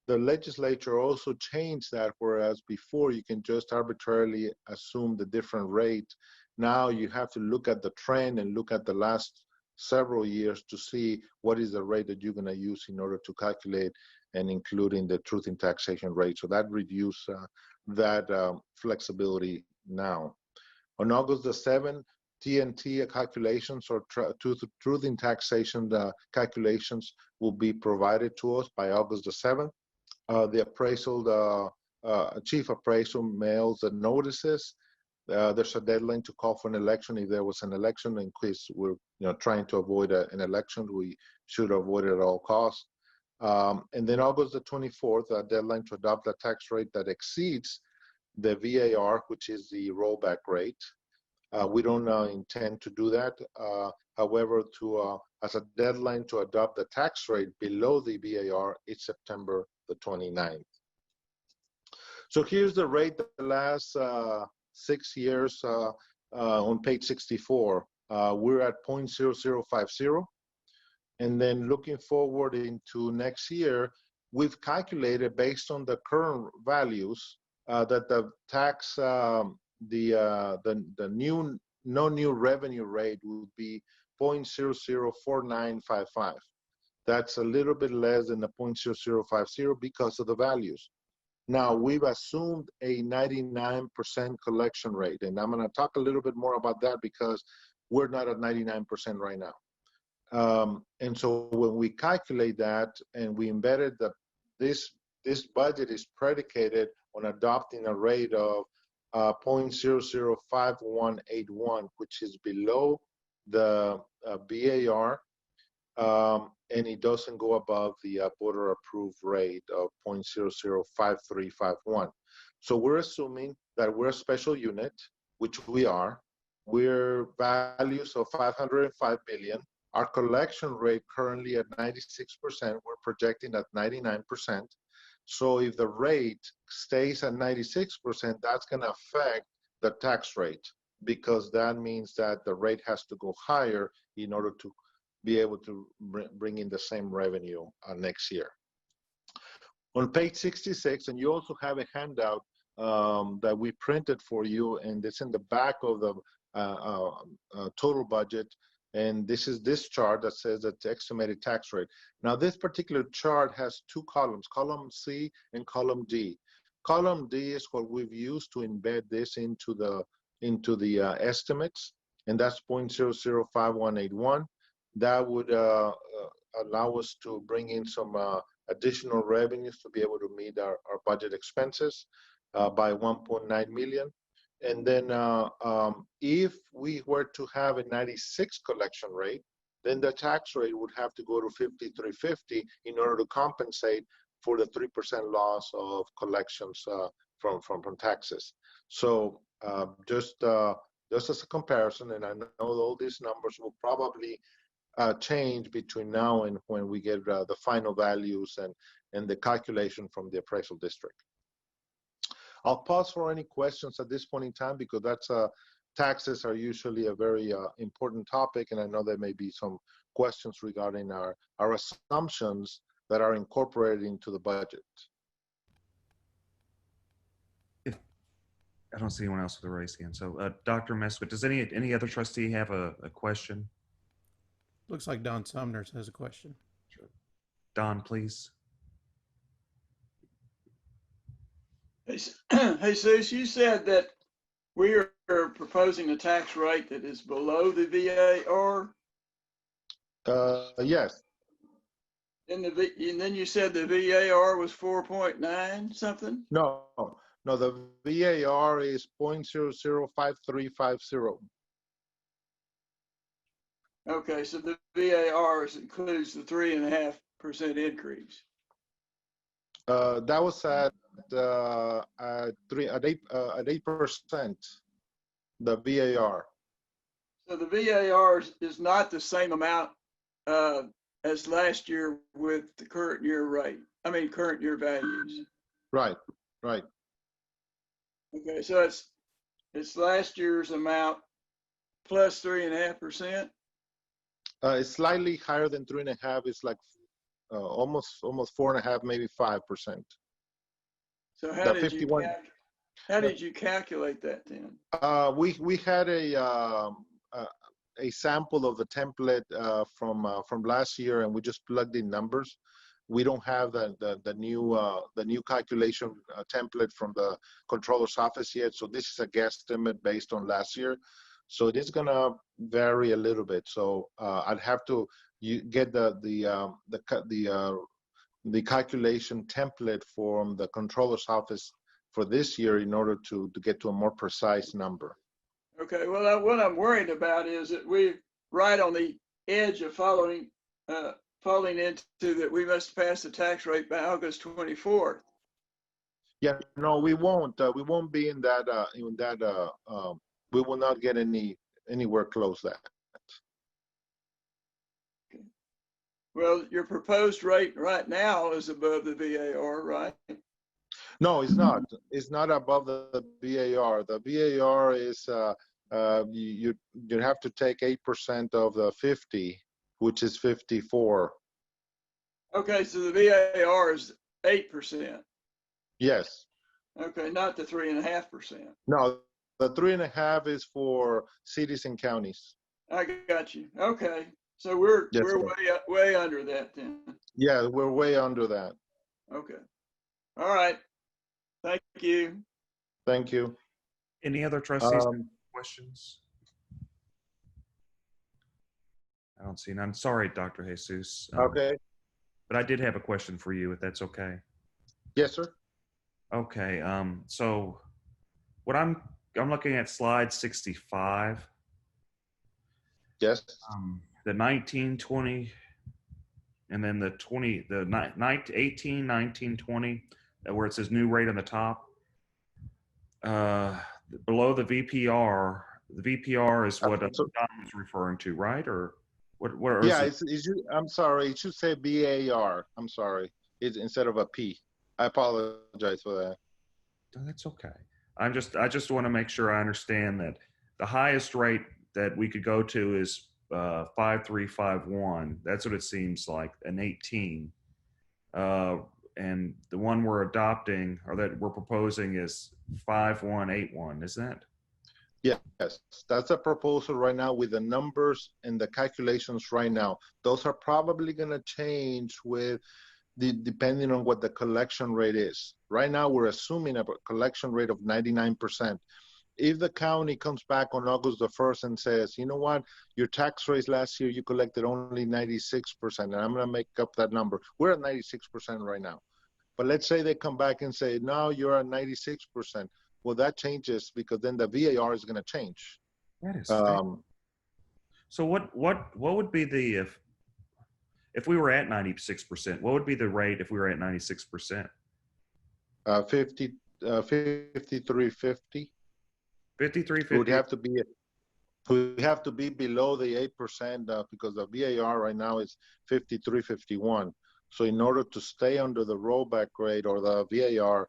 legislature also changed that, whereas before you can just arbitrarily assume the different rate. Now you have to look at the trend and look at the last several years to see what is the rate that you're going to use in order to calculate and including the truth in taxation rate. So that reduces that flexibility now. On August the 7th, TNT calculations or truth in taxation calculations will be provided to us by August the 7th. The appraisal, chief appraisal mails the notices. There's a deadline to call for an election. If there was an election, in case we're trying to avoid an election, we should avoid it at all costs. And then August the 24th, a deadline to adopt a tax rate that exceeds the VAR, which is the rollback rate. We don't intend to do that. However, as a deadline to adopt the tax rate below the VAR, it's September the 29th. So here's the rate the last 6 years on page 64. We're at 0.0050. And then looking forward into next year, we've calculated based on the current values that the tax, the no new revenue rate would be 0.004955. That's a little bit less than the 0.0050 because of the values. Now we've assumed a 99% collection rate, and I'm going to talk a little bit more about that because we're not at 99% right now. And so when we calculate that and we embedded that this budget is predicated on adopting a rate of 0.005181, which is below the BAR, and it doesn't go above the border approved rate of 0.005351. So we're assuming that we're a special unit, which we are. We're values of 505 billion. Our collection rate currently at 96%. We're projecting at 99%. So if the rate stays at 96%, that's going to affect the tax rate, because that means that the rate has to go higher in order to be able to bring in the same revenue next year. On page 66, and you also have a handout that we printed for you, and it's in the back of the total budget. And this is this chart that says that the estimated tax rate. Now, this particular chart has two columns, column C and column D. Column D is what we've used to embed this into the estimates, and that's 0.005181. That would allow us to bring in some additional revenues to be able to meet our budget expenses by 1.9 million. And then if we were to have a 96 collection rate, then the tax rate would have to go to 5350 in order to compensate for the 3% loss of collections from taxes. So just as a comparison, and I know all these numbers will probably change between now and when we get the final values and the calculation from the appraisal district. I'll pause for any questions at this point in time, because that's taxes are usually a very important topic, and I know there may be some questions regarding our assumptions that are incorporated into the budget.
I don't see anyone else with a raised hand. So Dr. Mesquith, does any other trustee have a question?
Looks like Don Sumner has a question.
Sure. Don, please.
Hey, Jesus, you said that We are proposing a tax rate that is below the VAR.
Yes.
And then you said the VAR was 4.9 something?
No, no, the VAR is 0.005350.
Okay, so the VAR includes the 3.5% increase.
That was at 8%. The VAR.
So the VAR is not the same amount as last year with the current year rate. I mean, current year values.
Right, right.
Okay, so it's last year's amount plus 3.5%.
It's slightly higher than 3.5. It's like almost 4.5, maybe 5%.
So
how
did you calculate that then?
We had a sample of the template from last year, and we just plugged in numbers. We don't have the new calculation template from the controller's office yet, so this is a guesstimate based on last year. So it is gonna vary a little bit. So I'd have to get the calculation template from the controller's office for this year in order to get to a more precise number.
Okay, well, what I'm worried about is that we're right on the edge of falling into that we must pass the tax rate by August 24th.
Yeah, no, we won't. We won't be in that. We will not get anywhere close that.
Okay. Well, your proposed rate right now is above the VAR, right?
No, it's not. It's not above the VAR. The VAR is you have to take 8% of the 50, which is 54.
Okay, so the VAR is 8%.
Yes.
Okay, not the 3.5%.
No, the 3.5 is for cities and counties.
I got you. Okay, so we're
Yes,
way under that then.
Yeah, we're way under that.
Okay. All right. Thank you.
Thank you.
Any other trustees have questions? I don't see none. Sorry, Dr. Jesus.
Okay.
But I did have a question for you, if that's okay.
Yes, sir.
Okay. So what I'm looking at slide 65.
Yes.
The 19, 20, and then the 20, the 18, 19, 20, where it says new rate on the top. Below the VPR is what Don was referring to, right? Or what?
Yeah, I'm sorry. It should say VAR. I'm sorry. It's instead of a P. I apologize for that.
No, that's okay. I just want to make sure I understand that the highest rate that we could go to is 5351. That's what it seems like, an 18. And the one we're adopting or that we're proposing is 5181, isn't it?
Yes, that's a proposal right now with the numbers and the calculations right now. Those are probably going to change depending on what the collection rate is. Right now, we're assuming a collection rate of 99%. If the county comes back on August the 1st and says, you know what, your tax rates last year, you collected only 96%, and I'm going to make up that number. We're at 96% right now. But let's say they come back and say, no, you're at 96%. Well, that changes because then the VAR is going to change.
That is so what would be the, if we were at 96%, what would be the rate if we were at 96%?
5350.
5350.
We have to be below the 8% because the VAR right now is 5351. So in order to stay under the rollback rate or the VAR,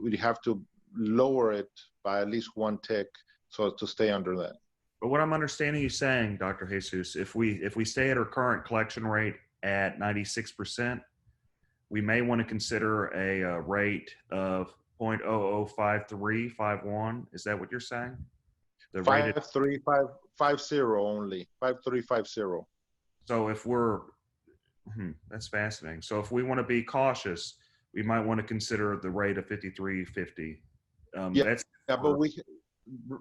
we'd have to lower it by at least one tick so to stay under that.
But what I'm understanding you saying, Dr. Jesus, if we stay at our current collection rate at 96%, we may want to consider a rate of 0.005351. Is that what you're saying? The
53550 only, 5350.
So if we're, that's fascinating. So if we want to be cautious, we might want to consider the rate of 5350.
But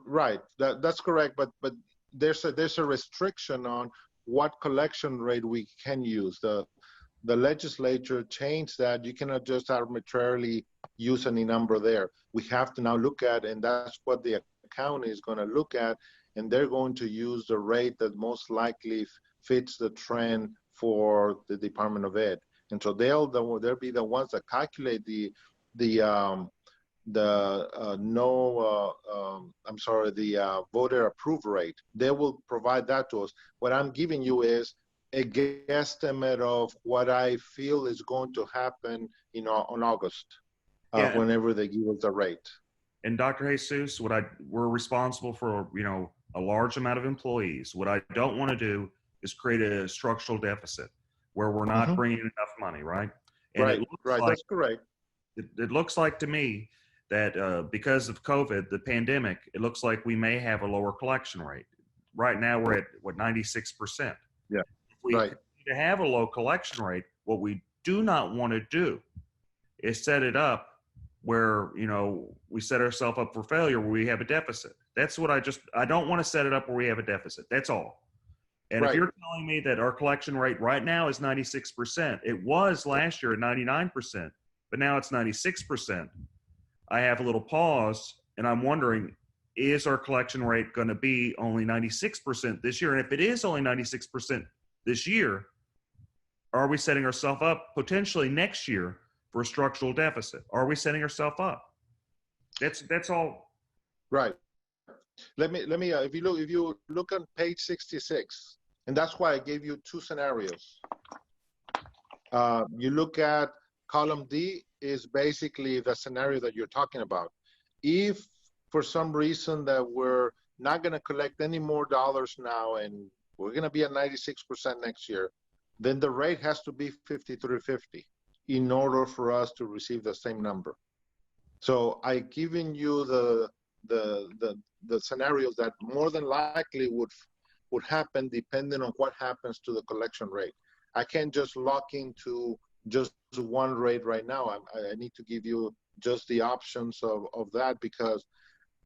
Right, that's correct, but there's a restriction on what collection rate we can use. The legislature changed that. You cannot just arbitrarily use any number there. We have to now look at, and that's what the county is going to look at, and they're going to use the rate that most likely fits the trend for the Department of Ed. And so they'll be the ones that calculate the voter approval rate. They will provide that to us. What I'm giving you is a guesstimate of what I feel is going to happen, on August, whenever they give us the rate.
And Dr. Jesus, we're responsible for, a large amount of employees. What I don't want to do is create a structural deficit where we're not bringing enough money, right? And
That's correct.
It looks like to me that because of COVID, the pandemic, it looks like we may have a lower collection rate. Right now, we're at, 96%.
Yeah,
if we continue to have a low collection rate, what we do not want to do is set it up where, we set ourselves up for failure where we have a deficit. That's what I don't want to set it up where we have a deficit. That's all. And if you're telling me that our collection rate right now is 96%, it was last year at 99%, but now it's 96%. I have a little pause and I'm wondering, is our collection rate going to be only 96% this year? And if it is only 96% this year, are we setting ourselves up potentially next year for a structural deficit? Are we setting ourselves up? That's all.
Right. Let me if you look on page 66, and that's why I gave you two scenarios. You look at column D is basically the scenario that you're talking about. If for some reason that we're not going to collect any more dollars now and we're going to be at 96% next year, then the rate has to be 53.50 in order for us to receive the same number. So I've given you the scenarios that more than likely would happen depending on what happens to the collection rate. I can't just lock into just one rate right now. I need to give you just the options of that, because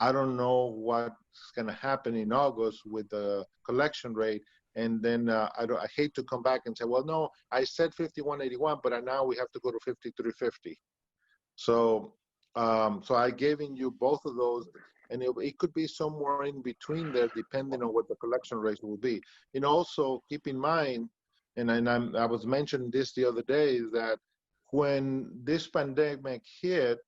I don't know what's going to happen in August with the collection rate. And then I hate to come back and say, well, no, I said 5181, but now we have to go to 5350. So I given you both of those, and it could be somewhere in between there, depending on what the collection rate will be. And also keep in mind, and I was mentioning this the other day, that when this pandemic hit,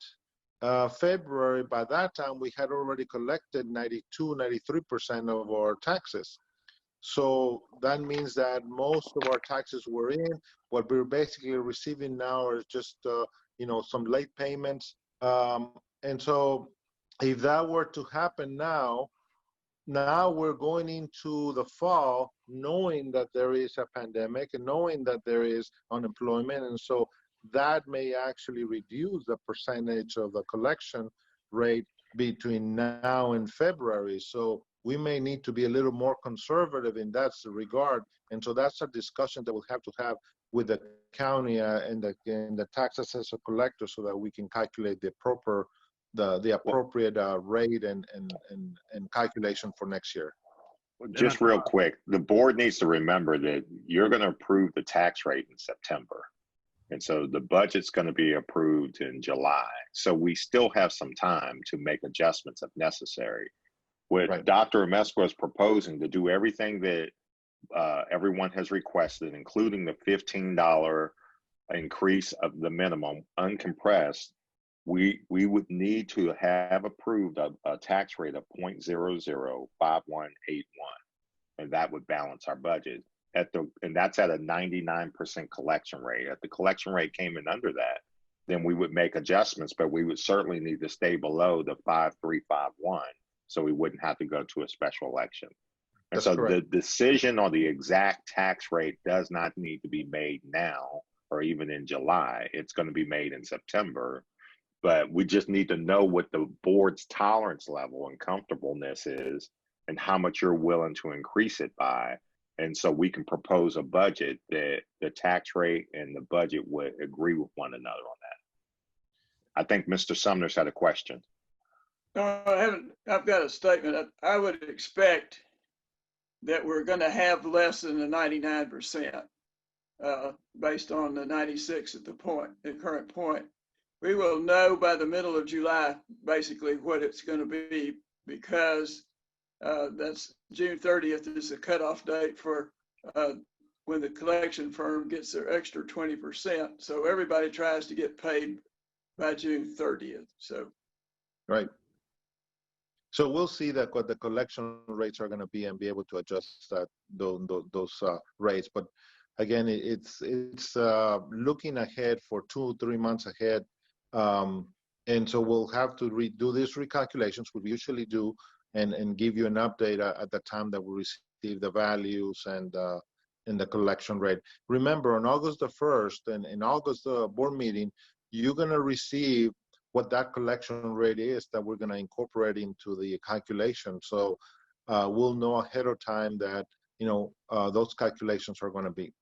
February, by that time, we had already collected 93% of our taxes. So that means that most of our taxes were in. What we're basically receiving now is just, some late payments. And so if that were to happen now we're going into the fall knowing that there is a pandemic and knowing that there is unemployment. And so that may actually reduce the percentage of the collection rate between now and February. So we may need to be a little more conservative in that regard. And so that's a discussion that we'll have to have with the county and the tax assessor collector, so that we can calculate the appropriate rate and calculation for next year.
Just real quick, the board needs to remember that you're going to approve the tax rate in September. And so the budget's going to be approved in July. So we still have some time to make adjustments if necessary. What Dr. Amesco is proposing, to do everything that everyone has requested, including the $15 increase of the minimum uncompressed, we would need to have approved a tax rate of 0.005181, and that would balance our budget and that's at a 99% collection rate. If the collection rate came in under that, then we would make adjustments, but we would certainly need to stay below the 5351, so we wouldn't have to go to a special election. And that's so correct. The decision on the exact tax rate does not need to be made now or even in July. It's going to be made in September. But we just need to know what the board's tolerance level and comfortableness is and how much you're willing to increase it by. And so we can propose a budget that the tax rate and the budget would agree with one another on that. I think Mr. Sumner's had a question.
I haven't. I've got a statement. I would expect that we're going to have less than the 99%, based on the 96 at the current point. We will know by the middle of July, basically, what it's going to be, because that's June 30th is the cutoff date for when the collection firm gets their extra 20%. So everybody tries to get paid by June 30th. So.
Right. So we'll see that what the collection rates are going to be and be able to adjust that those rates. But again, it's looking ahead for 2-3 months ahead, and so we'll have to redo these recalculations. We usually do, and give you an update at the time that we receive the values and the collection rate. Remember, on August the 1st, and in August board meeting, you're going to receive what that collection rate is that we're going to incorporate into the calculation. So we'll know ahead of time that, those calculations are going to be.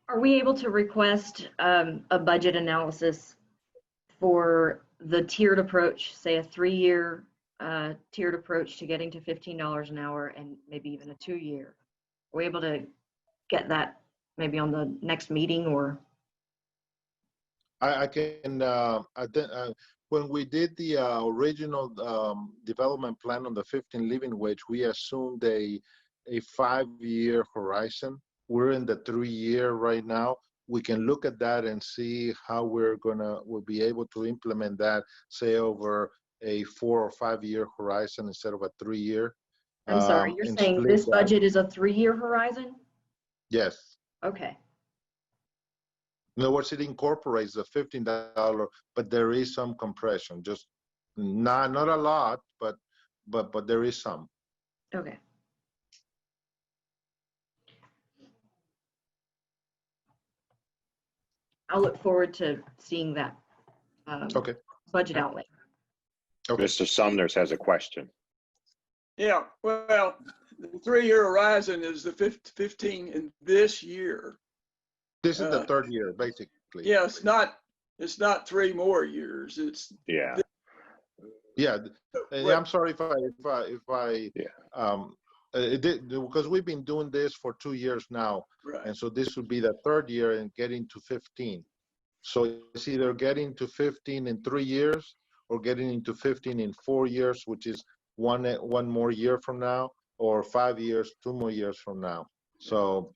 Are we able to request a budget analysis for the tiered approach, say a 3-year tiered approach to getting to $15 an hour, and maybe even a 2-year? Are we able to get that maybe on the next meeting, or?
I can, when we did the original development plan on the 15 living wage, we assumed a 5-year horizon. We're in the 3-year right now. We can look at that and see how we'll be able to implement that, say, over a 4 or 5-year horizon instead of a 3-year.
I'm sorry, you're saying this budget is a 3-year horizon?
Yes.
Okay.
In other words, it incorporates the $15, but there is some compression. Just not a lot, but there is some.
Okay. I'll look forward to seeing that
Okay.
budget outlay.
Okay. Mr. Sumners has a question.
Yeah, well, the 3-year horizon is the 15 in this year.
This is the 3rd year, basically.
Yeah, it's not 3 more years. It's
yeah.
Yeah, and I'm sorry if I because we've been doing this for 2 years now,
right.
And so this would be the 3rd year and getting to 15. So it's either getting to 15 in 3 years or getting into 15 in 4 years, which is one more year from now, or 5 years, 2 more years from now. So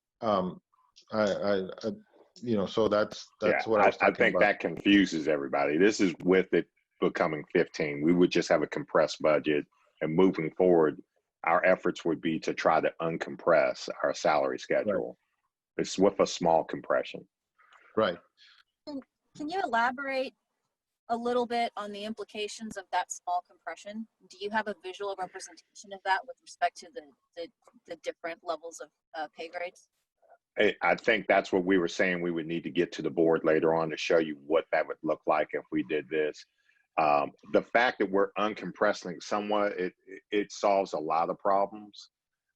so that's what I was talking about.
I think that confuses everybody. This is with it becoming 15. We would just have a compressed budget, and moving forward, our efforts would be to try to uncompress our salary schedule. Right. It's with a small compression.
Right.
Can you elaborate a little bit on the implications of that small compression? Do you have a visual representation of that with respect to the different levels of pay grades?
I think that's what we were saying. We would need to get to the board later on to show you what that would look like if we did this. The fact that we're uncompressing somewhat, it solves a lot of problems.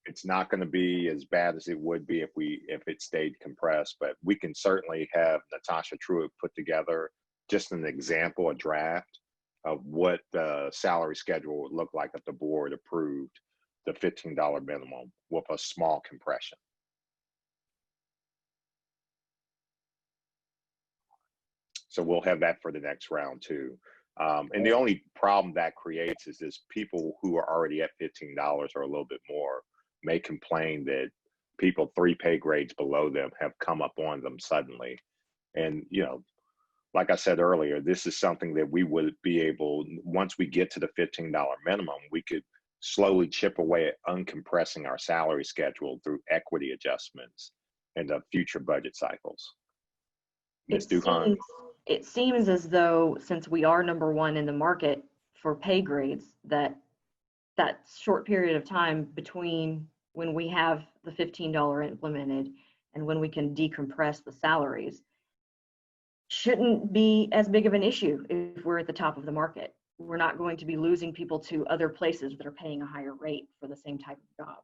It's not going to be as bad as it would be if it stayed compressed, but we can certainly have Natasha Truitt put together just an example, a draft of what the salary schedule would look like if the board approved the $15 minimum with a small compression. So we'll have that for the next round too. And the only problem that creates is people who are already at $15 or a little bit more may complain that people 3 pay grades below them have come up on them suddenly. And, like I said earlier, this is something that we would be able, once we get to the $15 minimum, we could slowly chip away at uncompressing our salary schedule through equity adjustments in the future budget cycles. Ms. Duhan?
It seems as though, since we are #1 in the market for pay grades, that short period of time between when we have the $15 implemented and when we can decompress the salaries shouldn't be as big of an issue if we're at the top of the market. We're not going to be losing people to other places that are paying a higher rate for the same type of job.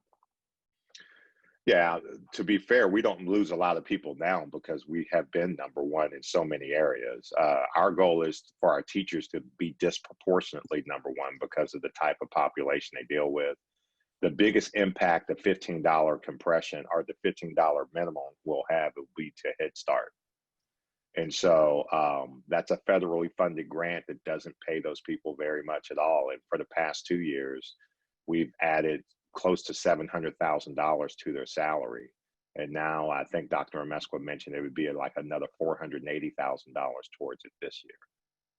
Yeah, to be fair, we don't lose a lot of people now because we have been number one in so many areas. Our goal is for our teachers to be disproportionately number one because of the type of population they deal with. The biggest impact of $15 compression or the $15 minimum will have will be to Head Start. And so that's a federally funded grant that doesn't pay those people very much at all. And for the past 2 years, we've added close to $700,000 to their salary. And now I think Dr. Amesqua mentioned it would be like another $480,000 towards it this year.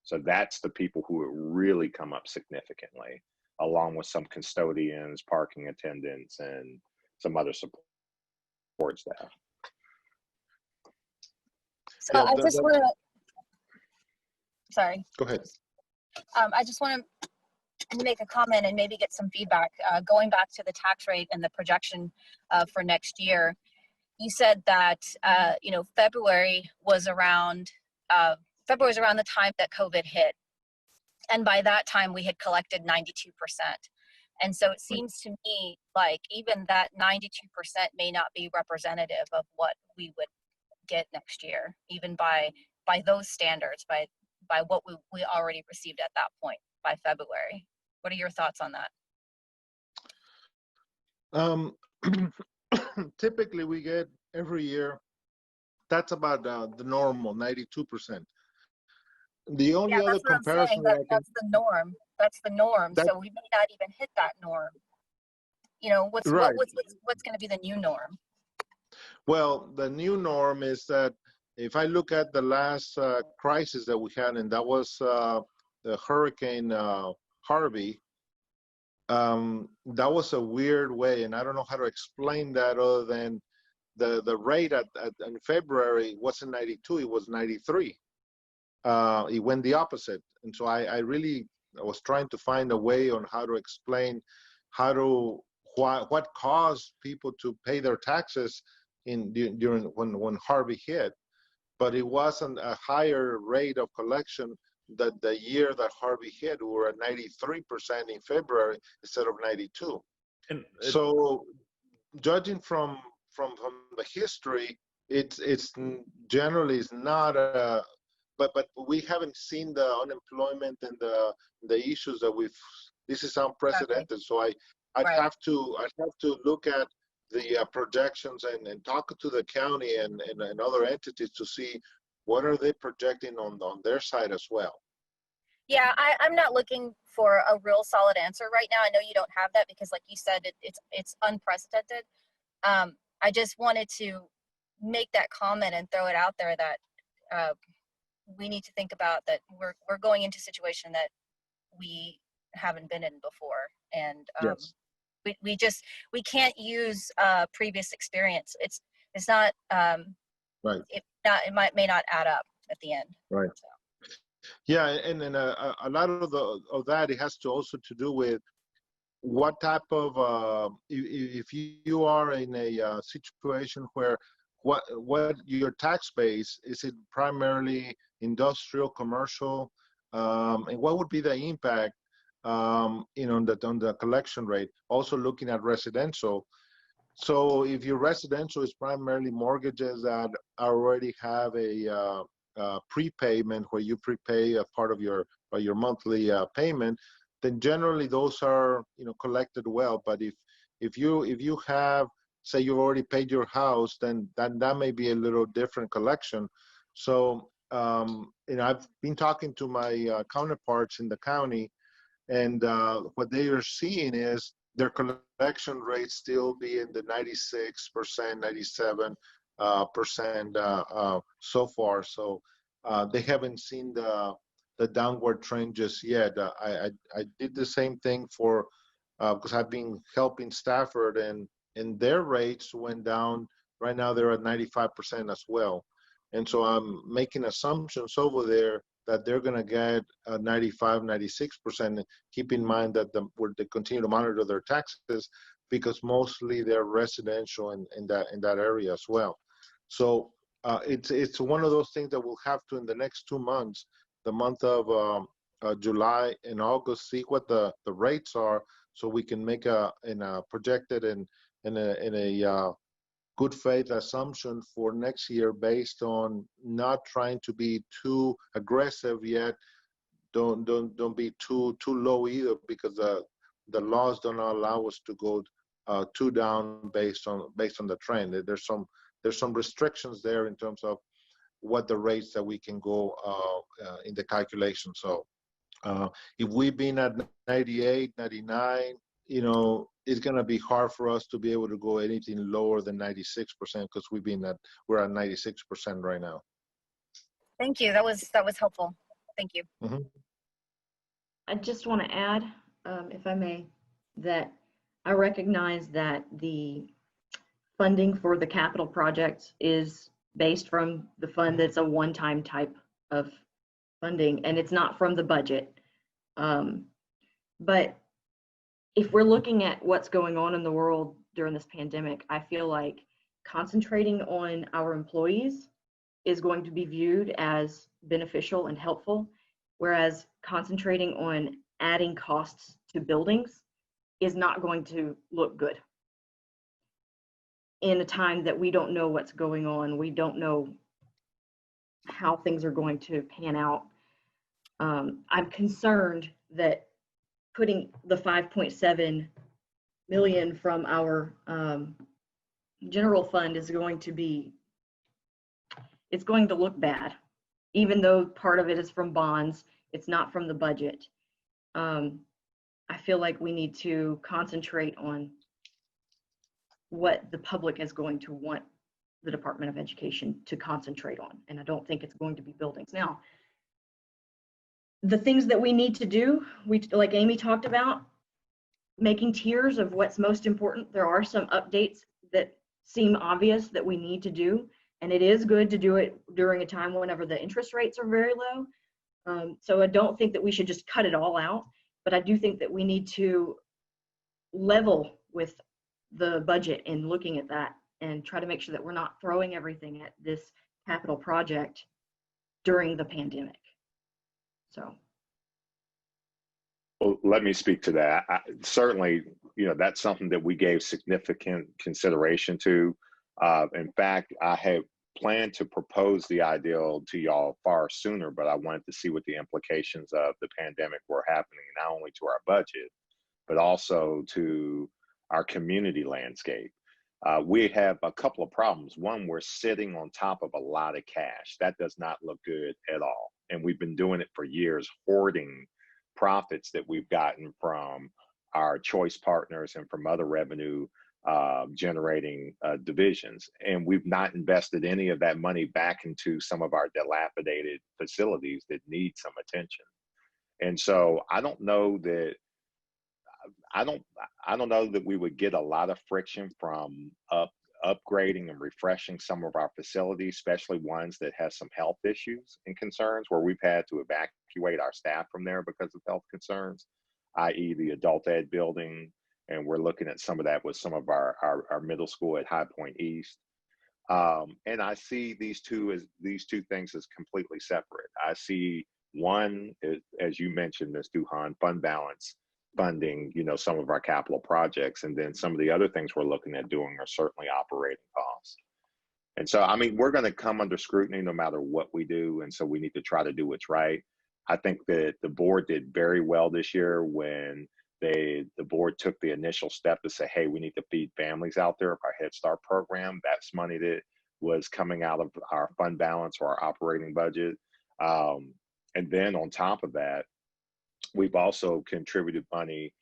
So that's the people who would really come up significantly, along with some custodians, parking attendants, and some other support staff.
So I just want to, sorry.
Go ahead.
I just want to make a comment and maybe get some feedback. Going back to the tax rate and the projection for next year, you said that February was around the time that COVID hit, and by that time we had collected 92%. And so it seems to me like even that 92% may not be representative of what we would get next year, even by those standards, by what we already received at that point by February. What are your thoughts on that?
Typically, we get every year, that's about the normal, 92%. The only other comparison
that's the norm. That's the norm. So we may not even hit that norm. What's going to be the new norm?
Well, the new norm is that if I look at the last crisis that we had, and that was the Hurricane Harvey, that was a weird way, and I don't know how to explain that other than the rate in February wasn't 92, it was 93. It went the opposite. And so I was trying to find a way on how to explain what caused people to pay their taxes during when Harvey hit, but it wasn't a higher rate of collection that the year that Harvey hit. We were at 93% in February instead of 92. So judging from the history, it's generally is not a, but we haven't seen the unemployment and the issues that this is unprecedented. Okay. So I'd have to look at the projections and talk to the county and other entities to see what are they projecting on their side as well.
Yeah, I'm not looking for a real solid answer right now. I know you don't have that because, like you said, it's unprecedented. I just wanted to make that comment and throw it out there that we need to think about that we're going into a situation that we haven't been in before, and yes. we can't use previous experience. It's not right. It may not add up at the end.
Right. So. Yeah, and a lot of that, it has to also to do with what type of if you are in a situation where what your tax base is, it primarily industrial, commercial, and what would be the impact on the collection rate. Also looking at residential. So if your residential is primarily mortgages that already have a prepayment where you prepay a part of your monthly payment, then generally those are collected well. But if you have, say, you've already paid your house, then that may be a little different collection. So I've been talking to my counterparts in the county, and what they are seeing is their collection rates still be in the 96%, 97% so far. So they haven't seen the downward trend just yet. I did the same thing for because I've been helping Stafford, and their rates went down. Right now they're at 95% as well. And so I'm making assumptions over there that they're going to get 95, 96%. Keep in mind that they continue to monitor their taxes because mostly they're residential in that area as well. So it's one of those things that we'll have to, in the next 2 months, the month of July and August, see what the rates are, so we can make projected in a good faith assumption for next year based on not trying to be too aggressive yet. Don't be too low either, because the laws don't allow us to go too down based on the trend. There's some restrictions there in terms of what the rates that we can go in the calculation. So if we've been at 98, 99, it's going to be hard for us to be able to go anything lower than 96%, because we're at 96% right now.
Thank you. That was helpful. Thank you.
Mm-hmm.
I just want to add, if I may, that I recognize that the funding for the capital projects is based from the fund that's a one-time type of funding, and it's not from the budget. But if we're looking at what's going on in the world during this pandemic, I feel like concentrating on our employees is going to be viewed as beneficial and helpful, whereas concentrating on adding costs to buildings is not going to look good. In a time that we don't know what's going on, we don't know how things are going to pan out. I'm concerned that putting the 5.7 million from our general fund is going to look bad, even though part of it is from bonds. It's not from the budget. I feel like we need to concentrate on what the public is going to want the Department of Education to concentrate on. And I don't think it's going to be buildings. Now, the things that we need to do, like Amy talked about, making tiers of what's most important. There are some updates that seem obvious that we need to do, and it is good to do it during a time whenever the interest rates are very low. So I don't think that we should just cut it all out, but I do think that we need to level with the budget and looking at that and try to make sure that we're not throwing everything at this capital project during the pandemic. So.
Well, let me speak to that. Certainly, that's something that we gave significant consideration to. In fact, I have planned to propose the ideal to y'all far sooner, but I wanted to see what the implications of the pandemic were happening, not only to our budget, but also to our community landscape. We have a couple of problems. One, we're sitting on top of a lot of cash. That does not look good at all. And we've been doing it for years, hoarding profits that we've gotten from our choice partners and from other revenue generating divisions. And we've not invested any of that money back into some of our dilapidated facilities that need some attention. And so I don't know that we would get a lot of friction from upgrading and refreshing some of our facilities, especially ones that have some health issues and concerns where we've had to evacuate our staff from there because of health concerns, i.e. the adult ed building. And we're looking at some of that with some of our middle school at High Point East. And I see these two things as completely separate. I see one, as you mentioned, Ms. Duhan, fund balance funding, some of our capital projects. And then some of the other things we're looking at doing are certainly operating costs. And so, we're going to come under scrutiny no matter what we do. And so we need to try to do what's right. I think that the board did very well this year when the board took the initial step to say, hey, we need to feed families out there. Our Head Start program, that's money that was coming out of our fund balance or our operating budget. And then on top of that, we've also contributed money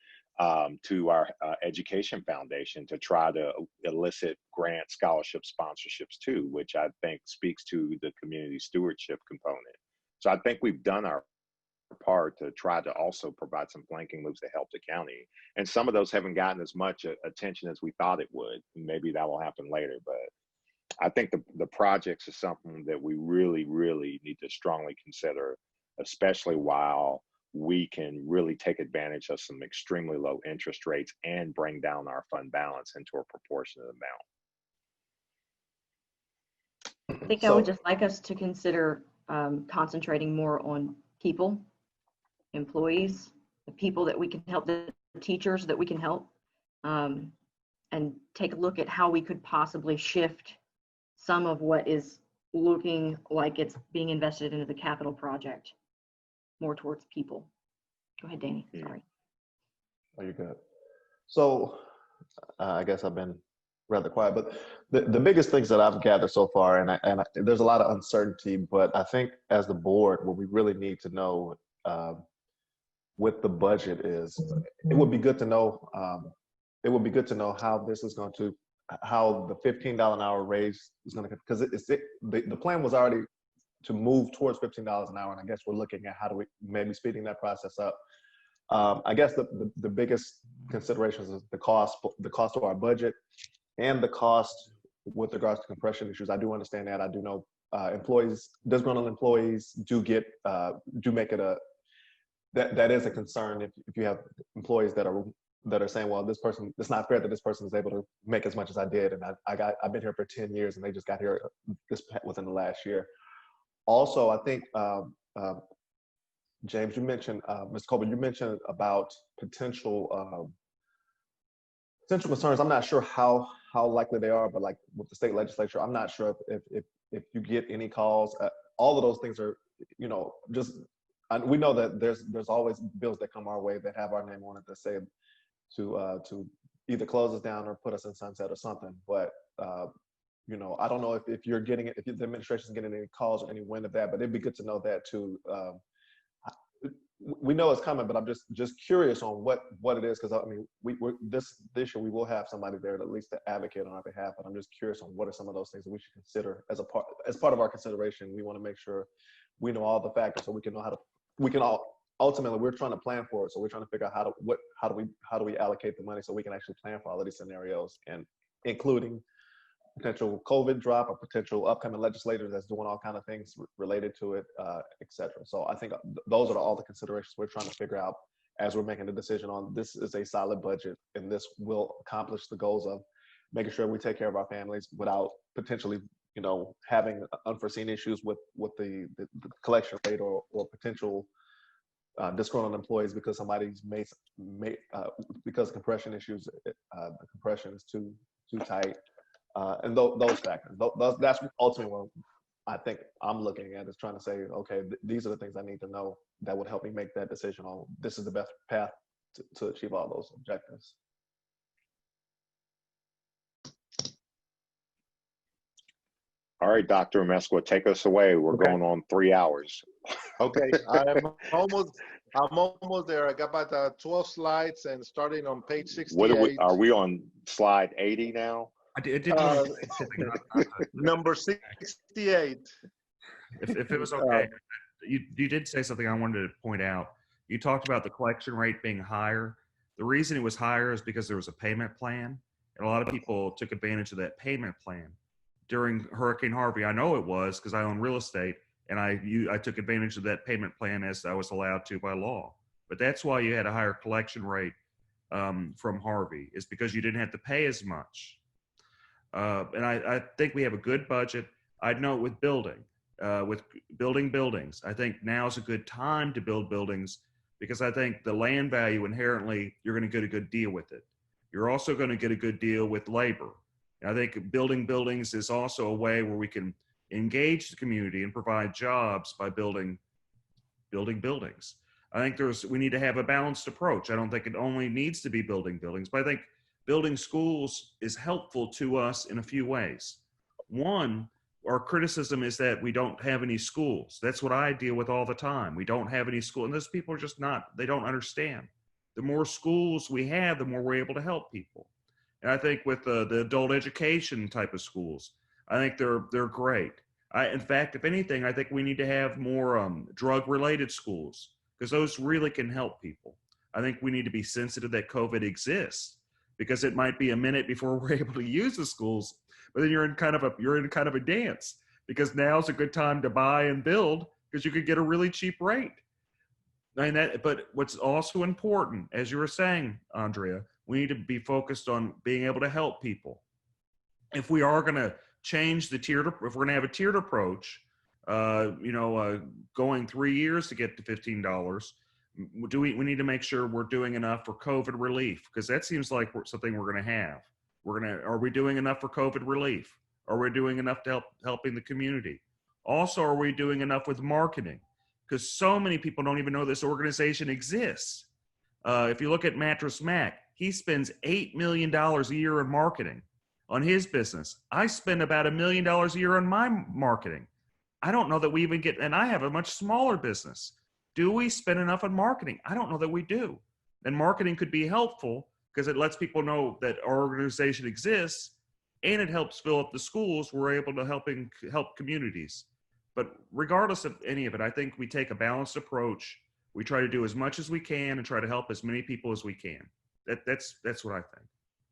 to our education foundation to try to elicit grant scholarship sponsorships too, which I think speaks to the community stewardship component. So I think we've done our part to try to also provide some flanking moves to help the county. And some of those haven't gotten as much attention as we thought it would. Maybe that will happen later, but I think the projects is something that we really, really need to strongly consider, especially while we can really take advantage of some extremely low interest rates and bring down our fund balance into a proportionate amount.
I think I would just like us to consider concentrating more on people, employees, the people that we can help, the teachers that we can help. and take a look at how we could possibly shift some of what is looking like it's being invested into the capital project more towards people. Go ahead, Danny. Sorry.
Oh, you're good. So I guess I've been rather quiet, but the biggest things that I've gathered so far, and there's a lot of uncertainty, but I think as the board, what we really need to know with the budget is, it would be good to know, how this is going to, how the $15 an hour raise is going to, because the plan was already to move towards $15 an hour, and I guess we're looking at how do we maybe speeding that process up. I guess the biggest considerations is the cost to our budget and the cost with regards to compression issues. I do understand that. I do know disgruntled employees do make it that is a concern if you have employees that are saying, well, this person, it's not fair that this person is able to make as much as I did, and I've been here for 10 years and they just got here within the last year. Also, I think James, you mentioned, Ms. Colbert, you mentioned about potential concerns. I'm not sure how likely they are, but like with the state legislature, I'm not sure if you get any calls. All of those things are, we know that there's always bills that come our way that have our name on it that say to either close us down or put us in sunset or something. But I don't know if you're getting it, if the administration's getting any calls or any wind of that, but it'd be good to know that too. We know it's coming, but I'm just curious on what it is, because I mean, this year we will have somebody there at least to advocate on our behalf. But I'm just curious on what are some of those things that we should consider as part of our consideration. We want to make sure we know all the factors so we can know ultimately we're trying to plan for it. So we're trying to figure out how do we allocate the money so we can actually plan for all of these scenarios, and including potential COVID drop or potential upcoming legislators that's doing all kind of things related to it, et cetera. So I think those are all the considerations we're trying to figure out as we're making the decision on this is a solid budget, and this will accomplish the goals of making sure we take care of our families without potentially, having unforeseen issues with the collection rate or potential disgruntled employees because somebody's because compression issues, the compression is too tight. And those factors, that's ultimately what I think I'm looking at, is trying to say, okay, these are the things I need to know that would help me make that decision on this is the best path to achieve all those objectives.
All right, Dr. Mesqua, take us away. We're going on 3 hours.
Okay, I'm almost there. I got about 12 slides and starting on page 68.
Are we on slide 80 now?
I did
number 68.
If it was okay, you did say something I wanted to point out. You talked about the collection rate being higher. The reason it was higher is because there was a payment plan, and a lot of people took advantage of that payment plan during Hurricane Harvey. I know it was because I own real estate, and I took advantage of that payment plan as I was allowed to by law. But that's why you had a higher collection rate from Harvey, is because you didn't have to pay as much. And I think we have a good budget. I'd note with building buildings, I think now is a good time to build buildings, because I think the land value inherently, you're going to get a good deal with it. You're also going to get a good deal with labor. And I think building buildings is also a way where we can engage the community and provide jobs by building buildings. I think we need to have a balanced approach. I don't think it only needs to be building buildings, but I think building schools is helpful to us in a few ways. One, our criticism is that we don't have any schools. That's what I deal with all the time. We don't have any school, and those people are just they don't understand. The more schools we have, the more we're able to help people. And I think with the adult education type of schools, I think they're great. In fact, if anything, I think we need to have more drug-related schools, because those really can help people. I think we need to be sensitive that COVID exists, because it might be a minute before we're able to use the schools, but then you're in kind of a dance, because now's a good time to buy and build because you could get a really cheap rate. But what's also important, as you were saying, Andrea, we need to be focused on being able to help people. If we are going to change if we're going to have a tiered approach, going 3 years to get to $15, we need to make sure we're doing enough for COVID relief, because that seems like something we're going to have. Are we doing enough for COVID relief? Are we doing enough to helping the community? Also, are we doing enough with marketing? Because so many people don't even know this organization exists. If you look at Mattress Mac, he spends $8 million a year in marketing on his business. I spend about $1 million a year on my marketing. I don't know that we even get, and I have a much smaller business. Do we spend enough on marketing? I don't know that we do. And marketing could be helpful because it lets people know that our organization exists, and it helps fill up the schools. We're able to help communities. But regardless of any of it, I think we take a balanced approach. We try to do as much as we can and try to help as many people as we can. That's what I think.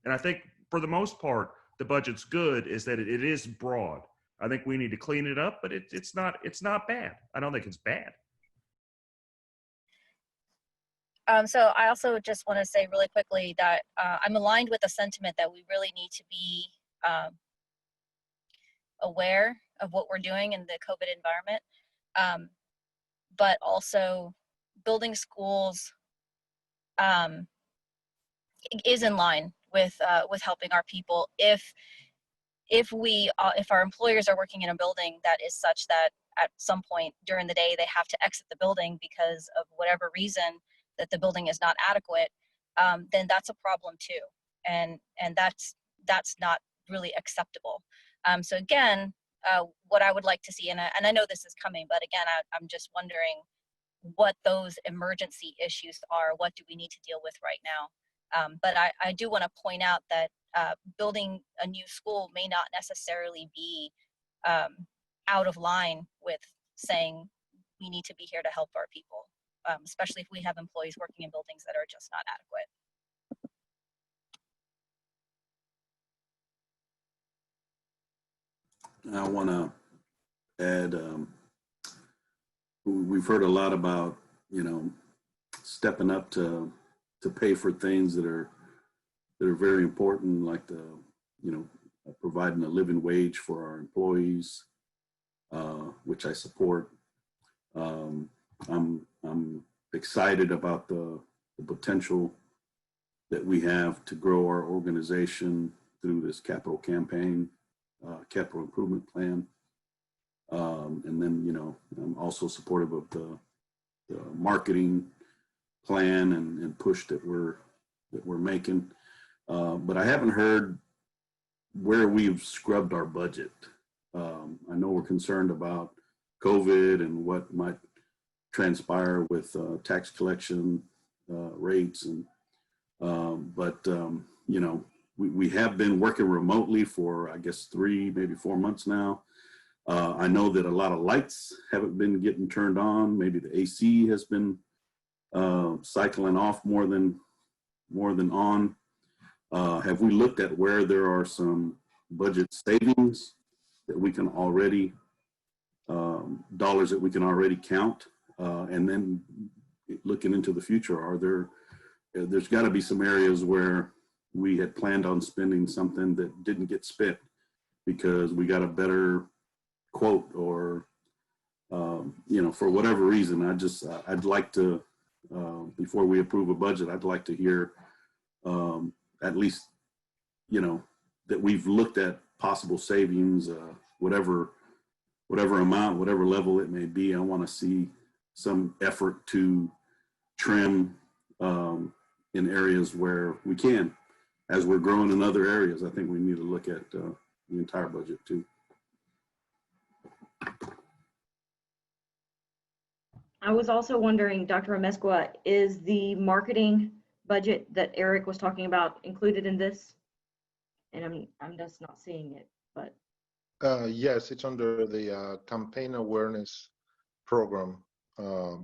And I think for the most part, the budget's good, is that it is broad. I think we need to clean it up, but it's not bad. I don't think it's bad.
So I also just want to say really quickly that I'm aligned with the sentiment that we really need to be aware of what we're doing in the COVID environment, but also building schools is in line with helping our people. If our employers are working in a building that is such that at some point during the day they have to exit the building because of whatever reason that the building is not adequate, then that's a problem too, and that's not really acceptable. So again, what I would like to see, and I know this is coming, but again, I'm just wondering what those emergency issues are. What do we need to deal with right now? But I do want to point out that building a new school may not necessarily be out of line with saying we need to be here to help our people, especially if we have employees working in buildings that are just not adequate.
I want to add, we've heard a lot about, stepping up to pay for things that are very important, like providing a living wage for our employees, which I support. I'm excited about the potential that we have to grow our organization through this capital campaign, capital improvement plan. And then, I'm also supportive of the marketing plan and push that we're making. But I haven't heard where we've scrubbed our budget. I know we're concerned about COVID and what might transpire with tax collection rates, but we have been working remotely for, I guess, 3, maybe 4 months now. I know that a lot of lights haven't been getting turned on. Maybe the AC has been cycling off more than on. Have we looked at where there are some budget savings that we can already, dollars that we can already count? And then looking into the future, there's got to be some areas where we had planned on spending something that didn't get spent because we got a better quote or, for whatever reason. I'd like to, before we approve a budget, I'd like to hear at least, that we've looked at possible savings, whatever amount, whatever level it may be. I want to see some effort to trim in areas where we can. As we're growing in other areas, I think we need to look at the entire budget too.
I was also wondering, Dr. Amezcua, is the marketing budget that Eric was talking about included in this? And I'm just not seeing it, but.
Yes, it's under the campaign awareness program,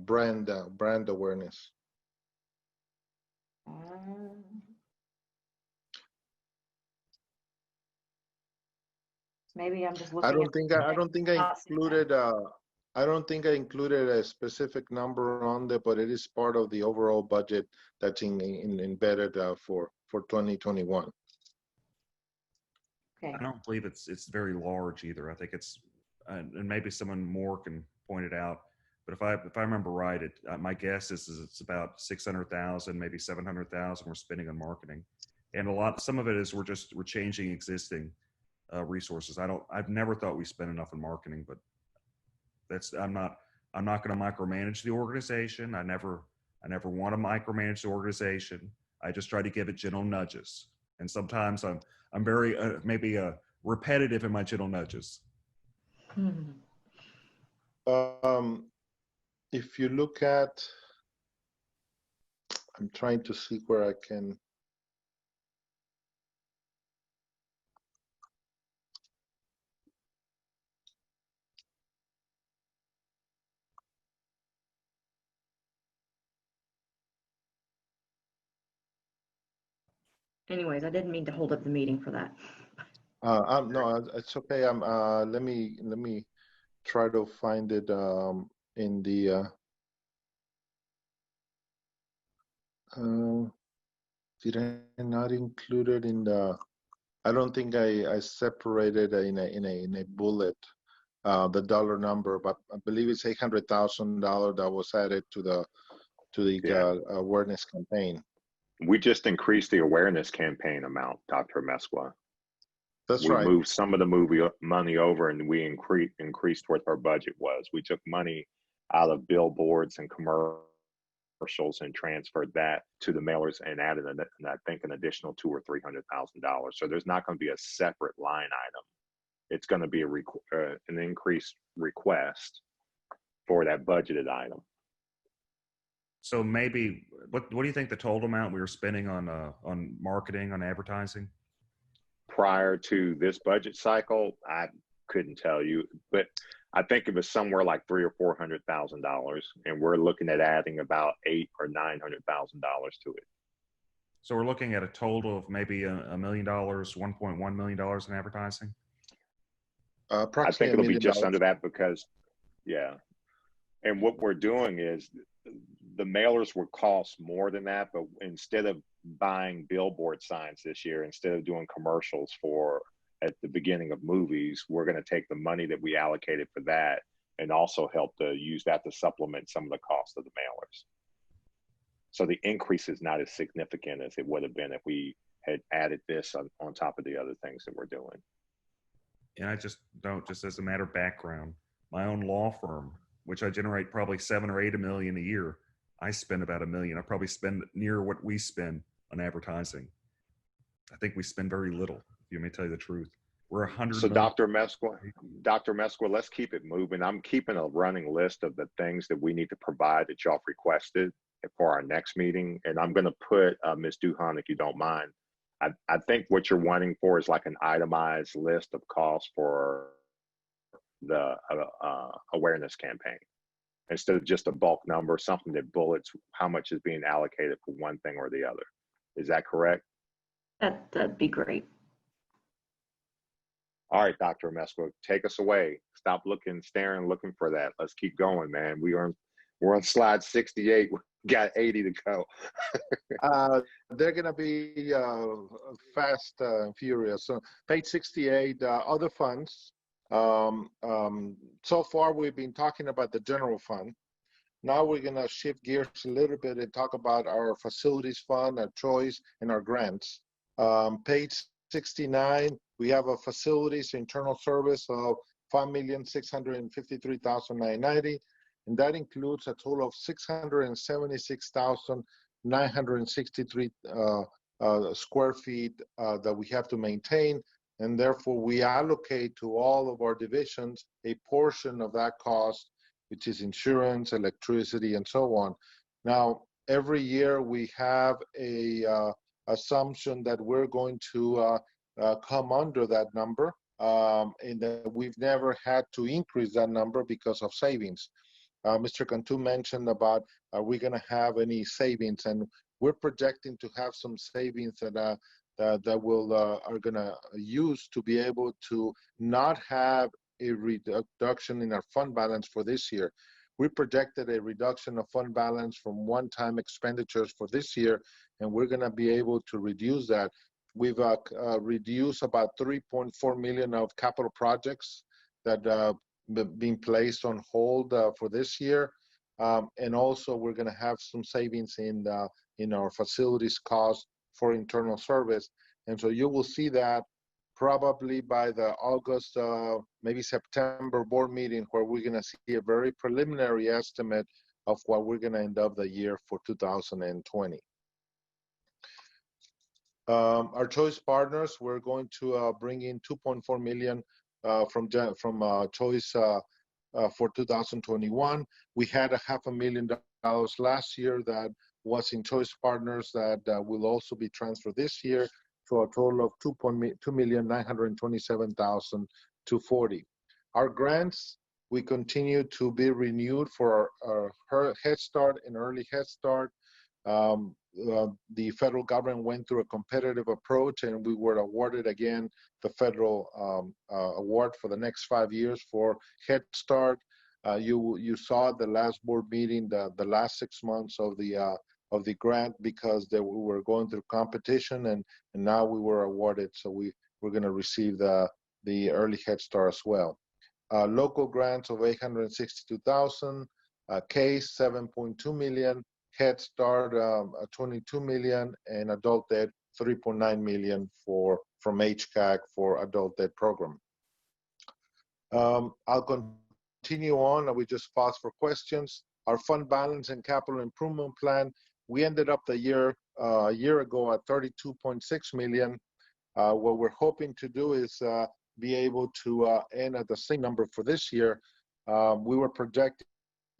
brand awareness.
Maybe I'm just looking.
I don't think I included a specific number on there, but it is part of the overall budget that's embedded for 2021.
Okay.
I don't believe it's very large either. I think it's, and maybe someone more can point it out. But if I remember right, my guess is it's about 600,000, maybe 700,000 we're spending on marketing, And some of it is we're changing existing resources. I've never thought we spent enough in marketing, but I'm not going to micromanage the organization. I never want to micromanage the organization. I just try to give it gentle nudges. And sometimes I'm very maybe repetitive in my gentle nudges.
If you look at, I'm trying to see where I can.
Anyways, I didn't mean to hold up the meeting for that.
No, it's okay. Let me try to find it in the. Did I not include it in the? I don't think I separated in a bullet the dollar number, but I believe it's $800,000 that was added to the awareness campaign.
We just increased the awareness campaign amount, Dr. Mesqua.
That's
we
right.
moved some of the money over, and we increased what our budget was. We took money out of billboards and commercials and transferred that to the mailers and added, I think, an additional $200,000 or $300,000. So there's not going to be a separate line item. It's going to be an increased request for that budgeted item.
So maybe, what do you think the total amount we were spending on marketing, on advertising?
Prior to this budget cycle, I couldn't tell you, but I think it was somewhere like $300,000 or $400,000, and we're looking at adding about $800,000 or $900,000 to it.
So we're looking at a total of maybe $1 million, $1.1 million in advertising.
I think it'll be just under that because, yeah. And what we're doing is the mailers will cost more than that, but instead of buying billboard signs this year, instead of doing commercials at the beginning of movies, we're going to take the money that we allocated for that and also help to use that to supplement some of the cost of the mailers. So the increase is not as significant as it would have been if we had added this on top of the other things that we're doing.
And I just as a matter of background, my own law firm, which I generate probably $7 or $8 million a year, I spend about $1 million. I probably spend near what we spend on advertising. I think we spend very little, if you may tell you the truth. We're 100.
So Dr. Mesqua, let's keep it moving. I'm keeping a running list of the things that we need to provide that y'all requested for our next meeting. And I'm going to put, Ms. Duhan, if you don't mind, I think what you're wanting for is like an itemized list of costs for the awareness campaign, instead of just a bulk number, something that bullets how much is being allocated for one thing or the other. Is that correct?
That'd be great.
All right, Dr. Mesqua, take us away. Stop looking for that. Let's keep going, man. We're on slide 68. We got 80 to go.
They're going to be fast and furious. So page 68, other funds. So far, we've been talking about the general fund. Now we're going to shift gears a little bit and talk about our facilities fund, our choice, and our grants. Page 69, we have a facilities internal service of $5,653,990, and that includes a total of 676,963 square feet that we have to maintain. And therefore, we allocate to all of our divisions a portion of that cost, which is insurance, electricity, and so on. Now, every year we have a assumption that we're going to come under that number, and that we've never had to increase that number because of savings. Mr. Cantu mentioned about, are we going to have any savings? And we're projecting to have some savings that are going to use to be able to not have a reduction in our fund balance for this year. We projected a reduction of fund balance from one-time expenditures for this year, and we're going to be able to reduce that. We've reduced about $3.4 million of capital projects that been placed on hold for this year, and also we're going to have some savings in our facilities costs for internal service. And so you will see that probably by the August, maybe September board meeting, where we're going to see a very preliminary estimate of what we're going to end up the year for 2020. Our choice partners, we're going to bring in 2.4 million from choice for 2021. We had $500,000 last year that was in choice partners that will also be transferred this year, to a total of 2,927,240. Our grants, we continue to be renewed for our Head Start and Early Head Start. The federal government went through a competitive approach, and we were awarded again the federal award for the next 5 years for Head Start. You saw at the last board meeting the last 6 months of the grant, because we were going through competition, and now we were awarded. So we're going to receive the Early Head Start as well. Local grants of 862,000, CASE 7.2 million, Head Start 22 million, and Adult Ed 3.9 million from HCAC for Adult Ed program. I'll continue on. We just pause for questions. Our fund balance and capital improvement plan, we ended up the year a year ago at 32.6 million. What we're hoping to do is be able to end at the same number for this year. We were projecting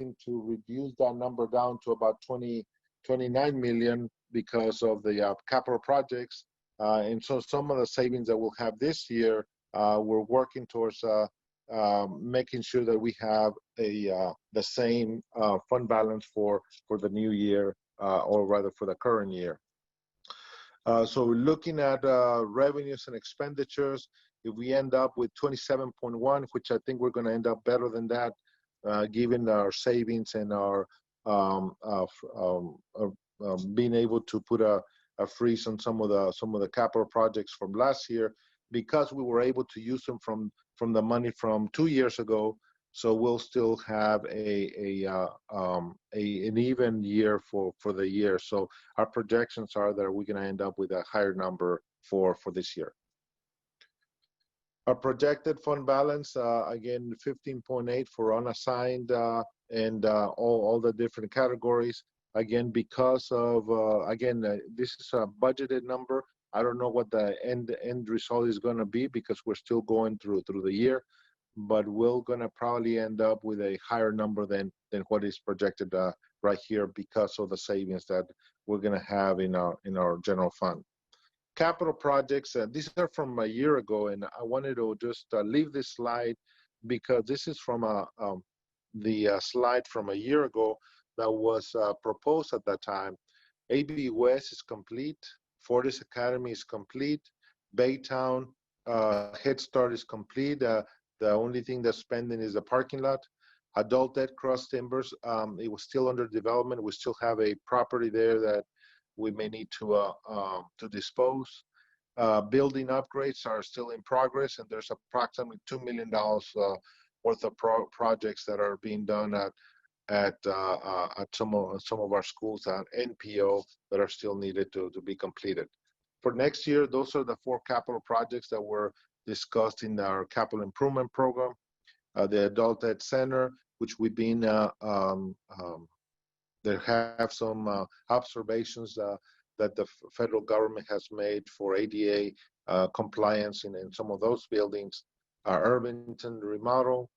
to reduce that number down to about 29 million because of the capital projects. And so some of the savings that we'll have this year, we're working towards making sure that we have the same fund balance for the new year, or rather for the current year. So looking at revenues and expenditures, if we end up with 27.1, which I think we're going to end up better than that, given our savings and our being able to put a freeze on some of the capital projects from last year, because we were able to use them from the money from 2 years ago. So we'll still have an even year for the year. So our projections are that we're going to end up with a higher number for this year. Our projected fund balance, again, 15.8 for unassigned and all the different categories. Again, because of, this is a budgeted number. I don't know what the end result is going to be, because we're still going through the year, but we're going to probably end up with a higher number than what is projected right here, because of the savings that we're going to have in our general fund. Capital projects, these are from a year ago, and I wanted to just leave this slide because this is from the slide from a year ago that was proposed at that time. AB West is complete, Fortis Academy is complete, Baytown Head Start is complete. The only thing that's pending is the parking lot. Adult Ed Cross Timbers, it was still under development. We still have a property there that we may need to dispose. Building upgrades are still in progress, and there's approximately $2 million worth of projects that are being done at some of our schools at NPO that are still needed to be completed. For next year, those are the 4 capital projects that were discussed in our capital improvement program. The Adult Ed Center, which we've been there have some observations that the federal government has made for ADA compliance in some of those buildings. Irvington remodel,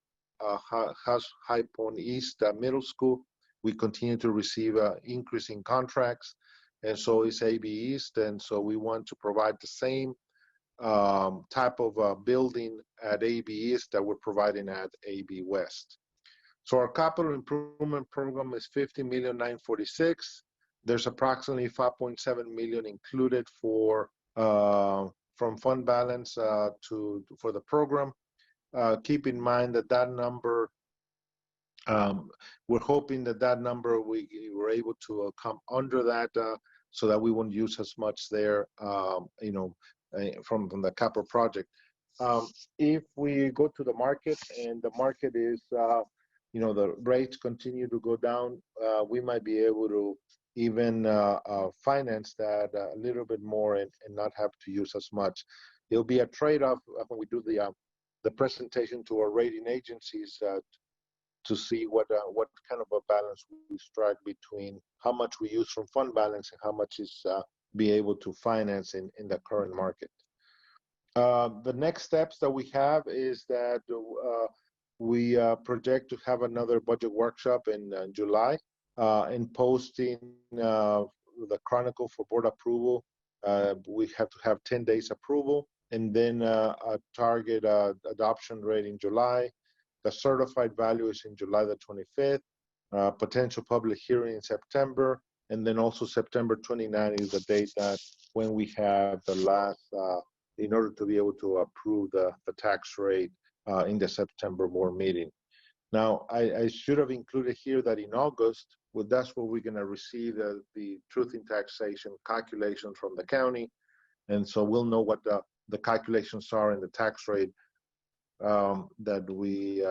High Point East Middle School, we continue to receive increasing contracts, and so is AB East, and so we want to provide the same type of building at AB East that we're providing at AB West. So our capital improvement program is $50,946,000. There's approximately $5.7 million included for from fund balance for the program. Keep in mind that number, we're hoping that number we were able to come under that so that we won't use as much there, from the capital project. If we go to the market and the market is, the rates continue to go down, we might be able to even finance that a little bit more and not have to use as much. It'll be a trade-off when we do the presentation to our rating agencies to see what kind of a balance we strike between how much we use from fund balance and how much is be able to finance in the current market. The next steps that we have is that we project to have another budget workshop in July and posting the Chronicle for board approval. We have to have 10 days approval, and then a target adoption rate in July. The certified value is in July the 25th, potential public hearing in September, and then also September 29 is the date that when we have the last, in order to be able to approve the tax rate in the September board meeting. Now, I should have included here that in August, well, that's where we're gonna receive the truth in taxation calculation from the county. And so we'll know what the calculations are in the tax rate that we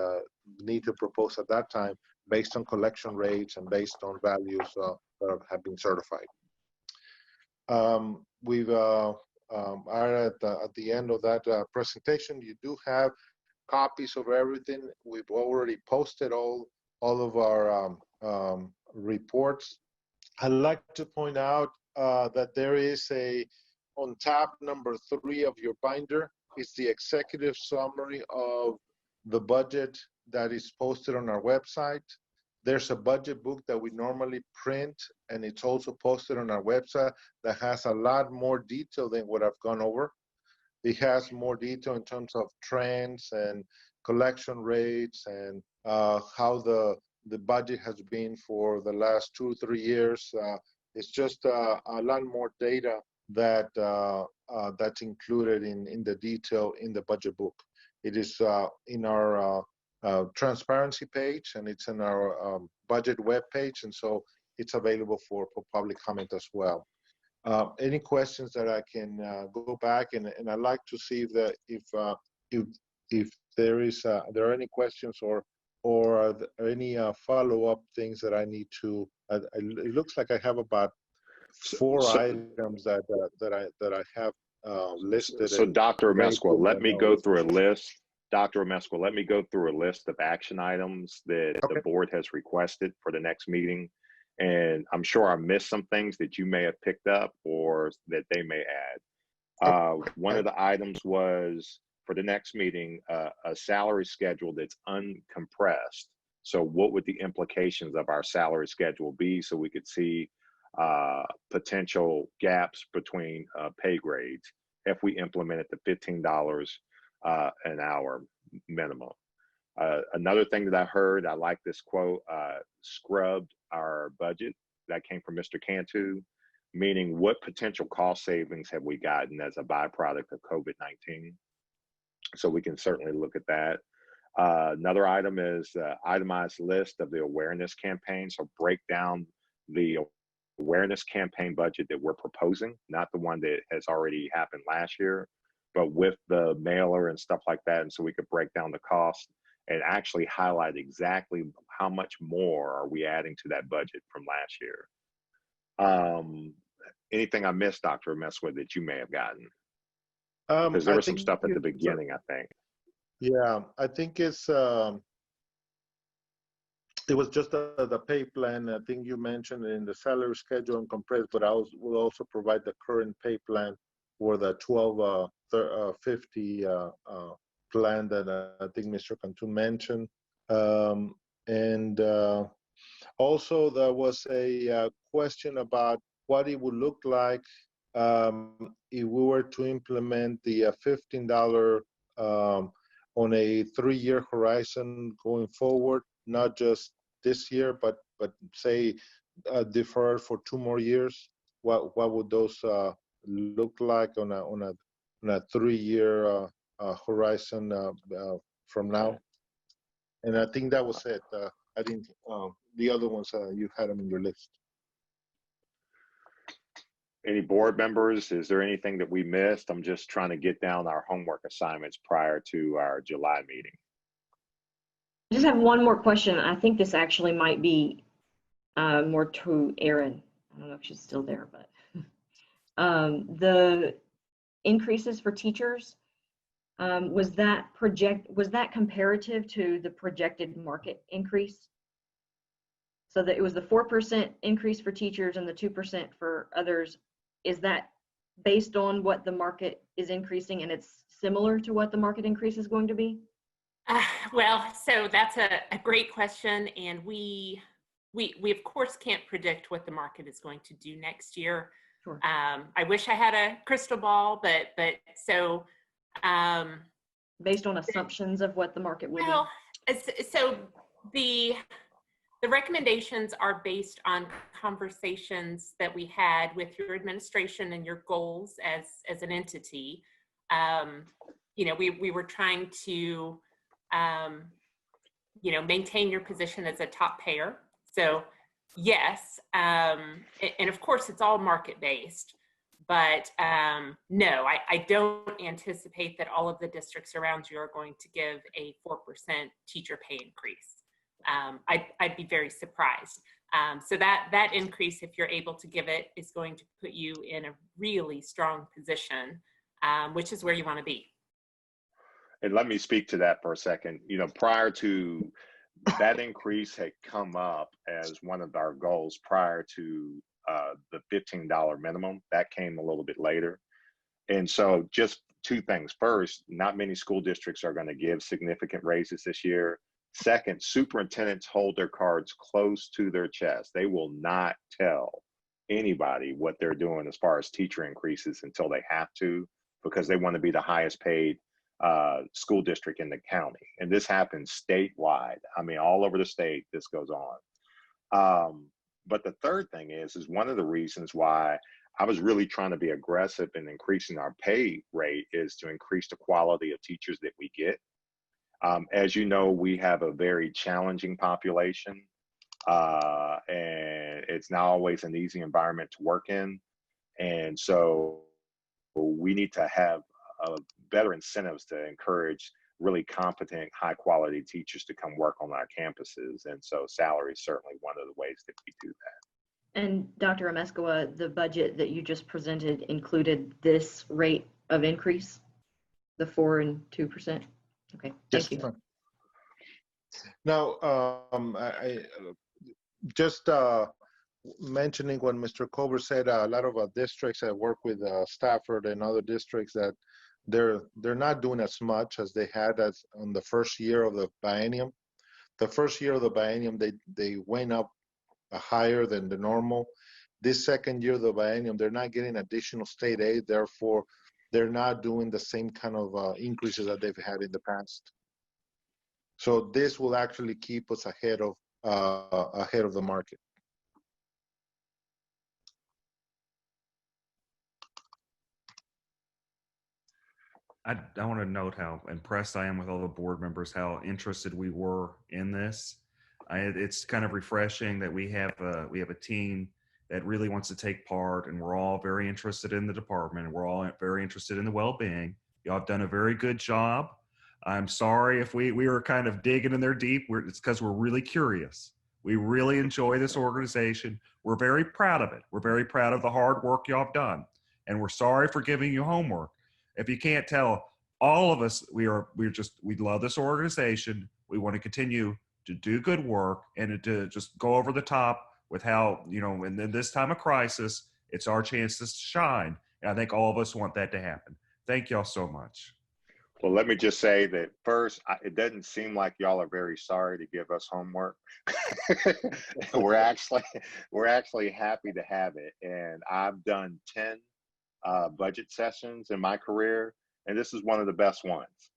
need to propose at that time based on collection rates and based on values that have been certified. We've are at the end of that presentation. You do have copies of everything. We've already posted all of our reports. I'd like to point out that there is on tab number 3 of your binder, is the executive summary of the budget that is posted on our website. There's a budget book that we normally print, and it's also posted on our website that has a lot more detail than what I've gone over. It has more detail in terms of trends and collection rates and how the budget has been for the last 2-3 years. It's just a lot more data that that's included in the detail in the budget book. It is in our transparency page, and it's in our budget web page, and so it's available for public comment as well. Any questions that I can go back and I'd like to see if there are any questions or any follow-up things that I need to. It looks like I have about 4 items that I have listed.
So Dr. Amezcua, let me go through a list. Dr. Amezcua, let me go through a list of action items that the board has requested for the next meeting. And I'm sure I missed some things that you may have picked up or that they may add. One of the items was for the next meeting, a salary schedule that's uncompressed. So what would the implications of our salary schedule be so we could see potential gaps between pay grades if we implemented the $15 an hour minimum. Another thing that I heard, I like this quote, scrubbed our budget. That came from Mr. Cantu, meaning what potential cost savings have we gotten as a byproduct of COVID-19? So we can certainly look at that. Another item is itemized list of the awareness campaign. So break down the awareness campaign budget that we're proposing, not the one that has already happened last year, but with the mailer and stuff like that. And so we could break down the cost and actually highlight exactly how much more are we adding to that budget from last year. Anything I missed, Dr. Amezcua, that you may have gotten? Because there was some stuff at the beginning, I think.
Yeah, I think it's it was just the pay plan. I think you mentioned in the salary schedule and compressed, but I will also provide the current pay plan for the 1250 plan that I think Mr. Cantu mentioned. And also there was a question about what it would look like if we were to implement the $15 on a 3-year horizon going forward, not just this year, but say deferred for 2 more years. What would those look like on a 3-year horizon from now? And I think that was it. I didn't. The other ones you had them in your list.
Any board members? Is there anything that we missed? I'm just trying to get down our homework assignments prior to our July meeting.
I just have one more question. I think this actually might be more to Aaron. I don't know if she's still there, but the increases for teachers, was that comparative to the projected market increase? So that it was the 4% increase for teachers and the 2% for others. Is that based on what the market is increasing, and it's similar to what the market increase is going to be?
Well, so that's a great question, and we of course can't predict what the market is going to do next year.
Sure.
I wish I had a crystal ball, but so
based on assumptions of what the market will
well, so the recommendations are based on conversations that we had with your administration and your goals as an entity. You know, we were trying to you know, maintain your position as a top payer. So yes, and of course it's all market based, but no, I don't anticipate that all of the districts around you are going to give a 4% teacher pay increase. I'd be very surprised. So that increase, if you're able to give it, is going to put you in a really strong position, which is where you want to be.
And let me speak to that for a second. You know, prior to that increase had come up as one of our goals prior to the $15 minimum. That came a little bit later. And so just two things. First, not many school districts are going to give significant raises this year. Second, superintendents hold their cards close to their chest. They will not tell anybody what they're doing as far as teacher increases until they have to, because they want to be the highest paid school district in the county. And this happens statewide. I mean, all over the state, this goes on. But the third thing is one of the reasons why I was really trying to be aggressive in increasing our pay rate is to increase the quality of teachers that we get. As you know, we have a very challenging population, and it's not always an easy environment to work in. And so we need to have better incentives to encourage really competent, high quality teachers to come work on our campuses. And so salary is certainly one of the ways that we do that.
And Dr. Amescoa, the budget that you just presented included this rate of increase, the 4% and 2%? Okay, thank you.
Now, I just mentioning what Mr. Culver said, a lot of districts that work with Stafford and other districts that they're not doing as much as they had as on the first year of the biennium. The first year of the biennium, they went up higher than the normal. This second year of the biennium, they're not getting additional state aid, therefore they're not doing the same kind of increases that they've had in the past. So this will actually keep us ahead of the market.
I want to note how impressed I am with all the board members, how interested we were in this. It's kind of refreshing that we have a team that really wants to take part, and we're all very interested in the department, and we're all very interested in the well-being. Y'all have done a very good job. I'm sorry if we were kind of digging in there deep. It's because we're really curious. We really enjoy this organization. We're very proud of it. We're very proud of the hard work y'all have done, and we're sorry for giving you homework. If you can't tell, all of us, we love this organization. We want to continue to do good work and to just go over the top with how, you know, and in this time of crisis, it's our chance to shine. And I think all of us want that to happen. Thank y'all so much.
Well, let me just say that first, it doesn't seem like y'all are very sorry to give us homework. We're actually happy to have it. And I've done 10 budget sessions in my career, and this is one of the best ones.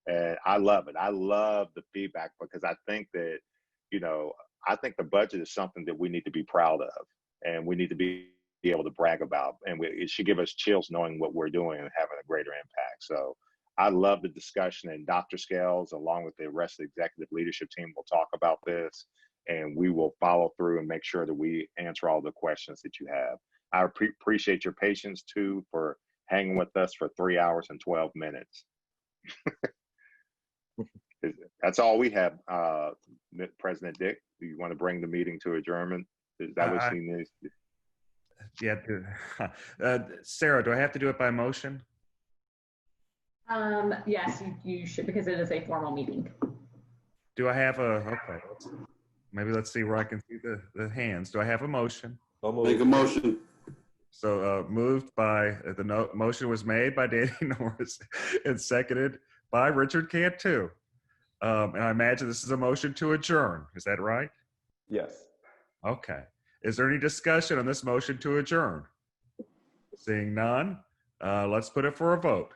And I love it. I love the feedback because I think that, you know, I think the budget is something that we need to be proud of, and we need to be able to brag about. And it should give us chills knowing what we're doing and having a greater impact. So I love the discussion, and Dr. Scales, along with the rest of the executive leadership team, will talk about this, and we will follow through and make sure that we answer all the questions that you have. I appreciate your patience too for hanging with us for 3 hours and 12 minutes. That's all we have. President Dick, do you want to bring the meeting to adjournment? Is that what she needs?
Yeah. Sarah, do I have to do it by motion?
Yes, you should, because it is a formal meeting.
Do I have okay, maybe let's see where I can see the hands. Do I have a motion?
Make a motion.
So moved by, motion was made by Danny Norris and seconded by Richard Cantu. And I imagine this is a motion to adjourn. Is that right?
Yes.
Okay. Is there any discussion on this motion to adjourn? Seeing none, let's put it for a vote.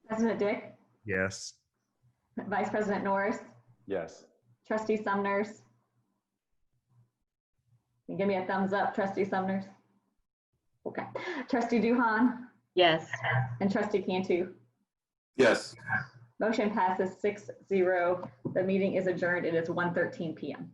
President Dick,
Yes.
Vice President Norris,
Yes.
Trustee Sumners. Can you give me a thumbs up, Trustee Sumners? Okay. Trustee Duhan
Yes.
and Trustee Cantu.
Yes.
Motion passes 6-0. The meeting is adjourned. It is 1:13 p.m.